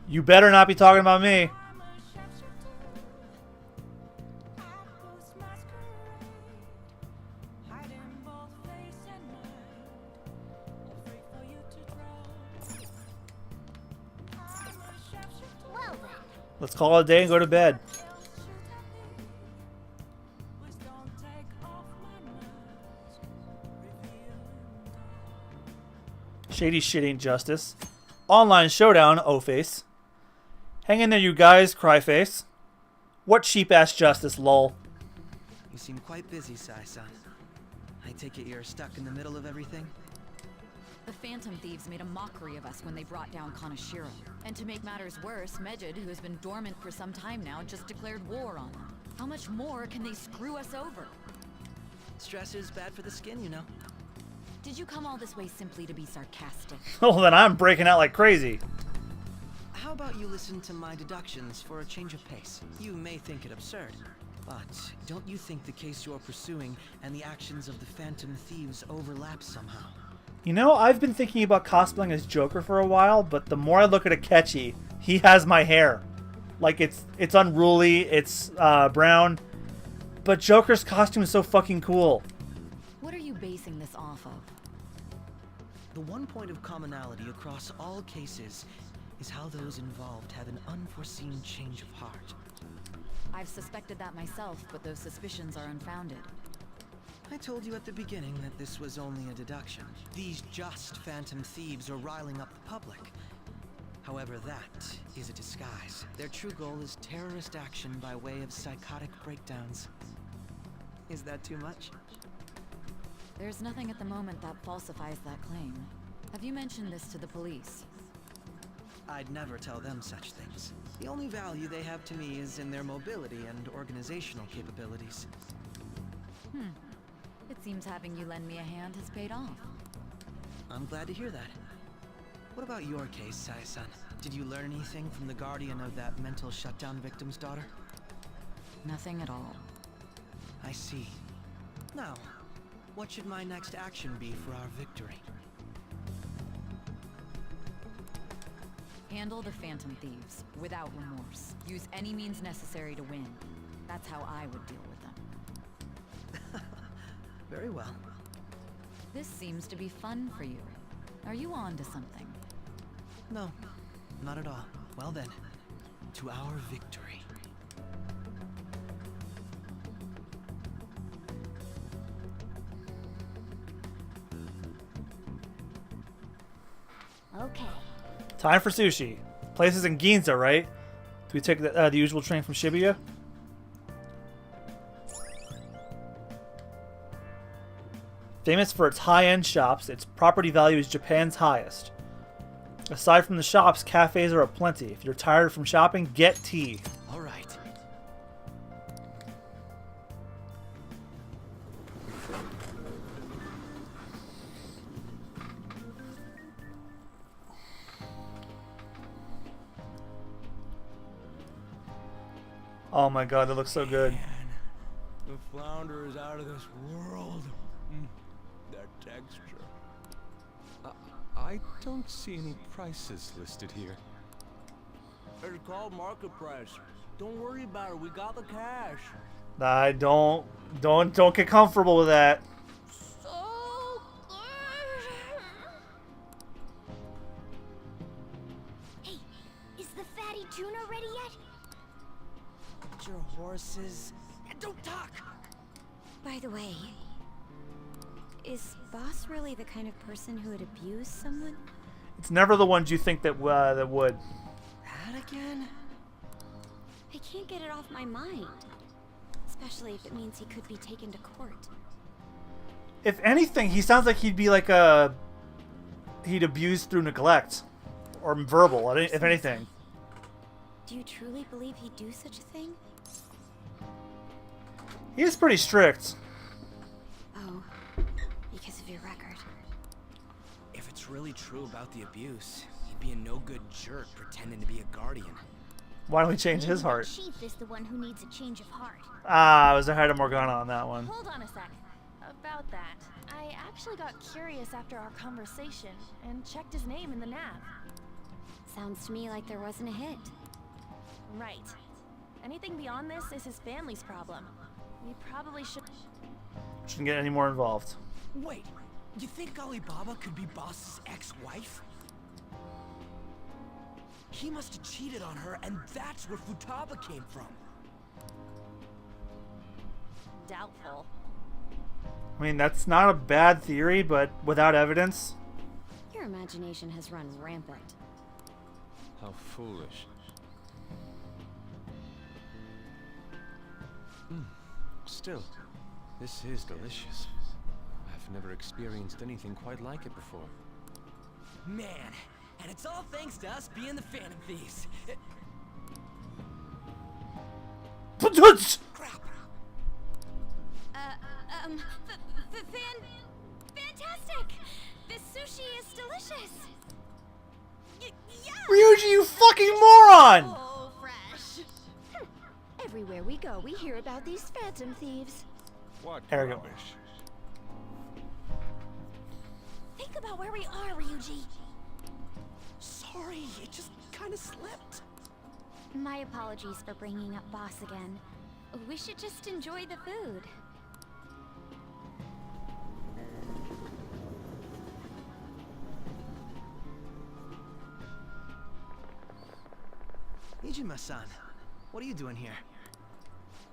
Speaker 1: You better not be talking about me. Let's call it a day and go to bed. Shady shit ain't justice. Online showdown, O-Face. Hang in there, you guys, Cryface. What cheap-ass justice, lol.
Speaker 11: You seem quite busy, Sai-san. I take it you're stuck in the middle of everything?
Speaker 9: The Phantom Thieves made a mockery of us when they brought down Kaneshiro. And to make matters worse, Mejid, who has been dormant for some time now, just declared war on them. How much more can they screw us over?
Speaker 11: Stress is bad for the skin, you know.
Speaker 9: Did you come all this way simply to be sarcastic?
Speaker 1: Oh, then I'm breaking out like crazy.
Speaker 11: How about you listen to my deductions for a change of pace? You may think it absurd, but don't you think the case you're pursuing and the actions of the Phantom Thieves overlap somehow?
Speaker 1: You know, I've been thinking about cosplaying as Joker for a while, but the more I look at Akechi, he has my hair. Like, it's unruly, it's brown, but Joker's costume is so fucking cool.
Speaker 9: What are you basing this off of?
Speaker 11: The one point of commonality across all cases is how those involved have an unforeseen change of heart.
Speaker 9: I've suspected that myself, but those suspicions are unfounded.
Speaker 11: I told you at the beginning that this was only a deduction. These just Phantom Thieves are riling up the public. However, that is a disguise. Their true goal is terrorist action by way of psychotic breakdowns. Is that too much?
Speaker 9: There's nothing at the moment that falsifies that claim. Have you mentioned this to the police?
Speaker 11: I'd never tell them such things. The only value they have to me is in their mobility and organizational capabilities.
Speaker 9: It seems having you lend me a hand has paid off.
Speaker 11: I'm glad to hear that. What about your case, Sai-san? Did you learn anything from the guardian of that mental shutdown victim's daughter?
Speaker 9: Nothing at all.
Speaker 11: I see. Now, what should my next action be for our victory?
Speaker 9: Handle the Phantom Thieves, without remorse. Use any means necessary to win. That's how I would deal with them.
Speaker 11: Very well.
Speaker 9: This seems to be fun for you. Are you on to something?
Speaker 11: No, not at all. Well then, to our victory.
Speaker 13: Okay.
Speaker 1: Time for sushi. Place is in Ginza, right? Do we take the usual train from Shibuya? Famous for its high-end shops, its property value is Japan's highest. Aside from the shops, cafes are aplenty. If you're tired from shopping, get tea.
Speaker 11: All right.
Speaker 1: Oh my god, that looks so good.
Speaker 7: Man, the flounder is out of this world. That texture. I don't see any prices listed here.
Speaker 6: It's called market price. Don't worry about it. We got the cash.
Speaker 1: I don't get comfortable with that.
Speaker 2: So good. Hey, is the fatty tuna ready yet?
Speaker 11: Your horses. And don't talk!
Speaker 2: By the way, is Boss really the kind of person who would abuse someone?
Speaker 1: It's never the ones you think that that would.
Speaker 11: That again?
Speaker 2: I can't get it off my mind. Especially if it means he could be taken to court.
Speaker 1: If anything, he sounds like he'd be like he'd abuse through neglect. Or verbal, if anything.
Speaker 2: Do you truly believe he'd do such a thing?
Speaker 1: He is pretty strict.
Speaker 2: Oh, because of your record.
Speaker 6: If it's really true about the abuse, he'd be a no-good jerk pretending to be a guardian.
Speaker 1: Why don't we change his
Speaker 13: Maybe
Speaker 1: heart?
Speaker 13: The chief is the one who needs a change of heart.
Speaker 1: Ah, I was ahead of Morgana on that one.
Speaker 8: Hold on a sec. About that, I actually got curious after our conversation and checked his name in the nav.
Speaker 2: Sounds to me like there wasn't a hit.
Speaker 8: Right. Anything beyond this is his family's problem. We probably should...
Speaker 1: Shouldn't get any more involved.
Speaker 6: Wait, you think Alibaba could be Boss's ex-wife? He must have cheated on her, and that's where Futaba came from.
Speaker 8: Doubtful.
Speaker 1: I mean, that's not a bad theory, but without evidence.
Speaker 2: Your imagination has run rampant.
Speaker 7: How foolish. Still, this is delicious. I've never experienced anything quite like it before.
Speaker 6: Man, and it's all thanks to us being the Phantom Thieves. Crap.
Speaker 2: Fantastic! This sushi is delicious. Yeah.
Speaker 1: Ryuji, you fucking moron!
Speaker 2: Oh, fresh. Everywhere we go, we hear about these Phantom Thieves.
Speaker 4: What
Speaker 1: Arrogant.
Speaker 4: rubbish.
Speaker 2: Think about where we are, Ryuji.
Speaker 6: Sorry, it just kind of slipped.
Speaker 2: My apologies for bringing up boss again. We should just enjoy the food.
Speaker 11: Nijima-san, what are you doing here?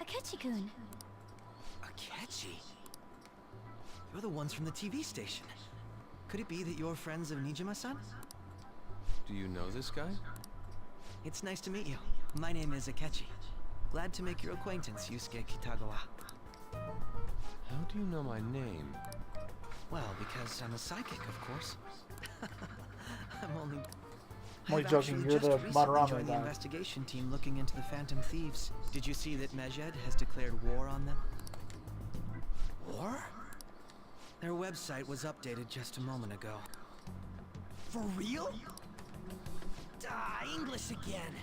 Speaker 2: Akechi-kun.
Speaker 11: Akechi? You're the ones from the TV station. Could it be that you're friends of Nijima-san?
Speaker 7: Do you know this guy?
Speaker 11: It's nice to meet you. My name is Akechi. Glad to make your acquaintance, Yusuke Kitagawa.
Speaker 7: How do you know my name?
Speaker 11: Well, because I'm a psychic, of course. I'm only
Speaker 1: joking,
Speaker 11: actually
Speaker 1: you're
Speaker 11: just
Speaker 1: the
Speaker 11: recently
Speaker 1: Madarame
Speaker 11: joined the
Speaker 1: guy.
Speaker 11: investigation team looking into the Phantom Thieves. Did you see that Mejed has declared war on them? War? Their website was updated just a moment ago.
Speaker 6: For real? English again.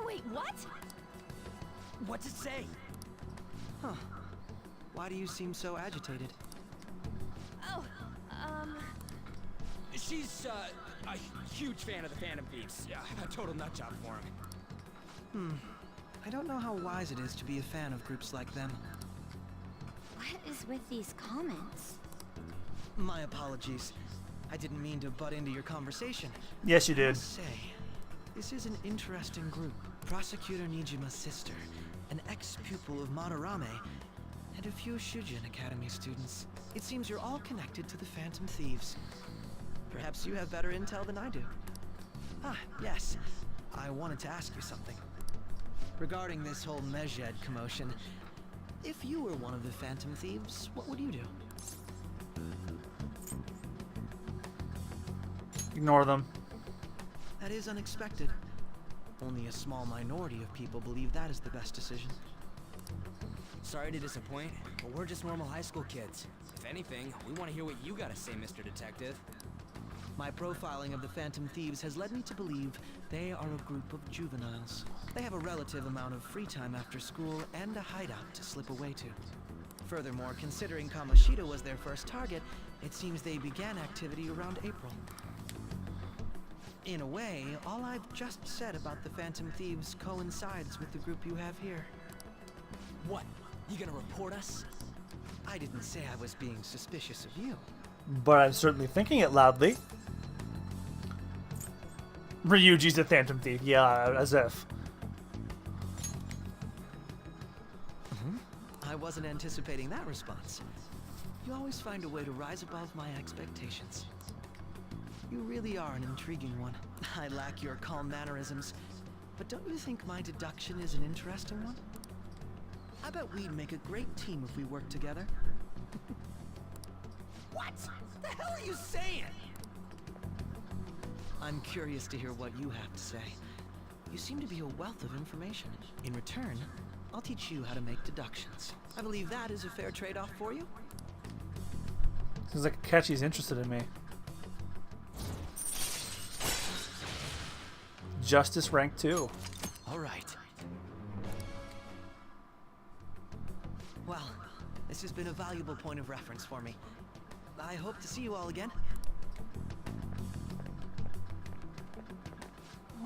Speaker 2: Wait, what?
Speaker 6: What's it say?
Speaker 11: Huh. Why do you seem so agitated?
Speaker 8: Oh,
Speaker 6: She's, a huge fan of the Phantom Thieves. Yeah, a total nutjob for him.
Speaker 11: I don't know how wise it is to be a fan of groups like them.
Speaker 2: What is with these comments?
Speaker 11: My apologies. I didn't mean to butt into your conversation.
Speaker 1: Yes, you
Speaker 11: I
Speaker 1: did.
Speaker 11: must say, this is an interesting group. Prosecutor Nijima's sister, an ex-pupil of Madarame, and a few Shujin Academy students. It seems you're all connected to the Phantom Thieves. Perhaps you have better intel than I do. Ah, yes. I wanted to ask you something. Regarding this whole Mejed commotion, if you were one of the Phantom Thieves, what would you do?
Speaker 1: Ignore them.
Speaker 11: That is unexpected. Only a small minority of people believe that is the best decision.
Speaker 6: Sorry to disappoint, but we're just normal high school kids. If anything, we want to hear what you gotta say, Mr. Detective.
Speaker 11: My profiling of the Phantom Thieves has led me to believe they are a group of juveniles. They have a relative amount of free time after school and a hideout to slip away to. Furthermore, considering Kamoshida was their first target, it seems they began activity around April. In a way, all I've just said about the Phantom Thieves coincides with the group you have here.
Speaker 6: What? You gonna report us?
Speaker 11: I didn't say I was being suspicious of you.
Speaker 1: But I'm certainly thinking it loudly. Ryuji's a Phantom Thief. Yeah, as if.
Speaker 11: I wasn't anticipating that response. You always find a way to rise above my expectations. You really are an intriguing one. I lack your calm mannerisms, but don't you think my deduction is an interesting one? I bet we'd make a great team if we worked together.
Speaker 6: What the hell are you saying?
Speaker 11: I'm curious to hear what you have to say. You seem to be a wealth of information. In return, I'll teach you how to make deductions. I believe that is a fair trade-off for you.
Speaker 1: Seems like Akechi's interested in me. Justice rank 2.
Speaker 11: All right. Well, this has been a valuable point of reference for me. I hope to see you all again.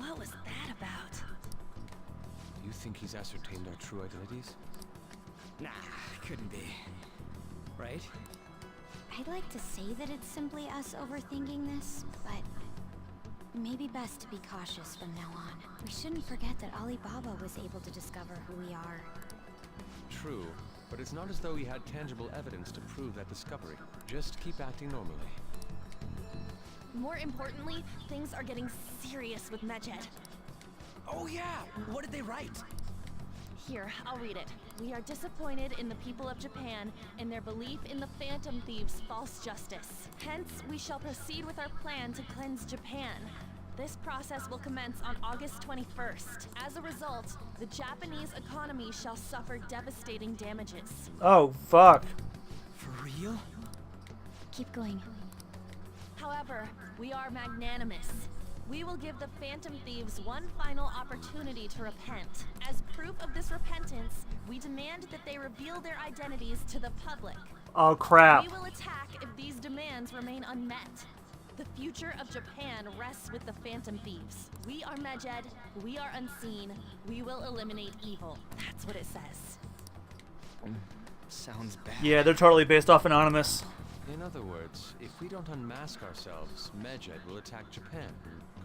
Speaker 8: what was that about?
Speaker 7: Do you think he's ascertained our true identities?
Speaker 6: Nah, couldn't be. Right?
Speaker 2: I'd like to say that it's simply us overthinking this, but maybe best to be cautious from now on. We shouldn't forget that Alibaba was able to discover who we are.
Speaker 7: True, but it's not as though he had tangible evidence to prove that discovery. Just keep acting normally.
Speaker 8: More importantly, things are getting serious with Medjed.
Speaker 6: Oh yeah, what did they write?
Speaker 8: Here, I'll read it. We are disappointed in the people of Japan in their belief in the Phantom Thieves' false justice. Hence, we shall proceed with our plan to cleanse Japan. This process will commence on August 21st. As a result, the Japanese economy shall suffer devastating damages.
Speaker 1: Oh, fuck.
Speaker 6: For real?
Speaker 2: Keep going.
Speaker 8: However, we are magnanimous. We will give the Phantom Thieves one final opportunity to repent. As proof of this repentance, we demand that they reveal their identities to the public.
Speaker 1: Oh, crap.
Speaker 8: We will attack if these demands remain unmet. The future of Japan rests with the Phantom Thieves. We are Medjed, we are unseen, we will eliminate evil. That's what it says.
Speaker 6: Sounds bad.
Speaker 1: Yeah, they're totally based off Anonymous.
Speaker 7: In other words, if we don't unmask ourselves, Medjed will attack Japan,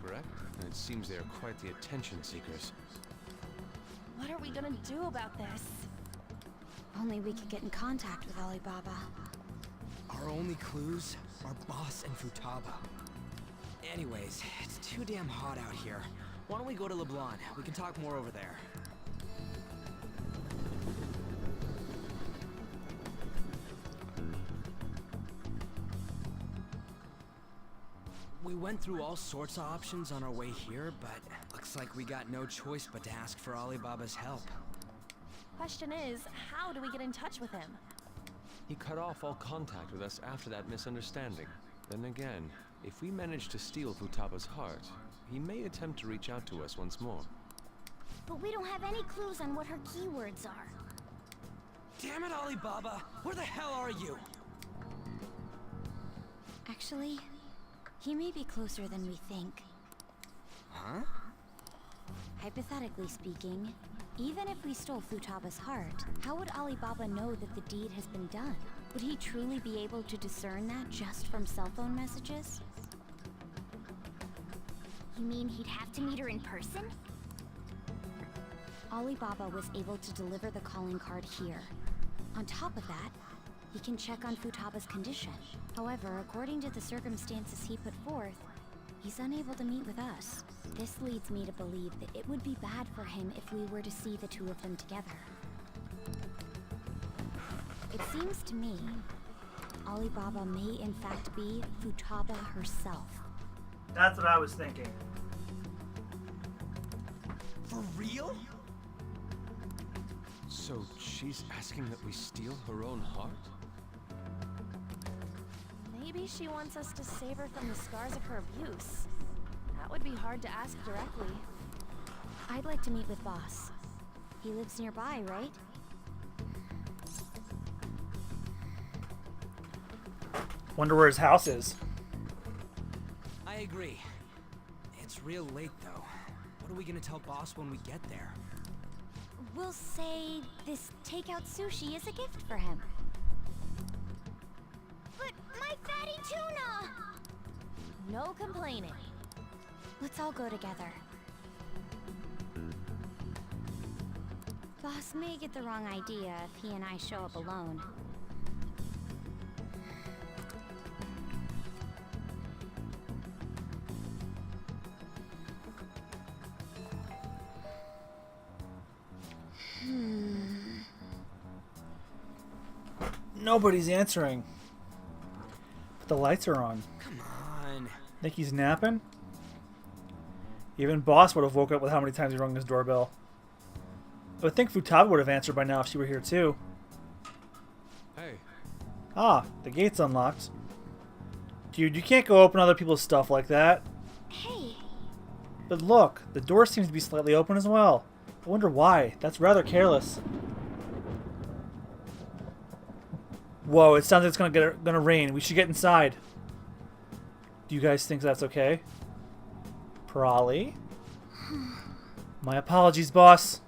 Speaker 7: correct? And it seems they are quite the attention seekers.
Speaker 8: What are we gonna do about this?
Speaker 2: Only we could get in contact with Alibaba.
Speaker 6: Our only clues are Boss and Futaba. Anyways, it's too damn hot out here. Why don't we go to Leblon? We can talk more over there. We went through all sorts of options on our way here, but looks like we got no choice but to ask for Alibaba's help.
Speaker 8: Question is, how do we get in touch with him?
Speaker 7: He cut off all contact with us after that misunderstanding. Then again, if we manage to steal Futaba's heart, he may attempt to reach out to us once more.
Speaker 13: But we don't have any clues on what her keywords are.
Speaker 6: Damn it, Alibaba! Where the hell are you?
Speaker 2: Actually, he may be closer than we think.
Speaker 6: Huh?
Speaker 2: Hypothetically speaking, even if we stole Futaba's heart, how would Alibaba know that the deed has been done? Would he truly be able to discern that just from cell phone messages?
Speaker 13: You mean he'd have to meet her in person?
Speaker 2: Alibaba was able to deliver the calling card here. On top of that, he can check on Futaba's condition. However, according to the circumstances he put forth, he's unable to meet with us. This leads me to believe that it would be bad for him if we were to see the two of them together. It seems to me, Alibaba may in fact be Futaba herself.
Speaker 1: That's what I was thinking.
Speaker 6: For real?
Speaker 7: So she's asking that we steal her own heart?
Speaker 8: Maybe she wants us to save her from the scars of her abuse. That would be hard to ask directly.
Speaker 2: I'd like to meet with Boss. He lives nearby, right?
Speaker 1: Wonder where his house is.
Speaker 6: I agree. It's real late, though. What are we gonna tell Boss when we get there?
Speaker 2: We'll say this takeout sushi is a gift for him.
Speaker 13: But my fatty tuna!
Speaker 8: No complaining.
Speaker 2: Let's all go together. Boss may get the wrong idea if he and I show up alone.
Speaker 1: Nobody's answering. But the lights are on.
Speaker 6: Come on.
Speaker 1: Think he's napping? Even Boss would have woke up with how many times he rung his doorbell. I would think Futaba would have answered by now if she were here too.
Speaker 7: Hey.
Speaker 1: Ah, the gate's unlocked. Dude, you can't go open other people's stuff like that.
Speaker 13: Hey,
Speaker 1: But look, the door seems to be slightly open as well. I wonder why. That's rather careless. Whoa, it sounds like it's gonna rain. We should get inside. Do you guys think that's okay? Probably. My apologies, boss.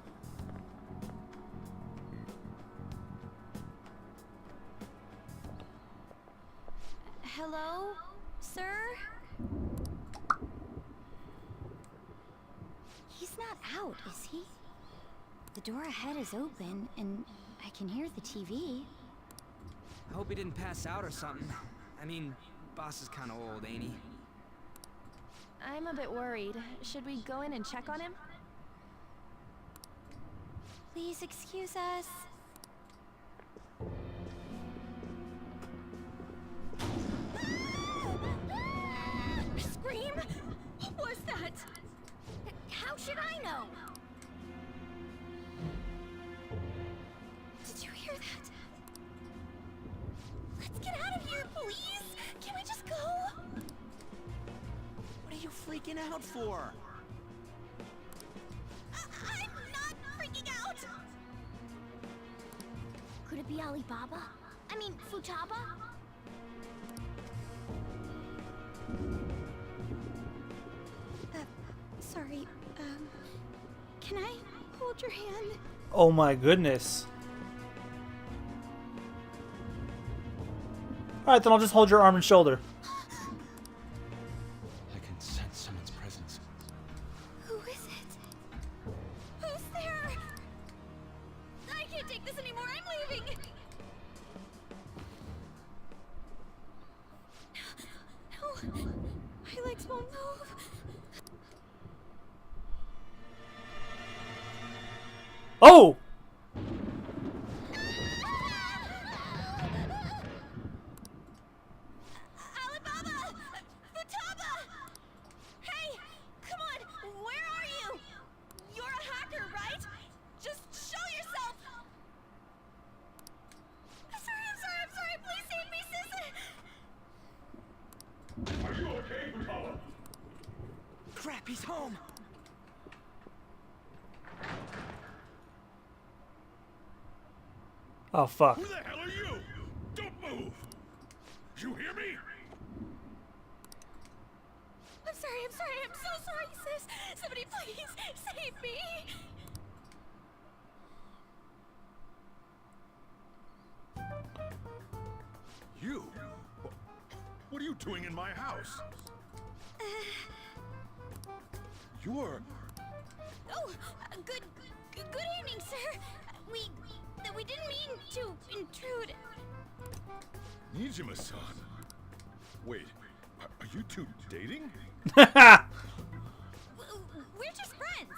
Speaker 2: Hello, sir? He's not out, is he? The door ahead is open, and I can hear the TV.
Speaker 6: I hope he didn't pass out or something. I mean, Boss is kind of old, ain't he?
Speaker 8: I'm a bit worried. Should we go in and check on him?
Speaker 2: Please excuse us.
Speaker 13: Scream? What was that? How should I know?
Speaker 2: Did you hear that?
Speaker 13: Let's get out of here, please! Can we just go?
Speaker 6: What are you freaking out for?
Speaker 13: I'm not freaking out! Could it be Alibaba? I mean, Futaba?
Speaker 2: Sorry, can I hold your hand?
Speaker 1: Oh my goodness. Alright, then I'll just hold your arm and shoulder.
Speaker 7: I can sense someone's presence.
Speaker 2: Who is it?
Speaker 13: Who's there? I can't take this anymore, I'm leaving!
Speaker 2: No, my legs won't move.
Speaker 1: Oh!
Speaker 13: Alibaba! Futaba! Hey! Come on! Where are you? You're a hacker, right? Just show yourself! I'm sorry! Please save me, sis!
Speaker 4: Are you okay, Futaba?
Speaker 6: Crap, he's home.
Speaker 1: Oh fuck.
Speaker 4: Who the hell are you? Don't move! You hear me?
Speaker 13: I'm sorry, I'm so sorry, sis! Somebody please save me!
Speaker 4: You? What are you doing in my house? You're...
Speaker 13: Oh, good evening, sir. We didn't mean to intrude.
Speaker 4: Nijima-san. Wait, are you two dating?
Speaker 13: We're just friends.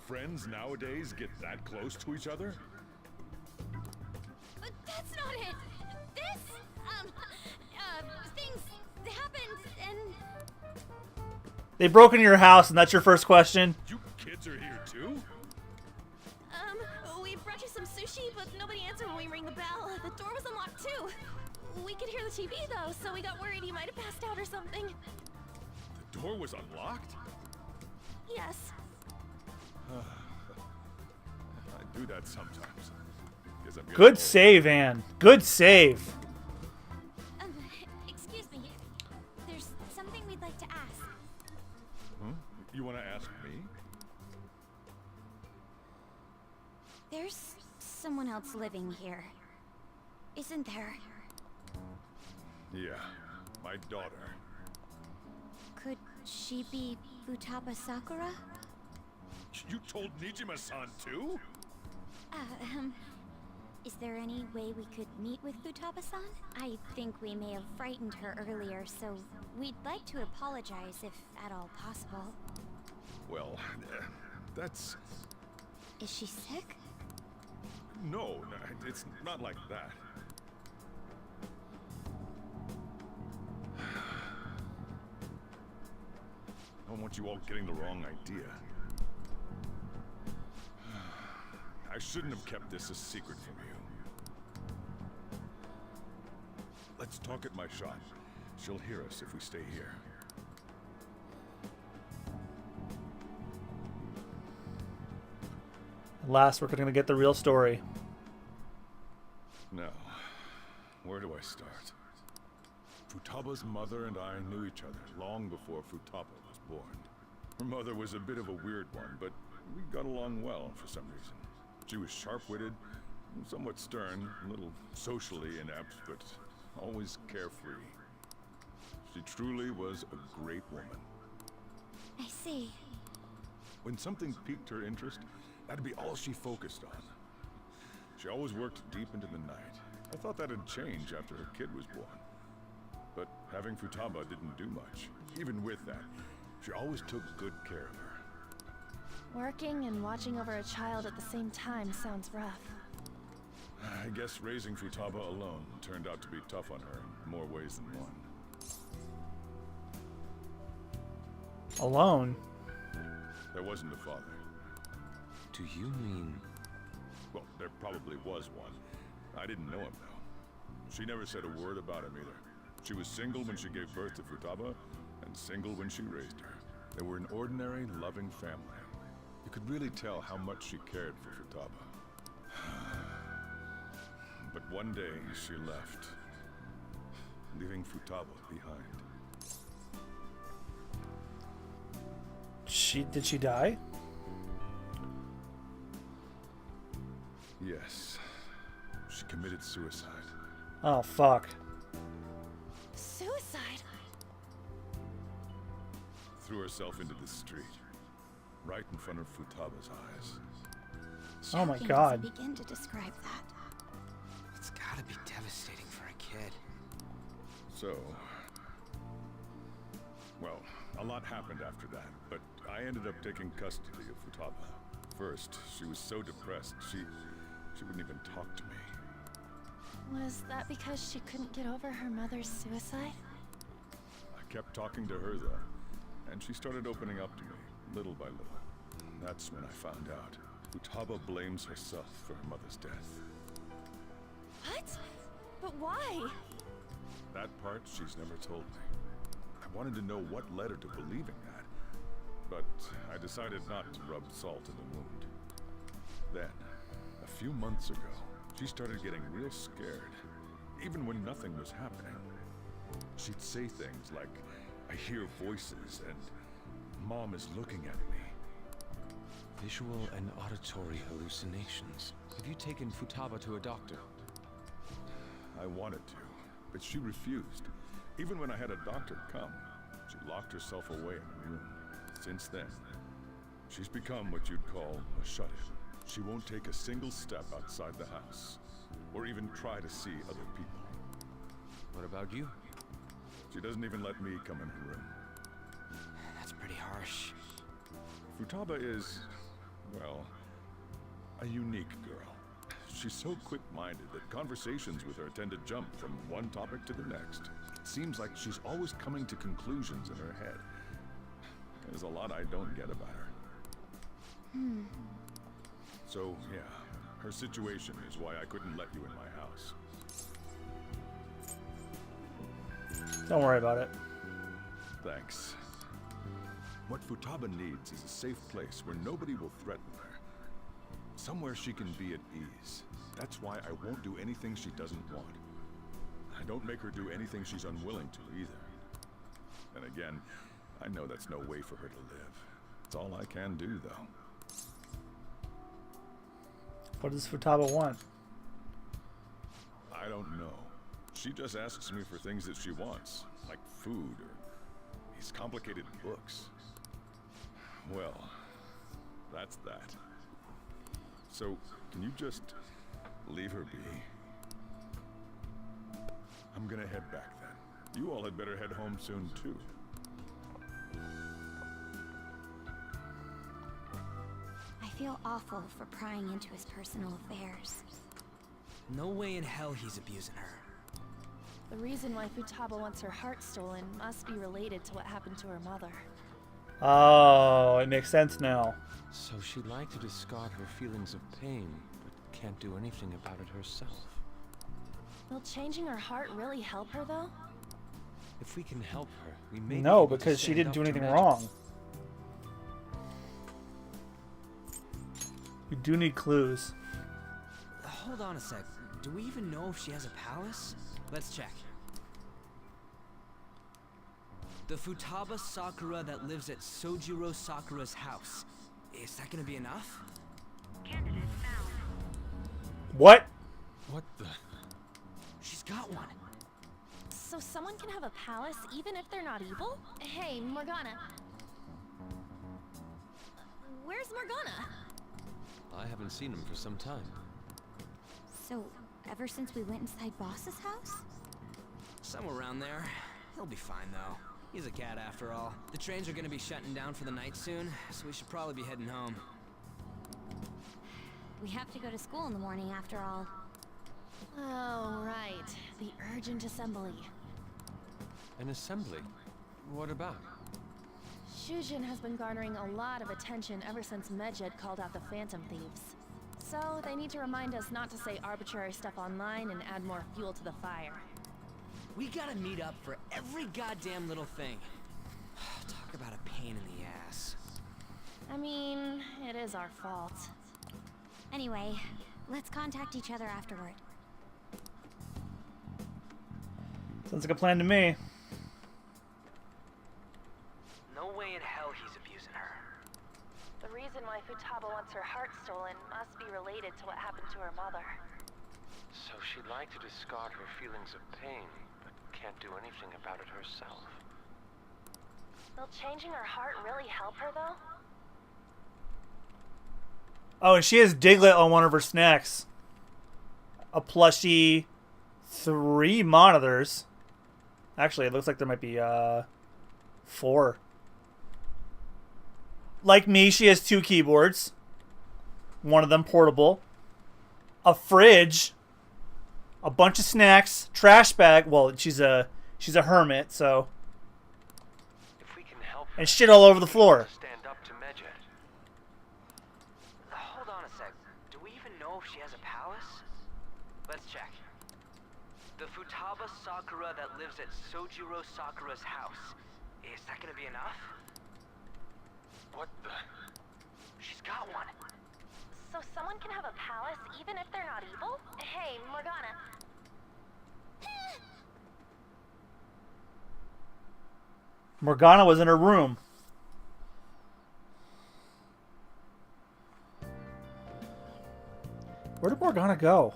Speaker 4: Friends nowadays get that close to each other?
Speaker 13: But that's not it. This, things happened and...
Speaker 1: They broke into your house and that's your first question?
Speaker 4: You kids are here too?
Speaker 8: We brought you some sushi, but nobody answered when we rang the bell. The door was unlocked too. We could hear the TV though, so we got worried you might have passed out or something.
Speaker 4: The door was unlocked?
Speaker 8: Yes.
Speaker 4: I do that sometimes. Guess I'm getting
Speaker 1: Good
Speaker 4: old.
Speaker 1: save, Anne. Good save.
Speaker 2: Excuse me. There's something we'd like to ask.
Speaker 4: Huh? You want to ask me?
Speaker 2: There's someone else living here, isn't there?
Speaker 4: Yeah, my daughter.
Speaker 2: Could she be Futaba Sakura?
Speaker 4: You told Nijima-san too?
Speaker 2: Is there any way we could meet with Futaba-san? I think we may have frightened her earlier, so we'd like to apologize if at all possible.
Speaker 4: Well, that's...
Speaker 2: Is she sick?
Speaker 4: No, it's not like that. I don't want you all getting the wrong idea. I shouldn't have kept this a secret from you. Let's talk at my shop. She'll hear us if we stay here.
Speaker 1: At last, we're going to get the real story.
Speaker 4: Now, where do I start? Futaba's mother and I knew each other long before Futaba was born. Her mother was a bit of a weird one, but we got along well for some reason. She was sharp-witted, somewhat stern, a little socially inept, but always carefree. She truly was a great woman.
Speaker 2: I see.
Speaker 4: When something piqued her interest, that'd be all she focused on. She always worked deep into the night, I thought that'd change after her kid was born. But having Futaba didn't do much. Even with that, she always took good care of her.
Speaker 8: Working and watching over a child at the same time sounds rough.
Speaker 4: I guess raising Futaba alone turned out to be tough on her in more ways than one.
Speaker 1: Alone?
Speaker 4: There wasn't a father.
Speaker 7: Do you mean...
Speaker 4: Well, there probably was one. I didn't know him, though. She never said a word about him either. She was single when she gave birth to Futaba, and single when she raised her. They were an ordinary, loving family. You could really tell how much she cared for Futaba. But one day, she left, leaving Futaba behind.
Speaker 1: Did she die?
Speaker 4: Yes. She committed suicide.
Speaker 1: Oh, fuck.
Speaker 8: Suicide?
Speaker 4: Threw herself into the street, right in front of Futaba's eyes.
Speaker 1: Oh my
Speaker 2: Shocking
Speaker 1: God.
Speaker 2: to begin to describe that.
Speaker 6: It's gotta be devastating for a kid.
Speaker 4: So, well, a lot happened after that, but I ended up taking custody of Futaba. First, she was so depressed, she wouldn't even talk to me.
Speaker 8: Was that because she couldn't get over her mother's suicide?
Speaker 4: I kept talking to her though, and she started opening up to me, little by little. That's when I found out. Futaba blames herself for her mother's death.
Speaker 8: What? But why?
Speaker 4: That part she's never told me. I wanted to know what led her to believing that, but I decided not to rub salt in the wound. Then, a few months ago, she started getting real scared, even when nothing was happening. She'd say things like, "I hear voices," and "Mom is looking at me."
Speaker 7: Visual and auditory hallucinations. Have you taken Futaba to a doctor?
Speaker 4: I wanted to, but she refused. Even when I had a doctor come, she locked herself away in a room. Since then, she's become what you'd call a shut-in. She won't take a single step outside the house, or even try to see other people.
Speaker 7: What about you?
Speaker 4: She doesn't even let me come in her room.
Speaker 6: That's pretty harsh.
Speaker 4: Futaba is, well, a unique girl. She's so quick-minded that conversations with her tend to jump from one topic to the next. It seems like she's always coming to conclusions in her head. There's a lot I don't get about her. So, yeah, her situation is why I couldn't let you in my house.
Speaker 1: Don't worry about it.
Speaker 4: Thanks. What Futaba needs is a safe place where nobody will threaten her. Somewhere she can be at ease. That's why I won't do anything she doesn't want. I don't make her do anything she's unwilling to either. And again, I know that's no way for her to live. It's all I can do, though.
Speaker 1: What does Futaba want?
Speaker 4: I don't know. She just asks me for things that she wants, like food or these complicated books. Well, that's that. So, can you just leave her be? I'm gonna head back then. You all had better head home soon, too.
Speaker 2: I feel awful for prying into his personal affairs.
Speaker 6: No way in hell he's abusing her.
Speaker 8: The reason why Futaba wants her heart stolen must be related to what happened to her mother.
Speaker 1: Oh, it makes sense now.
Speaker 7: So she'd like to discard her feelings of pain, but can't do anything about it herself.
Speaker 8: Will changing her heart really help her, though?
Speaker 7: If we can help her, we may
Speaker 1: No,
Speaker 7: be able to
Speaker 1: because she
Speaker 7: stand
Speaker 1: didn't
Speaker 7: up
Speaker 1: do
Speaker 7: to
Speaker 1: anything
Speaker 7: magic.
Speaker 1: wrong. We do need clues.
Speaker 6: Hold on a sec. Do we even know if she has a palace? Let's check. The Futaba Sakura that lives at Sojiro Sakura's house. Is that gonna be enough?
Speaker 1: What?
Speaker 7: What the?
Speaker 6: She's got one.
Speaker 8: So someone can have a palace even if they're not evil? Hey, Morgana. Where's Morgana?
Speaker 7: I haven't seen him for some time.
Speaker 2: So, Ever since we went inside Boss's house?
Speaker 6: Somewhere around there. He'll be fine, though. He's a cat after all. The trains are gonna be shutting down for the night soon, so we should probably be heading home.
Speaker 2: We have to go to school in the morning after all.
Speaker 8: Oh, right. The urgent assembly.
Speaker 7: An assembly? What about?
Speaker 8: Shujin has been garnering a lot of attention ever since Medjed called out the Phantom Thieves. So they need to remind us not to say arbitrary stuff online and add more fuel to the fire.
Speaker 6: We gotta meet up for every goddamn little thing. Talk about a pain in the ass.
Speaker 8: I mean, it is our fault.
Speaker 2: Anyway, let's contact each other afterward.
Speaker 1: Sounds like a plan to me.
Speaker 11: No way in hell he's abusing her.
Speaker 8: The reason why Futaba wants her heart stolen must be related to what happened to her mother.
Speaker 7: So she'd like to discard her feelings of pain, but can't do anything about it herself.
Speaker 8: Will changing her heart really help her, though?
Speaker 1: Oh, and she has Diglett on one of her snacks. A plushie, 3 monitors. Actually, it looks like there might be 4. Like me, she has 2 keyboards. One of them portable. A fridge. A bunch of snacks. Trash bag. Well, she's a hermit, so.
Speaker 7: If we can help
Speaker 1: And shit all over the floor.
Speaker 7: stand up to Medjed.
Speaker 11: Hold on a sec. Do we even know if she has a palace? Let's check. The Futaba Sakura that lives at Sojiro Sakura's house. Is that gonna be enough?
Speaker 7: What the?
Speaker 11: She's got one.
Speaker 8: So someone can have a palace even if they're not evil? Hey, Morgana.
Speaker 1: Morgana was in her room. Where did Morgana go?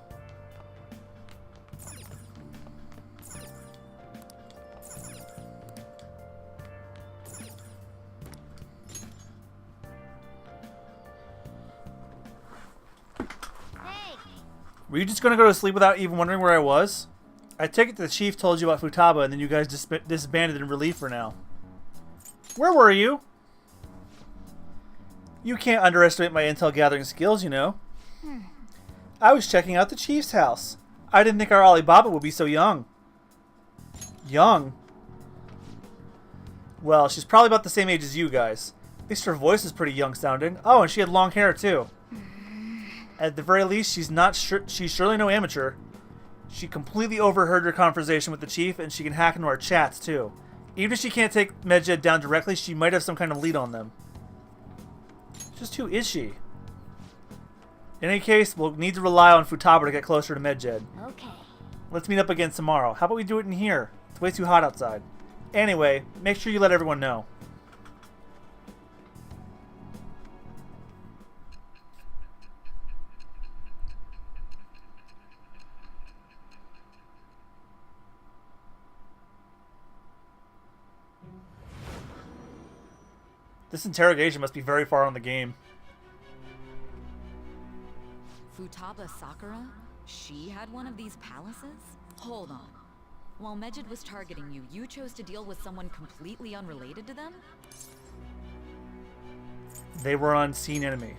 Speaker 2: Hey!
Speaker 1: Were you just going to go to sleep without even wondering where I was? I take it the chief told you about Futaba and then you guys disbanded in relief for now. Where were you? You can't underestimate my intel gathering skills, you know. I was checking out the chief's house. I didn't think our Alibaba would be so young. Young? Well, she's probably about the same age as you guys. At least her voice is pretty young sounding. Oh, and she had long hair too. At the very least, she's surely no amateur. She completely overheard your conversation with the chief, and she can hack into our chats too. Even if she can't take Medjed down directly, she might have some kind of lead on them. Just who is she? In any case, we'll need to rely on Futaba to get closer to Medjed.
Speaker 2: Okay.
Speaker 1: Let's meet up again tomorrow. How about we do it in here? It's way too hot outside. Anyway, make sure you let everyone know. This interrogation must be very far on the game.
Speaker 9: Futaba Sakura? She had one of these palaces? Hold on. While Medjed was targeting you, you chose to deal with someone completely unrelated to them?
Speaker 1: They were unseen enemy.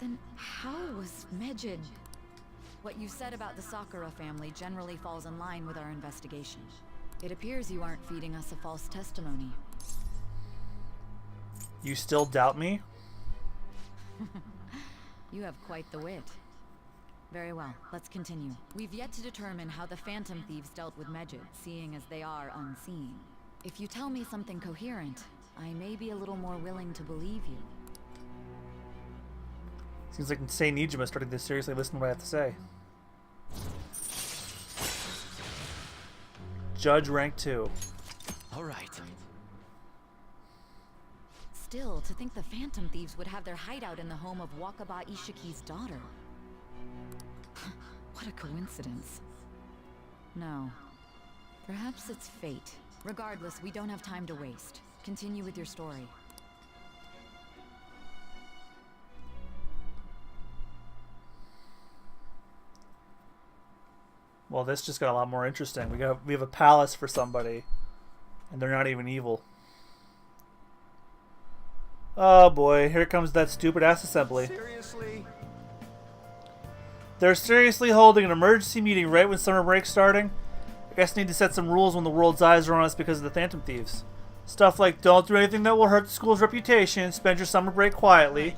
Speaker 9: Then how was Medjed? What you said about the Sakura family generally falls in line with our investigation. It appears you aren't feeding us a false testimony.
Speaker 1: You still doubt me?
Speaker 9: You have quite the wit. Very well, let's continue. We've yet to determine how the Phantom Thieves dealt with Medjed, seeing as they are unseen. If you tell me something coherent, I may be a little more willing to believe you.
Speaker 1: Seems like insane Nijima started to seriously listen to what I have to say. Judge rank 2.
Speaker 6: All right.
Speaker 9: Still, to think the Phantom Thieves would have their hideout in the home of Wakaba Ishiki's daughter. What a coincidence. No. Perhaps it's fate. Regardless, we don't have time to waste. Continue with your story.
Speaker 1: Well, this just got a lot more interesting. We have a palace for somebody, and they're not even evil. Oh boy, here comes that stupid ass assembly.
Speaker 6: Seriously?
Speaker 1: They're seriously holding an emergency meeting right when summer break's starting? I guess need to set some rules when the world's eyes are on us because of the Phantom Thieves. Stuff like don't do anything that will hurt the school's reputation, spend your summer break quietly.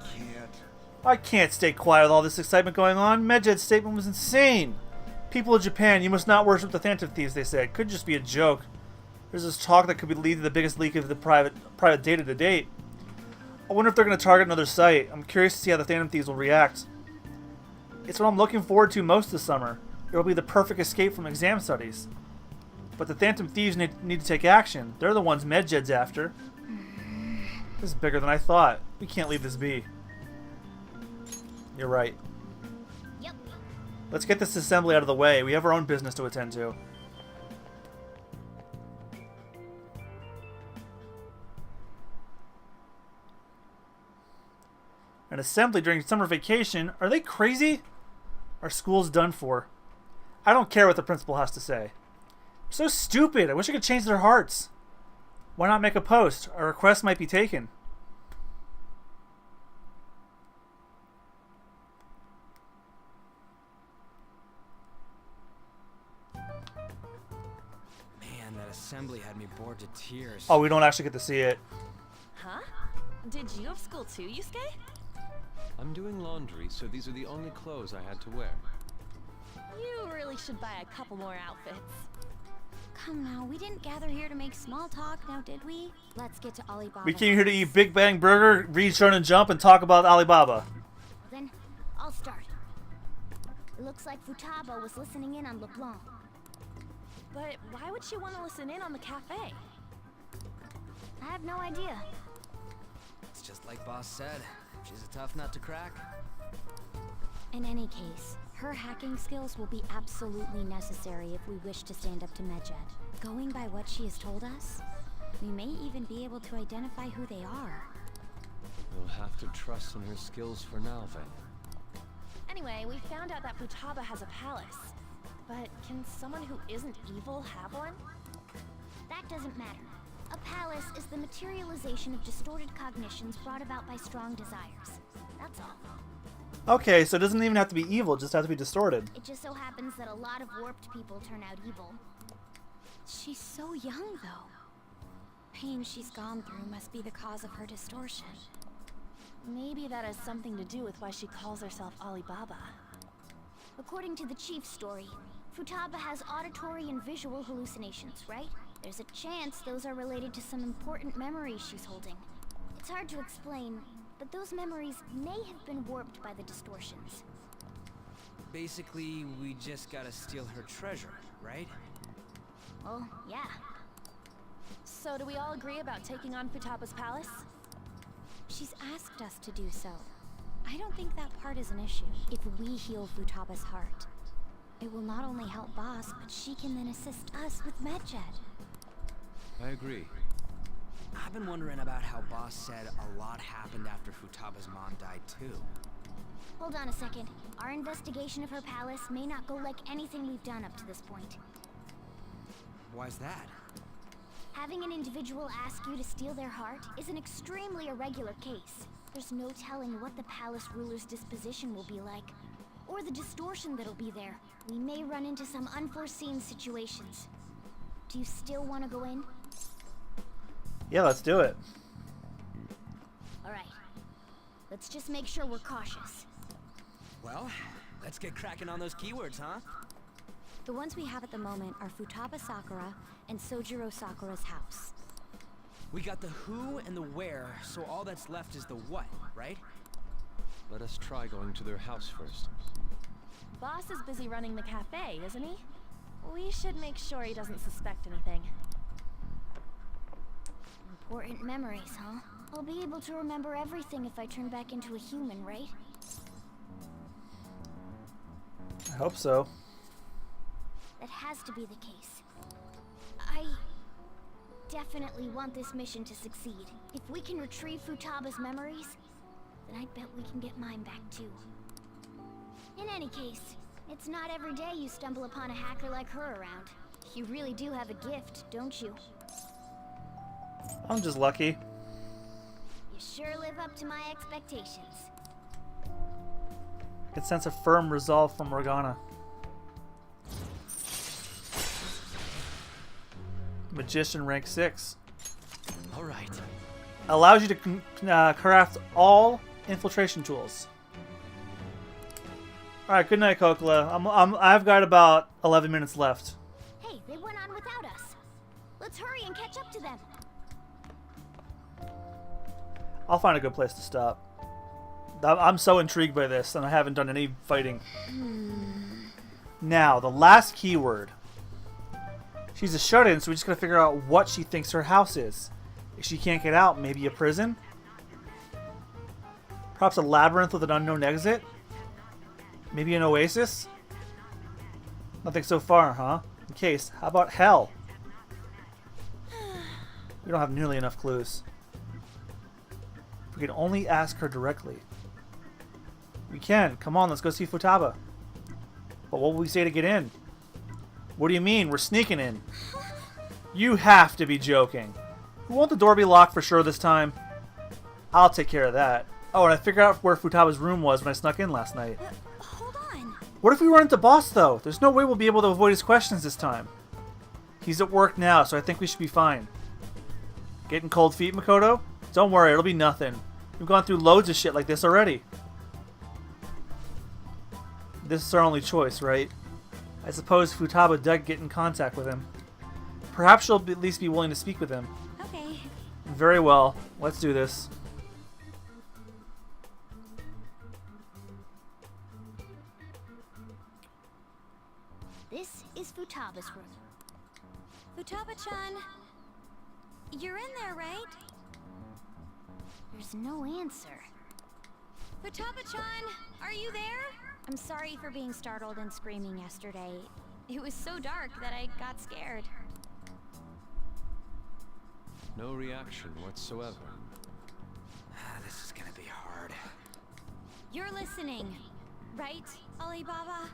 Speaker 1: I can't stay quiet with all this excitement going on. Medjed's statement was insane. People of Japan, you must not worship the Phantom Thieves, they said. Could just be a joke. There's this talk that could lead to the biggest leak of the private data to date. I wonder if they're going to target another site. I'm curious to see how the Phantom Thieves will react. It's what I'm looking forward to most this summer. It will be the perfect escape from exam studies. But the Phantom Thieves need to take action. They're the ones Medjed's after. This is bigger than I thought. We can't leave this be. You're right.
Speaker 13: Yep.
Speaker 1: Let's get this assembly out of the way. We have our own business to attend to. An assembly during summer vacation? Are they crazy? Our school's done for. I don't care what the principal has to say. They're so stupid. I wish I could change their hearts. Why not make a post? Our request might be taken.
Speaker 6: Man, that assembly had me bored to tears.
Speaker 1: Oh, we don't actually get to see it.
Speaker 8: Huh? Did you have school too, Yusuke?
Speaker 7: I'm doing laundry, so these are the only clothes I had to wear.
Speaker 8: You really should buy a couple more outfits.
Speaker 2: Come now, we didn't gather here to make small talk, now did we? Let's get to Alibaba.
Speaker 1: We came here to eat Big Bang Burger, read Shonen Jump, and talk about Alibaba.
Speaker 13: Then, I'll start. It looks like Futaba was listening in on LeBlanc.
Speaker 8: But why would she want to listen in on the cafe?
Speaker 13: I have no idea.
Speaker 6: It's just like Boss said. She's a tough nut to crack.
Speaker 2: In any case, her hacking skills will be absolutely necessary if we wish to stand up to Medjed. Going by what she has told us, we may even be able to identify who they are.
Speaker 7: We'll have to trust in her skills for now, then.
Speaker 8: Anyway, we found out that Futaba has a palace. But can someone who isn't evil have one?
Speaker 13: That doesn't matter. A palace is the materialization of distorted cognitions brought about by strong desires. That's all.
Speaker 1: Okay, so it doesn't even have to be evil, it just has to be distorted.
Speaker 13: It just so happens that a lot of warped people turn out evil.
Speaker 2: She's so young, though. Pain she's gone through must be the cause of her distortion.
Speaker 8: Maybe that has something to do with why she calls herself Alibaba.
Speaker 13: According to the chief's story, Futaba has auditory and visual hallucinations, right? There's a chance those are related to some important memories she's holding. It's hard to explain, but those memories may have been warped by the distortions.
Speaker 6: Basically, we just gotta steal her treasure, right?
Speaker 13: Well, yeah.
Speaker 8: So do we all agree about taking on Futaba's palace?
Speaker 2: She's asked us to do so. I don't think that part is an issue. If we heal Futaba's heart, it will not only help Boss, but she can then assist us with Medjed.
Speaker 7: I agree.
Speaker 6: I've been wondering about how Boss said a lot happened after Futaba's mom died too.
Speaker 13: Hold on a second. Our investigation of her palace may not go like anything we've done up to this point.
Speaker 6: Why's that?
Speaker 13: Having an individual ask you to steal their heart is an extremely irregular case. There's no telling what the palace ruler's disposition will be like, or the distortion that'll be there. We may run into some unforeseen situations. Do you still want to go in?
Speaker 1: Yeah, let's do it.
Speaker 13: Alright. Let's just make sure we're cautious.
Speaker 6: Well, let's get cracking on those keywords, huh?
Speaker 2: The ones we have at the moment are Futaba Sakura and Sojiro Sakura's house.
Speaker 6: We got the who and the where, so all that's left is the what, right?
Speaker 7: Let us try going to their house first.
Speaker 8: Boss is busy running the cafe, isn't he? We should make sure he doesn't suspect anything.
Speaker 13: Important memories, huh? I'll be able to remember everything if I turn back into a human, right?
Speaker 1: I hope so.
Speaker 13: That has to be the case. I definitely want this mission to succeed. If we can retrieve Futaba's memories, then I bet we can get mine back too. In any case, It's not every day you stumble upon a hacker like her around. You really do have a gift, don't you?
Speaker 1: I'm just lucky.
Speaker 13: You sure live up to my expectations.
Speaker 1: I can sense a firm resolve from Morgana. Magician rank 6.
Speaker 6: All right.
Speaker 1: Allows you to craft all infiltration tools. All right, good night, Kokla. I've got about 11 minutes left.
Speaker 13: Hey, they went on without us. Let's hurry and catch up to them.
Speaker 1: I'll find a good place to stop. I'm so intrigued by this, and I haven't done any fighting. Now, the last keyword. She's a shut-in, so we just gotta figure out what she thinks her house is. If she can't get out, maybe a prison? Perhaps a labyrinth with an unknown exit? Maybe an oasis? Nothing so far, huh? In case, how about hell? We don't have nearly enough clues. If we could only ask her directly. We can. Come on, let's go see Futaba. But what will we say to get in? What do you mean? We're sneaking in. You have to be joking. Won't the door be locked for sure this time? I'll take care of that. Oh, and I figured out where Futaba's room was when I snuck in last night.
Speaker 2: Hold on.
Speaker 1: What if we run into Boss, though? There's no way we'll be able to avoid his questions this time. He's at work now, so I think we should be fine. Getting cold feet, Makoto? Don't worry, it'll be nothing. We've gone through loads of shit like this already. This is our only choice, right? I suppose Futaba did get in contact with him. Perhaps she'll at least be willing to speak with him.
Speaker 2: Okay.
Speaker 1: Very well. Let's do this.
Speaker 13: This is Futaba's room.
Speaker 2: Futaba-chan, you're in there, right?
Speaker 13: There's no answer.
Speaker 2: Futaba-chan, are you there? I'm sorry for being startled and screaming yesterday. It was so dark that I got scared.
Speaker 7: No reaction whatsoever.
Speaker 6: This is gonna be hard.
Speaker 2: You're listening, right, Alibaba?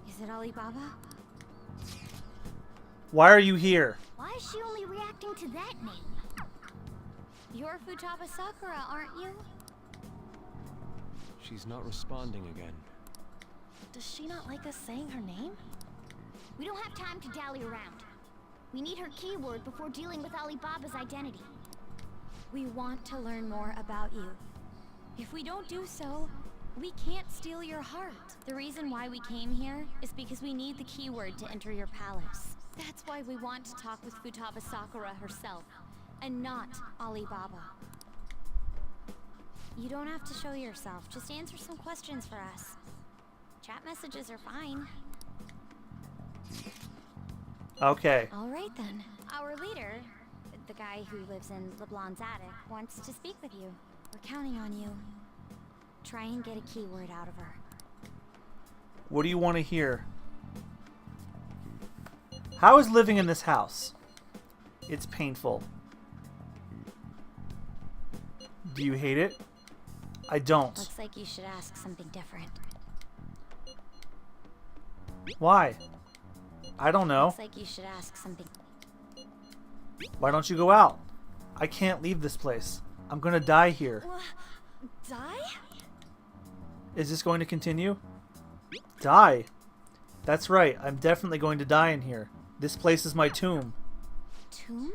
Speaker 2: Is it Alibaba?
Speaker 1: Why are you here?
Speaker 13: Why is she only reacting to that name?
Speaker 2: You're Futaba Sakura, aren't you?
Speaker 7: She's not responding again.
Speaker 2: Does she not like us saying her name?
Speaker 13: We don't have time to dally around. We need her keyword before dealing with Alibaba's identity.
Speaker 2: We want to learn more about you. If we don't do so, we can't steal your heart. The reason why we came here is because we need the keyword to enter your palace. That's why we want to talk with Futaba Sakura herself, and not Alibaba. You don't have to show yourself, just answer some questions for us. Chat messages are fine.
Speaker 1: Okay.
Speaker 2: Alright then. Our leader, the guy who lives in LeBlanc's attic, wants to speak with you. We're counting on you. Try and get a keyword out of her.
Speaker 1: What do you want to hear? How is living in this house? It's painful. Do you hate it? I don't.
Speaker 2: Looks like you should ask something different.
Speaker 1: Why? I don't know.
Speaker 2: Looks like you should ask something.
Speaker 1: Why don't you go out? I can't leave this place. I'm gonna die here.
Speaker 2: Die?
Speaker 1: Is this going to continue? Die? That's right. I'm definitely going to die in here. This place is my tomb.
Speaker 2: Tomb?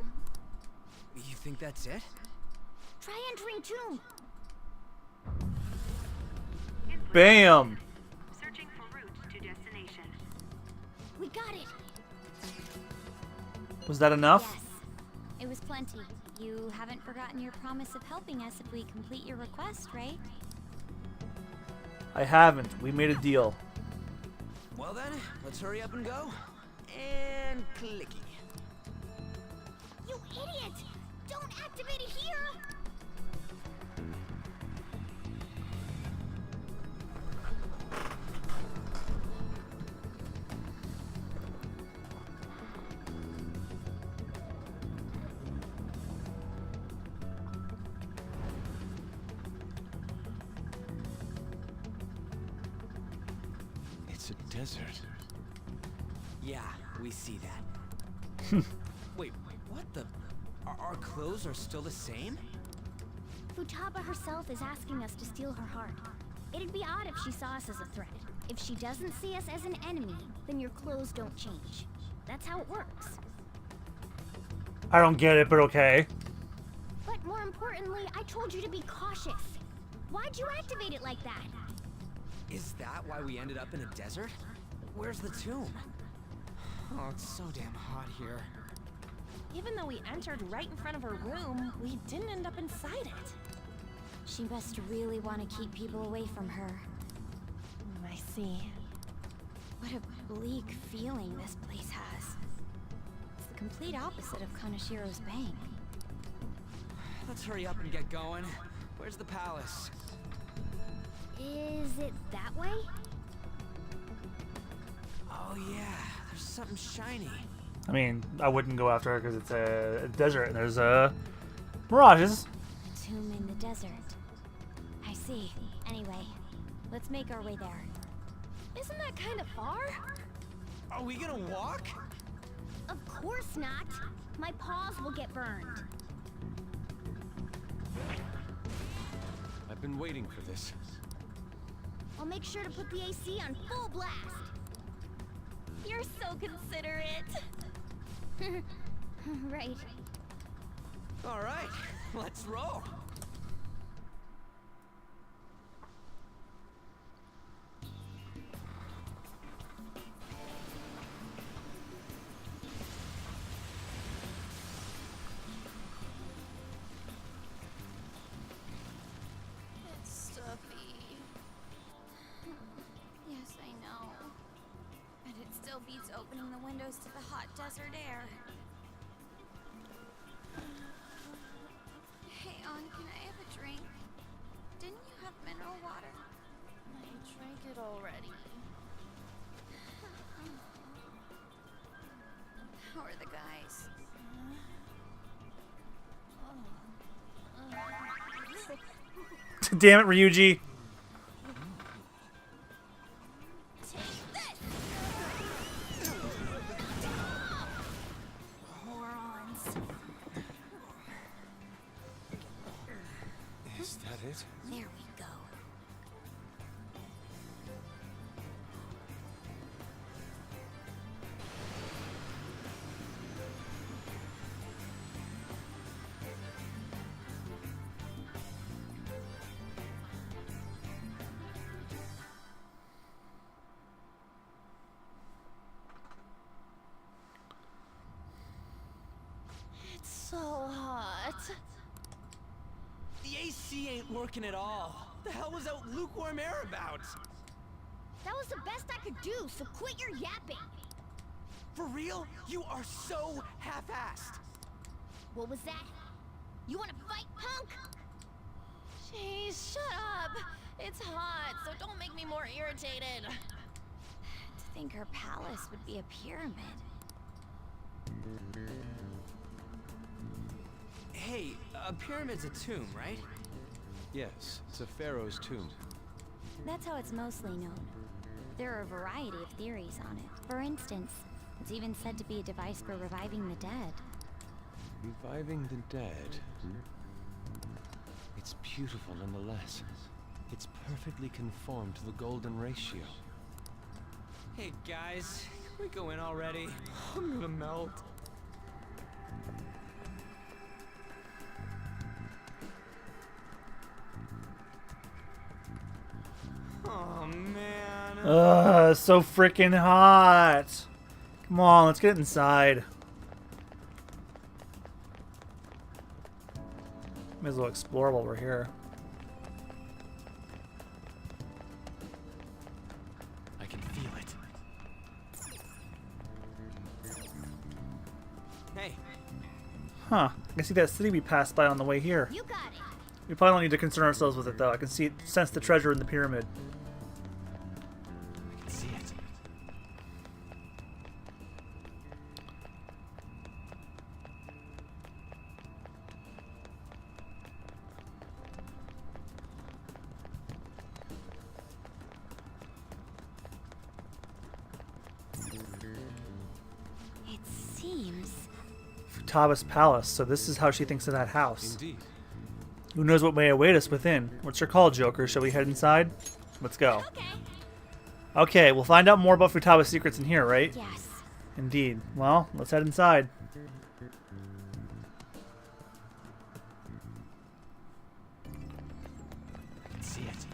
Speaker 6: You think that's it?
Speaker 13: Try entering tomb.
Speaker 1: Bam!
Speaker 14: Searching for route to destination.
Speaker 13: We got it.
Speaker 1: Was that enough?
Speaker 2: Yes. It was plenty. You haven't forgotten your promise of helping us if we complete your request, right?
Speaker 1: I haven't. We made a deal.
Speaker 6: Well then, let's hurry up and go. And clicky.
Speaker 13: You idiot! Don't activate it here!
Speaker 7: It's a desert.
Speaker 6: Yeah, we see that. Wait, what the? Our clothes are still the same?
Speaker 13: Futaba herself is asking us to steal her heart. It'd be odd if she saw us as a threat. If she doesn't see us as an enemy, then your clothes don't change. That's how it works.
Speaker 1: I don't get it, but okay.
Speaker 13: But more importantly, I told you to be cautious. Why'd you activate it like that?
Speaker 6: Is that why we ended up in a desert? Where's the tomb? Oh, it's so damn hot here.
Speaker 8: Even though we entered right in front of her room, we didn't end up inside it.
Speaker 2: She must really want to keep people away from her.
Speaker 8: I see.
Speaker 2: What a bleak feeling this place has. It's the complete opposite of Kanashiro's bank.
Speaker 6: Let's hurry up and get going. Where's the palace?
Speaker 13: Is it that way?
Speaker 6: Oh yeah, there's something shiny.
Speaker 1: I mean, I wouldn't go after her because it's a desert and there's mirages.
Speaker 2: Tomb in the desert. I see. Anyway, let's make our way there.
Speaker 8: Isn't that kind of far?
Speaker 6: Are we gonna walk?
Speaker 13: Of course not. My paws will get burned.
Speaker 7: I've been waiting for this.
Speaker 13: I'll make sure to put the AC on full blast.
Speaker 8: You're so considerate.
Speaker 13: Right.
Speaker 6: All right, let's roll.
Speaker 2: It's stuffy. Yes, I know. But it still beats opening the windows to the hot desert air. Hey, On, can I have a drink? Didn't you have mineral water?
Speaker 8: I drank it already.
Speaker 2: How are the guys?
Speaker 1: Damn it, Ryuji.
Speaker 2: Morons.
Speaker 7: Is that it?
Speaker 2: There we go.
Speaker 8: It's so hot.
Speaker 6: The AC ain't working at all. The hell was that lukewarm air about?
Speaker 13: That was the best I could do, so quit your yapping.
Speaker 6: For real? You are so half-assed.
Speaker 13: What was that? You want to fight, punk?
Speaker 8: Jeez, shut up. It's hot, so don't make me more irritated.
Speaker 2: To think her palace would be a pyramid.
Speaker 6: Hey, a pyramid's a tomb, right?
Speaker 7: Yes, it's a pharaoh's tomb.
Speaker 2: That's how it's mostly known. There are a variety of theories on it. For instance, it's even said to be a device for reviving the dead.
Speaker 7: Reviving the dead. It's beautiful nonetheless. It's perfectly conformed to the golden ratio.
Speaker 6: Hey guys, can we go in already? I'm gonna melt. Oh man.
Speaker 1: So freaking hot. Come on, let's get inside. May as well explore while we're here.
Speaker 6: I can feel it. Hey.
Speaker 1: Huh. I can see that city we passed by on the way here.
Speaker 13: You got it.
Speaker 1: We probably don't need to concern ourselves with it, though. I can sense the treasure in the pyramid.
Speaker 6: I can see it.
Speaker 1: Futaba's palace, so this is how she thinks of that house.
Speaker 7: Indeed.
Speaker 1: Who knows what may await us within? What's your call, Joker? Shall we head inside? Let's go.
Speaker 2: Okay.
Speaker 1: Okay, we'll find out more about Futaba's secrets in here, right?
Speaker 2: Yes.
Speaker 1: Indeed. Well, let's head inside.
Speaker 6: See it.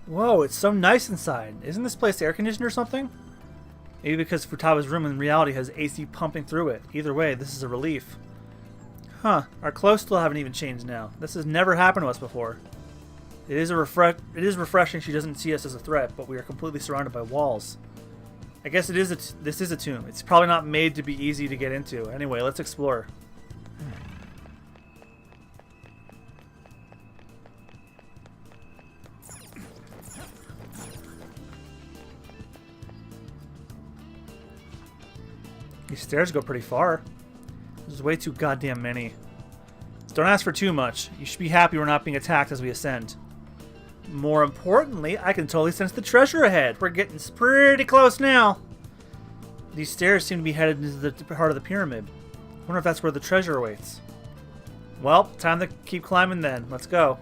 Speaker 1: Whoa, it's so nice inside. Isn't this place air conditioned or something? Maybe because Futaba's room in reality has AC pumping through it. Either way, this is a relief. Huh, our clothes still haven't even changed now. This has never happened to us before. It is refreshing she doesn't see us as a threat, but we are completely surrounded by walls. I guess this is a tomb. It's probably not made to be easy to get into. Anyway, let's explore. These stairs go pretty far. There's way too goddamn many. Don't ask for too much. You should be happy we're not being attacked as we ascend. More importantly, I can totally sense the treasure ahead. We're getting pretty close now. These stairs seem to be headed into the heart of the pyramid. I wonder if that's where the treasure awaits. Well, time to keep climbing then. Let's go.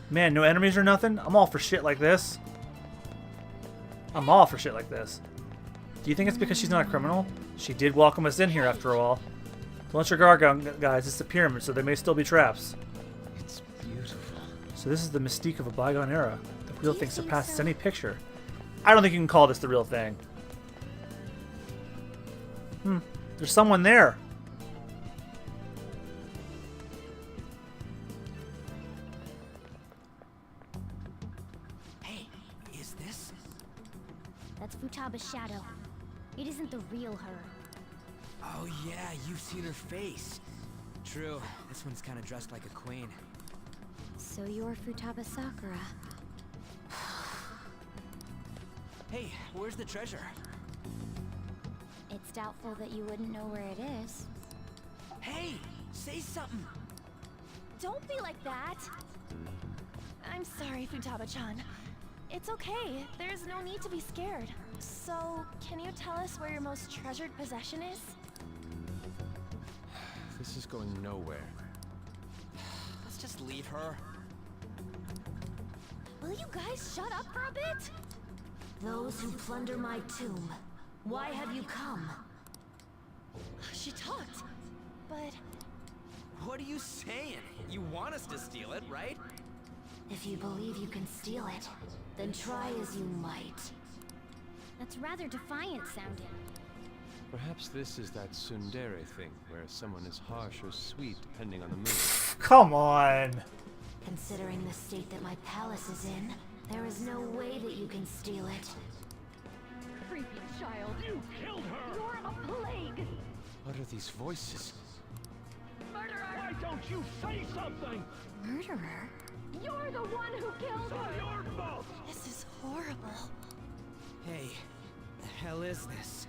Speaker 1: Man, no enemies or nothing? I'm all for shit like this. I'm all for shit like this. Do you think it's because she's not a criminal? She did welcome us in here after all. Don't let your guard down, guys. It's a pyramid, so there may still be traps.
Speaker 6: It's beautiful.
Speaker 1: So this is the mystique of a bygone era. The real thing surpasses any picture. I don't think you can call this the real thing. There's someone there.
Speaker 6: Hey, is this?
Speaker 13: That's Futaba's shadow. It isn't the real her.
Speaker 6: Oh yeah, you've seen her face. True, this one's kind of dressed like a queen.
Speaker 2: So you're Futaba Sakura.
Speaker 6: Hey, where's the treasure?
Speaker 2: It's doubtful that you wouldn't know where it is.
Speaker 6: Hey, say something.
Speaker 8: Don't be like that. I'm sorry, Futaba-chan. It's okay. There's no need to be scared. So, can you tell us where your most treasured possession is?
Speaker 7: This is going nowhere.
Speaker 6: Let's just leave her.
Speaker 8: Will you guys shut up for a bit?
Speaker 9: Those who plunder my tomb, why have you come?
Speaker 8: She talked, but...
Speaker 6: What are you saying? You want us to steal it, right?
Speaker 9: If you believe you can steal it, then try as you might.
Speaker 13: That's rather defiant sounding.
Speaker 7: Perhaps this is that tsundere thing, where someone is harsh or sweet depending on the mood.
Speaker 1: Come on.
Speaker 9: Considering the state that my palace is in, there is no way that you can steal it.
Speaker 8: Creepy child. You killed her! You're a plague!
Speaker 7: What are these voices?
Speaker 8: Murderer!
Speaker 5: Why don't you say something?
Speaker 2: Murderer?
Speaker 8: You're the one who killed her!
Speaker 5: It's your fault!
Speaker 2: This is horrible.
Speaker 6: Hey, the hell is this?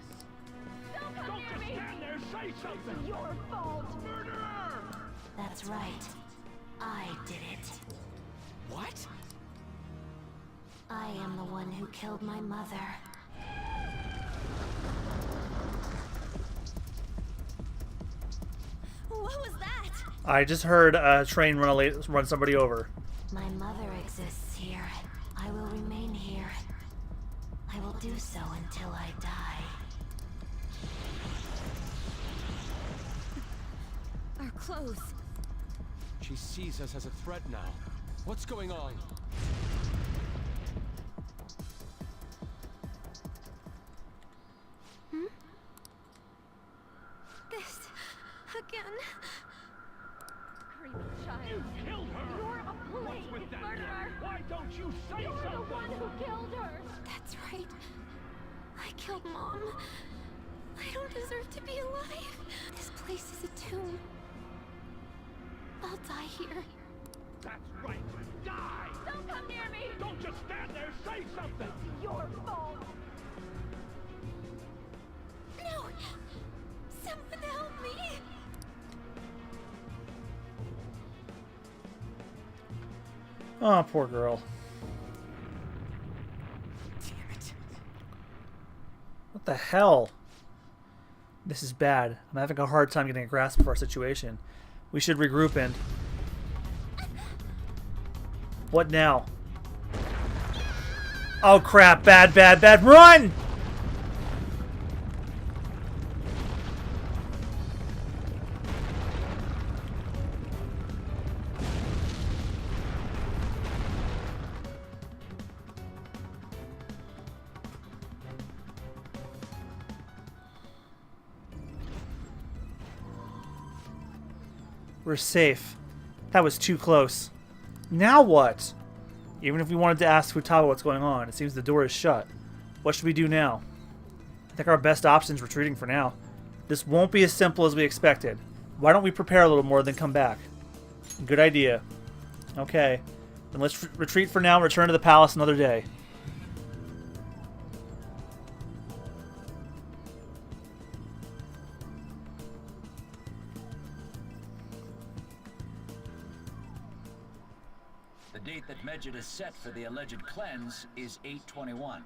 Speaker 8: Don't come
Speaker 5: Don't
Speaker 8: near
Speaker 5: just
Speaker 8: me!
Speaker 5: stand there, say something!
Speaker 8: It's your fault!
Speaker 5: Murderer!
Speaker 9: That's right. I did it.
Speaker 6: What?
Speaker 9: I am the one who killed my mother.
Speaker 8: What was that?
Speaker 1: I just heard a train run somebody over.
Speaker 9: My mother exists here. I will remain here. I will do so until I die.
Speaker 2: Our clothes.
Speaker 7: She sees us as a threat now. What's going on?
Speaker 2: This again.
Speaker 8: Creepy child.
Speaker 5: You killed her!
Speaker 8: You're a plague!
Speaker 5: What's with that?
Speaker 8: Murderer!
Speaker 5: Why don't you say
Speaker 8: You're
Speaker 5: something?
Speaker 8: the one who killed her!
Speaker 2: That's right. I killed Mom. I don't deserve to be alive. This place is a tomb. I'll die here.
Speaker 5: That's right. Die!
Speaker 8: Don't come near me!
Speaker 5: Don't just stand there, say something!
Speaker 8: Your fault!
Speaker 2: No! Someone help me!
Speaker 1: Oh, poor girl.
Speaker 6: Damn it.
Speaker 1: What the hell? This is bad. I'm having a hard time getting a grasp of our situation. We should regroup and... What now? Oh crap, bad, bad, bad, run! We're safe. That was too close. Now what? Even if we wanted to ask Futaba what's going on, it seems the door is shut. What should we do now? I think our best option is retreating for now. This won't be as simple as we expected. Why don't we prepare a little more, then come back? Good idea. Okay. Then let's retreat for now and return to the palace another day.
Speaker 10: The date that Medjed has set for the alleged cleanse is 8/21.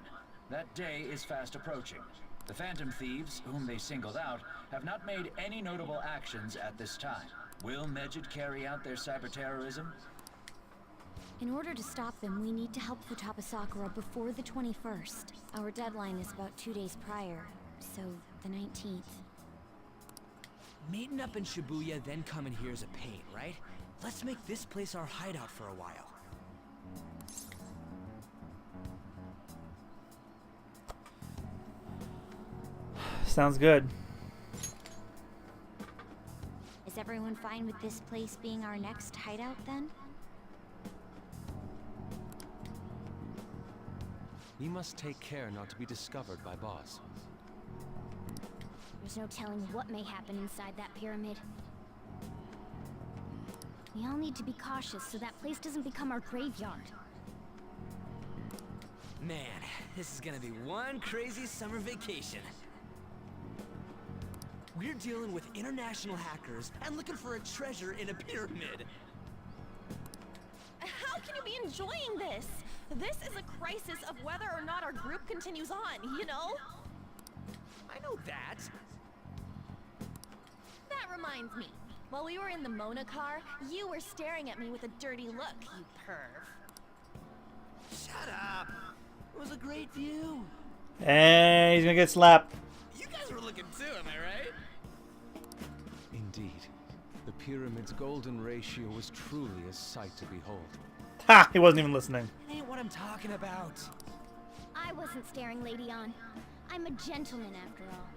Speaker 10: That day is fast approaching. The Phantom Thieves, whom they singled out, have not made any notable actions at this time. Will Medjed carry out their cyber-terrorism?
Speaker 2: In order to stop them, we need to help Futaba Sakura before the 21st. Our deadline is about 2 days prior, so the 19th.
Speaker 6: Meeting up in Shibuya, then coming here is a pain, right? Let's make this place our hideout for a while.
Speaker 1: Sounds good.
Speaker 2: Is everyone fine with this place being our next hideout then?
Speaker 7: We must take care not to be discovered by Boss.
Speaker 13: There's no telling what may happen inside that pyramid. We all need to be cautious so that place doesn't become our graveyard.
Speaker 6: Man, this is gonna be one crazy summer vacation. We're dealing with international hackers and looking for a treasure in a pyramid.
Speaker 8: How can you be enjoying this? This is a crisis of whether or not our group continues on, you know?
Speaker 6: I know that.
Speaker 8: That reminds me. While we were in the Mona car, you were staring at me with a dirty look, you perv.
Speaker 6: Shut up. It was a great view.
Speaker 1: Hey, he's gonna get slapped.
Speaker 6: You guys were looking too, am I right?
Speaker 7: Indeed. The pyramid's golden ratio was truly a sight to behold.
Speaker 1: Ha! He wasn't even listening.
Speaker 6: That ain't what I'm talking about.
Speaker 13: I wasn't staring Lady on. I'm a gentleman after all.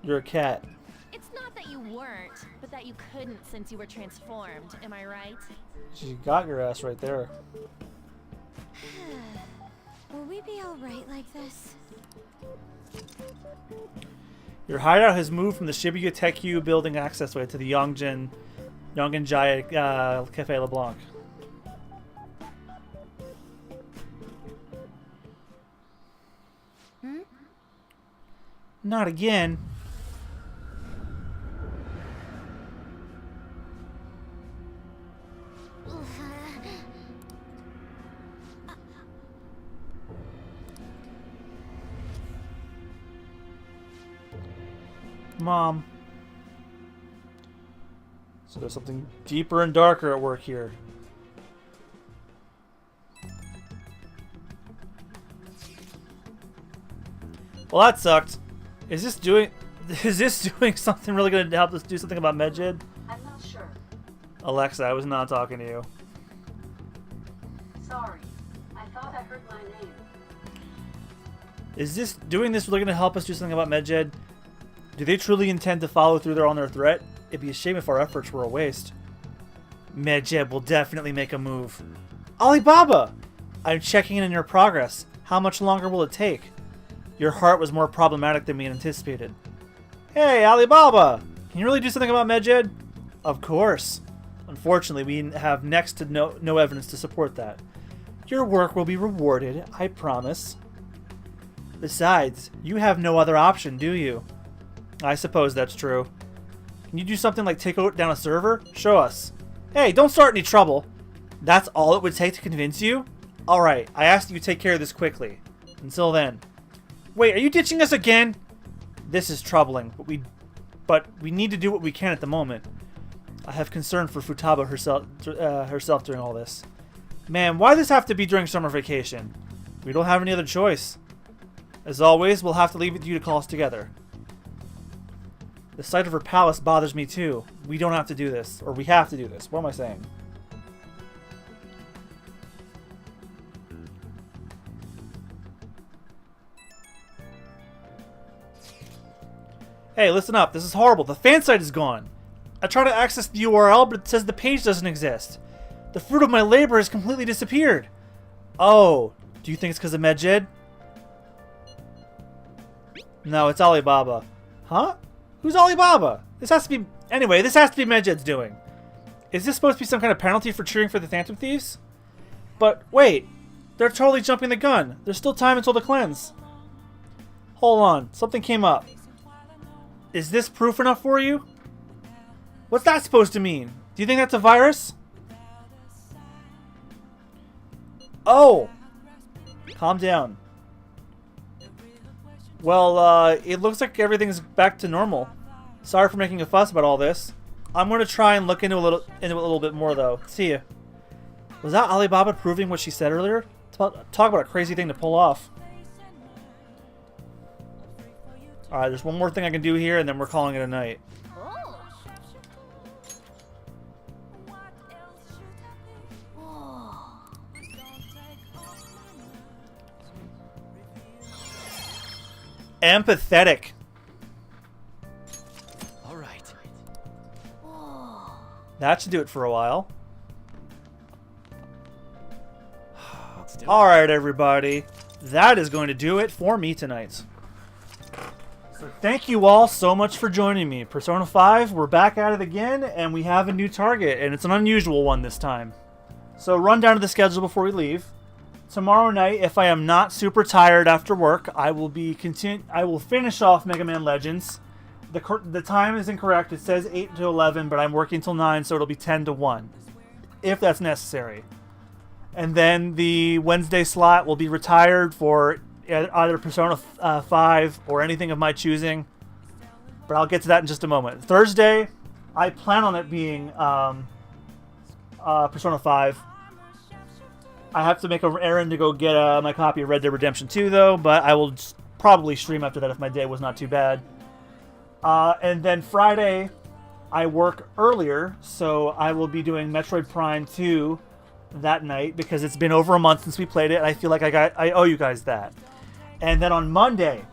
Speaker 1: You're a cat.
Speaker 8: It's not that you weren't, but that you couldn't since you were transformed, am I right?
Speaker 1: You got your ass right there.
Speaker 2: Will we be alright like this?
Speaker 1: Your hideout has moved from the Shibuya Tech-U building accessway to the Yongen Cafe LeBlanc. Not again. Mom. So there's something deeper and darker at work here. Well, that sucked. Is this doing something really going to help us do something about Medjed?
Speaker 15: I'm not sure.
Speaker 1: Alexa, I was not talking to you.
Speaker 15: Sorry. I thought I heard my name.
Speaker 1: Is doing this really going to help us do something about Medjed? Do they truly intend to follow through on their threat? It'd be a shame if our efforts were a waste. Medjed will definitely make a move. Alibaba! I'm checking in on your progress. How much longer will it take? Your heart was more problematic than we anticipated. Hey, Alibaba! Can you really do something about Medjed? Of course. Unfortunately, we have next to no evidence to support that. Your work will be rewarded, I promise. Besides, you have no other option, do you? I suppose that's true. Can you do something like take down a server? Show us. Hey, don't start any trouble. That's all it would take to convince you? Alright, I asked that you take care of this quickly. Until then. Wait, are you ditching us again? This is troubling, but we need to do what we can at the moment. I have concern for Futaba herself during all this. Man, why does this have to be during summer vacation? We don't have any other choice. As always, we'll have to leave it to you to call us together. The sight of her palace bothers me too. We don't have to do this. Or we have to do this. What am I saying? Hey, listen up. This is horrible. The fan site is gone. I try to access the URL, but it says the page doesn't exist. The fruit of my labor has completely disappeared. Oh, do you think it's because of Medjed? No, it's Alibaba. Huh? Who's Alibaba? This has to be... Anyway, this has to be Medjed's doing. Is this supposed to be some kind of penalty for cheering for the Phantom Thieves? But, wait. They're totally jumping the gun. There's still time until the cleanse. Hold on. Something came up. Is this proof enough for you? What's that supposed to mean? Do you think that's a virus? Oh! Calm down. Well, it looks like everything's back to normal. Sorry for making a fuss about all this. I'm going to try and look into it a little bit more, though. See ya. Was that Alibaba proving what she said earlier? Talk about a crazy thing to pull off. Alright, there's one more thing I can do here, and then we're calling it a night. Empathetic.
Speaker 6: All right.
Speaker 1: That should do it for a while. All right, everybody. That is going to do it for me tonight. So thank you all so much for joining me. Persona 5, we're back at it again, and we have a new target, and it's an unusual one this time. So run down to the schedule before we leave. Tomorrow night, if I am not super tired after work, I will finish off Mega Man Legends. The time is incorrect. It says 8 to 11, but I'm working till 9, so it'll be 10 to 1, if that's necessary. And then the Wednesday slot will be retired for either Persona 5 or anything of my choosing. But I'll get to that in just a moment. Thursday, I plan on it being Persona 5. I have to make an errand to go get my copy of Red Dead Redemption 2, though, but I will probably stream after that if my day was not too bad. And then Friday, I work earlier, so I will be doing Metroid Prime 2 that night, because it's been over a month since we played it, and I feel like I owe you guys that. And then on Monday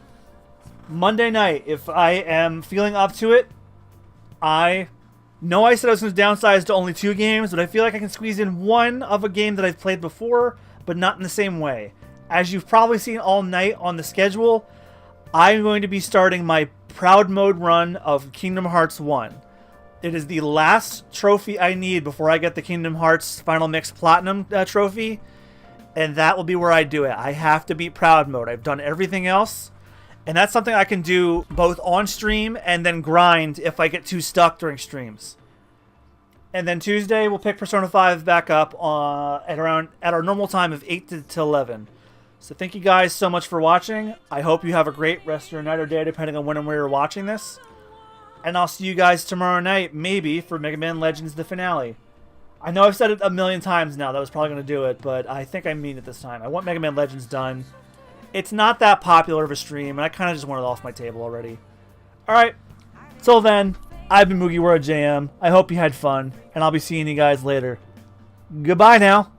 Speaker 1: night, if I am feeling up to it, I said I was going to downsize to only 2 games, but I feel like I can squeeze in one of a game that I've played before, but not in the same way. As you've probably seen all night on the schedule, I'm going to be starting my Proud Mode run of Kingdom Hearts 1. It is the last trophy I need before I get the Kingdom Hearts Final Mix Platinum trophy, and that will be where I do it. I have to beat Proud Mode. I've done everything else, and that's something I can do both on stream and then grind if I get too stuck during streams. And then Tuesday, we'll pick Persona 5 back up at our normal time of 8 to 11. So thank you guys so much for watching. I hope you have a great rest of your night or day, depending on when and where you're watching this. And I'll see you guys tomorrow night, maybe, for Mega Man Legends the finale. I know I've said it a million times now, that was probably going to do it, but I think I mean it this time. I want Mega Man Legends done. It's not that popular of a stream, and I kind of just want it off my table already. Alright, till then, I've been MugiwaraJM. I hope you had fun, and I'll be seeing you guys later. Goodbye now.